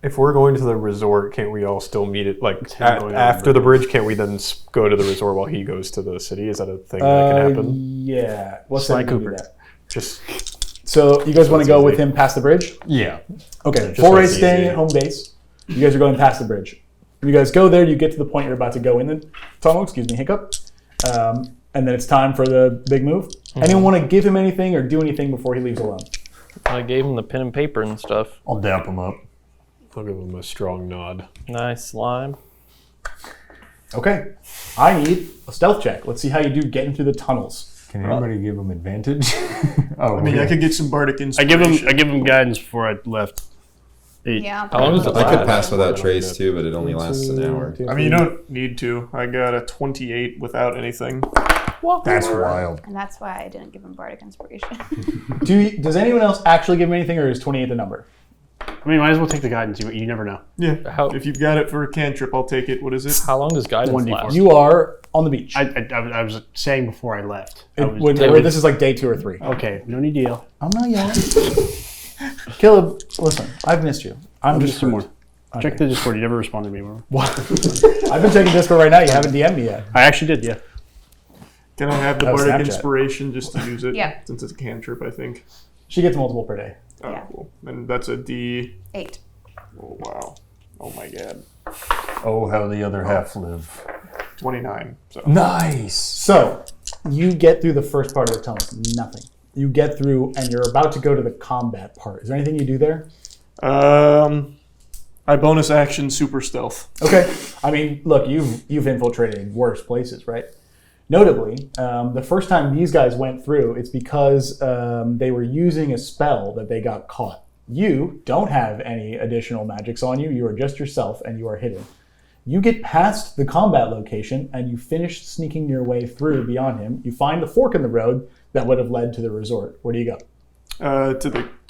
If we're going to the resort, can't we all still meet it? Like going on the after the bridge, can't we then go to the resort while he goes to the city? Is that a thing that can happen? Yeah. What's Sly that? Do Cooper. that? Just So you guys want to go with him past the bridge? Yeah. Okay. just Foray's makes it staying easy. at home base. You guys are going past the bridge. You guys go there. You get to the point you're about to go in the tunnel. Hiccup. And then it's time for the big move. Anyone want to give him anything or do anything before he leaves alone? I gave him the pen and paper and stuff. I'll dap him up. I'll give him a strong nod. Nice slime. Okay. I need a stealth check. Let's see how you do getting through the tunnels. Can anybody give him advantage? I mean, I could get some bardic I inspiration. give him guidance before I left. 8. Yeah. How long does it I could last? pass without trace too, but it only lasts an hour. I mean, you don't need to. I got a 28 without anything. That's wild. And that's why I didn't give him bardic inspiration. Does anyone else actually give him anything, or is 28 the number? I mean, might as well take the guidance. You never know. Yeah. How- If you've got it for a cantrip, I'll take it. What is it? How long does guidance 1d4. last? You are on the beach. I was saying before I left. This is like day 2 or 3. Okay, no need deal. I'm not yelling. Caleb, listen, I've missed you. I'm just some more. hurt. Check the Discord. You never responded to me. Remember? What? I've been checking Discord right now. You haven't DM'd me yet. I actually did. Yeah. Can I have the That was bardic Snapchat. inspiration just to use it? Yeah. Since it's a cantrip, I think. She gets multiple per day. Oh, Yeah. cool. And that's a D. 8. Oh, wow. Oh, my God. Oh, how the other half live. 29. So. Nice. So, you get through the first part of the tunnel. Nothing. You get through, and you're about to go to the combat part. Is there anything you do there? I bonus action super stealth. Okay. I mean, look, you've infiltrated worse places, right? Notably, the first time these guys went through, it's because they were using a spell that they got caught. You don't have any additional magics on you. You are just yourself, and you are hidden. You get past the combat location, and you finish sneaking your way through beyond him. You find the fork in the road that would have led to the resort. Where do you go?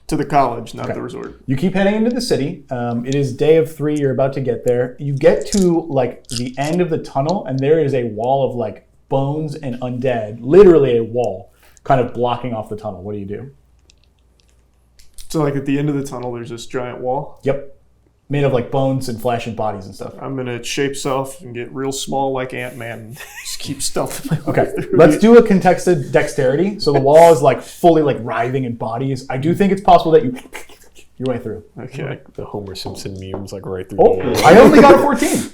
To the college, not Okay. the resort. You keep heading into the city. It is day of 3. You're about to get there. You get to like the end of the tunnel, and there is a wall of like bones and undead. Literally a wall, kind of blocking off the tunnel. What do you do? So, like, at the end of the tunnel, there's this giant wall. Yep, made of like bones and flesh and bodies and stuff. I'm going to shape self and get real small like Ant-Man and just keep stealthing my way Okay, through. let's do a contested dexterity. So the wall is like fully like writhing in bodies. I do think it's possible that you your way through. Okay. Like the Homer Simpson memes, like right through Oh, the wall. I only got a 14.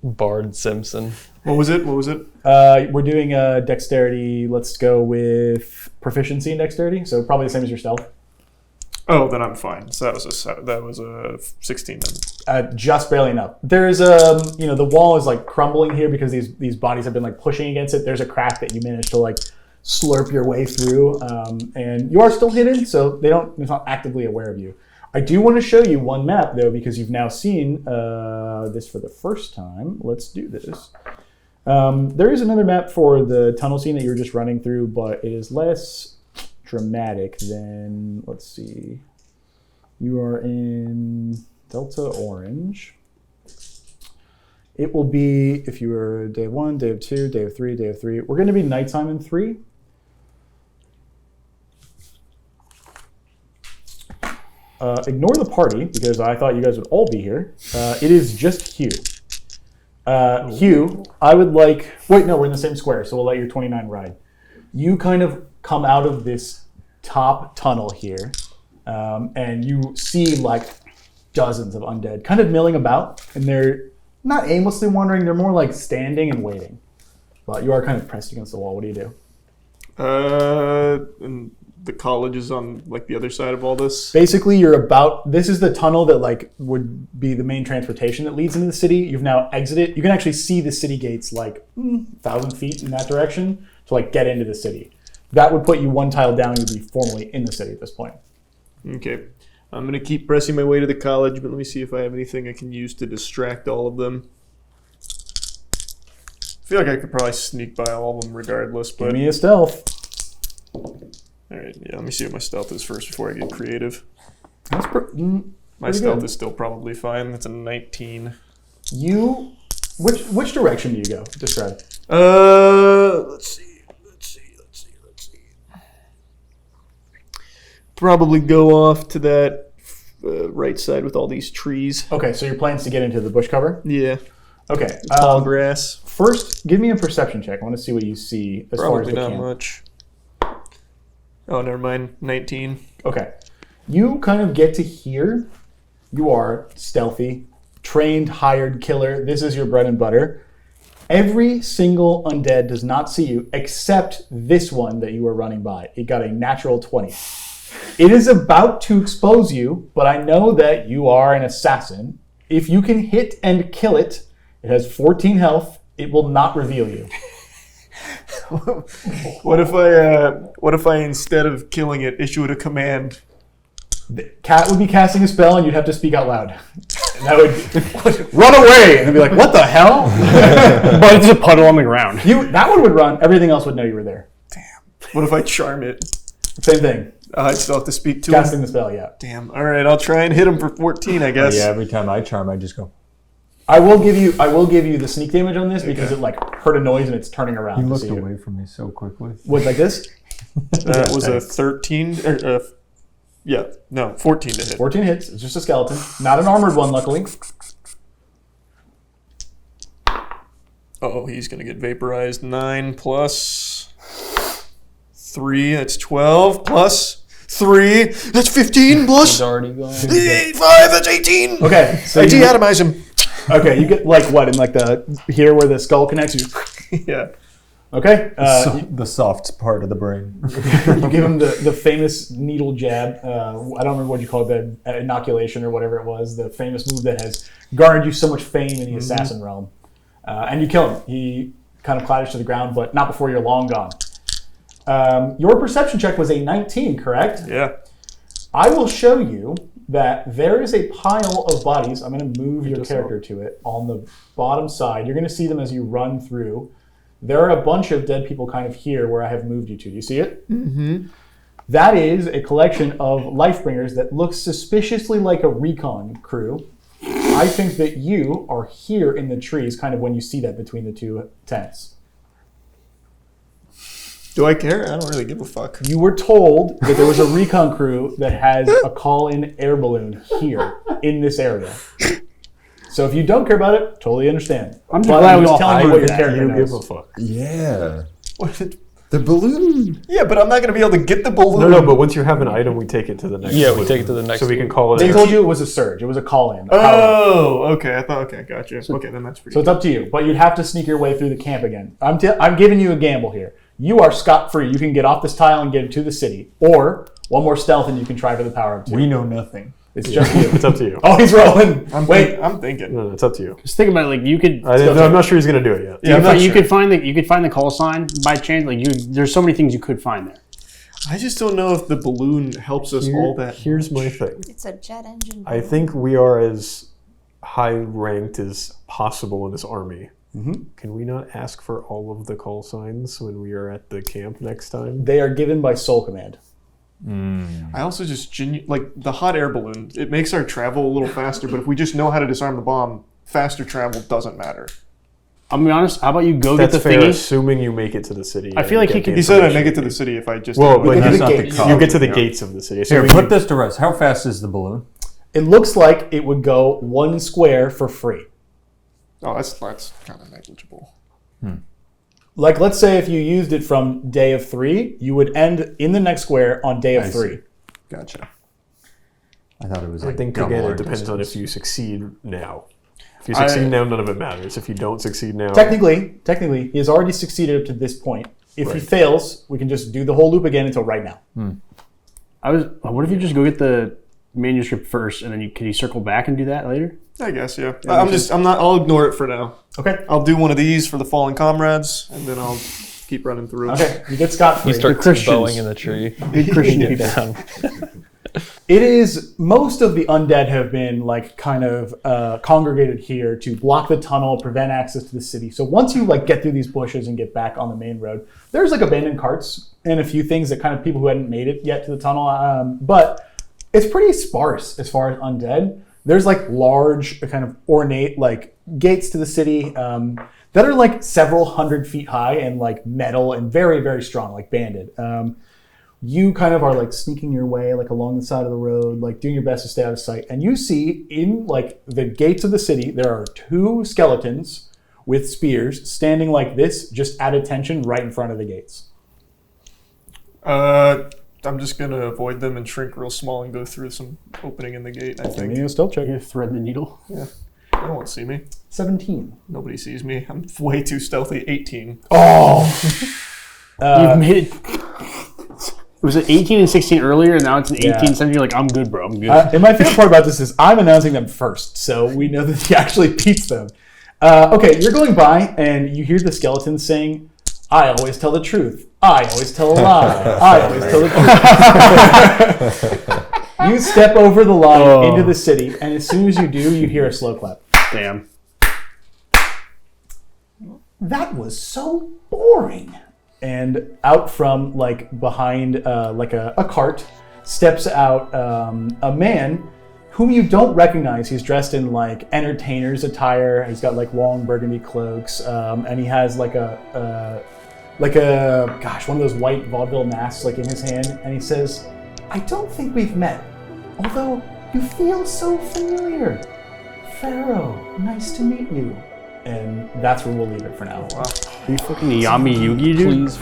Bard Simpson. What was it? We're doing dexterity. Let's go with proficiency in dexterity. So probably the same as your stealth. Oh, then I'm fine. So that was a 16 then. Just barely enough. There's the wall is like crumbling here because these bodies have been like pushing against it. There's a crack that you managed to like slurp your way through, and you are still hidden, so they're not actively aware of you. I do want to show you one map though, because you've now seen this for the first time. Let's do this. There is another map for the tunnel scene that you were just running through, but it is less dramatic than, let's see. You are in Delta Orange. It will be, if you were day of 1, day of 2, day of 3, day of 3. We're going to be nighttime in 3. Ignore the party, because I thought you guys would all be here. It is just Hugh. Hugh, I would like... Wait, no, we're in the same square, so we'll let your 29 ride. You kind of come out of this top tunnel here, and you see like dozens of undead kind of milling about, and they're not aimlessly wandering, they're more like standing and waiting. But you are kind of pressed against the wall. What do you do? And the college is on like the other side of all this. Basically, this is the tunnel that like would be the main transportation that leads into the city. You've now exited. You can actually see the city gates like 1,000 feet in that direction to like get into the city. That would put you one tile down and you'd be formally in the city at this point. Okay. I'm going to keep pressing my way to the college, but let me see if I have anything I can use to distract all of them. I feel like I could probably sneak by all of them regardless, but... Give me a stealth. Alright, yeah, let me see what my stealth is first before I get creative. That's my stealth is still probably fine. That's a 19. Which direction do you go? Describe. Let's see. Probably go off to that right side with all these trees. Okay, so your plan's to get into the bush cover? Yeah. Okay. Tall grass. First, give me a perception check. I want to see what you see as far as Probably the not camp. much. Oh, never mind. 19. Okay. You kind of get to here. You are stealthy, trained, hired killer. This is your bread and butter. Every single undead does not see you except this one that you are running by. It got a natural 20. It is about to expose you, but I know that you are an assassin. If you can hit and kill it, it has 14 health. It will not reveal you. What if I instead of killing it issue it a command? The cat would be casting a spell, and you'd have to speak out loud. And that would run away, and they'd be like, "What the hell?" But it's a puddle on the ground. That one would run. Everything else would know you were there. What if I charm it? Same thing. I still have to speak to Casting him. the spell, yeah. Damn. All right, I'll try and hit him for 14, I guess. Yeah, every time I charm, I just go. I will give you the sneak damage on this because it like heard a noise and it's turning around. He to looked see you. away from me so quickly. What, like this? That was a 13. 14 to hit. 14 hits. It's just a skeleton, not an armored one, luckily. Oh, he's gonna get vaporized. 9 plus 3. That's 12 plus 3. That's 15 plus He's already gone. 5. That's 18. Okay, so I de-atomize him. Okay, you get like what in like here where the skull connects. You Yeah. Okay. The soft part of the brain. You give him the famous needle jab. I don't remember what you call it, the inoculation or whatever it was. The famous move that has garnered you so much fame in the assassin realm. And you kill him. He kind of clatters to the ground, but not before you're long gone. Your perception check was a 19, correct? Yeah. I will show you that there is a pile of bodies. I'm going to move your character to it on the bottom side. You're going to see them as you run through. There are a bunch of dead people kind of here where I have moved you to. Do you see it? Mm-hmm. That is a collection of Lifebringers that looks suspiciously like a recon crew. I think that you are here in the trees kind of when you see that between the two tents. Do I care? I don't really give a fuck. You were told that there was a recon crew that has a call-in air balloon here in this area. So if you don't care about it, totally understand. I'm just But glad I'm we just all telling you hide what your that. character You knows. give a fuck. Yeah. The balloon. Yeah, but I'm not going to be able to get the balloon. No, but once you have an item, we take it to the next. Yeah, we loop. take it to the next So we can loop. call it. They told you it was a surge. It was a call-in. Oh, okay. I thought, okay, gotcha. Okay, then that's pretty So it's up to you, but you'd have to sneak your way through the camp again. I'm giving you a gamble here. You are scot-free. You can get off this tile and get to the city. Or one more stealth and you can try for the power of 2. We know nothing. It's just you. It's up to you. Oh, he's rolling. I'm thinking. No, it's up to you. Just think about it, like you could. I'm not sure he's gonna do it yet. Yeah, I'm not you sure. could find the call sign by chance. Like there's so many things you could find there. I just don't know if the balloon helps us all that. Here's my thing. It's a jet engine. I think we are as high ranked as possible in this army. Mm-hmm. Can we not ask for all of the call signs when we are at the camp next time? They are given by soul command. I also just like the hot air balloon. It makes our travel a little faster, but if we just know how to disarm the bomb, faster travel doesn't matter. I'll be honest. How about you go That's get the fair, thingy? assuming you make it to the city. I feel like and he get could- the He said I information make it to you the need. city if I just. Well, but get to That's the not the gates. call. you get to the gates of the city. So Here, we put can- this to rest. How fast is the balloon? It looks like it would go 1 square for free. Oh, that's kind of negligible. Like, let's say if you used it from day of 3, you would end in the next square on day of I 3. see. Gotcha. I thought it was I like think double again our it depends on distance. if you succeed now. If you succeed now, none of it matters. If you don't succeed now, Technically, he has already succeeded up to this point. If he Right. fails, we can just do the whole loop again until right now. What if you just go get the manuscript first, and then can you circle back and do that later? I guess, yeah. I'll ignore it for now. Okay. I'll do one of these for the fallen comrades, and then I'll keep running through. Okay. You get scot-free. You start Christians. bowing in the tree. Good Christian Get people. down. It is, most of the undead have been like kind of congregated here to block the tunnel, prevent access to the city. So once you like get through these bushes and get back on the main road, there's like abandoned carts and a few things that kind of people who hadn't made it yet to the tunnel. But it's pretty sparse as far as undead. There's like large kind of ornate like gates to the city that are like several hundred feet high and like metal and very, very strong, like banded. You kind of are like sneaking your way like along the side of the road, like doing your best to stay out of sight. And you see in like the gates of the city, there are 2 skeletons with spears standing like this, just at attention right in front of the gates. I'm just gonna avoid them and shrink real small and go through some opening in the gate. I Give think me a stealth check. You thread the needle. they won't see me. 17. Nobody sees me. I'm way too stealthy. 18. Oh! You've made it. Was it 18 and 16 earlier, and now it's an 18, Yeah. 17? You're like, I'm good, bro. I'm good. And my favorite part about this is I'm announcing them first, so we know that he actually beats them. Okay, you're going by, and you hear the skeletons saying, I always tell the truth. I always tell a lie. I always tell the truth. You step over the line into the city, and as soon as you do, you hear a slow clap. Damn. That was so boring. And out from like behind like a cart steps out a man whom you don't recognize. He's dressed in like entertainer's attire. He's got like long burgundy cloaks, and he has like a one of those white vaudeville masks like in his hand. And he says, "I don't think we've met, although you feel so familiar. Pharaoh, nice to meet you." And that's where we'll leave it for now. Are you fucking Yami Yugi, dude? Please.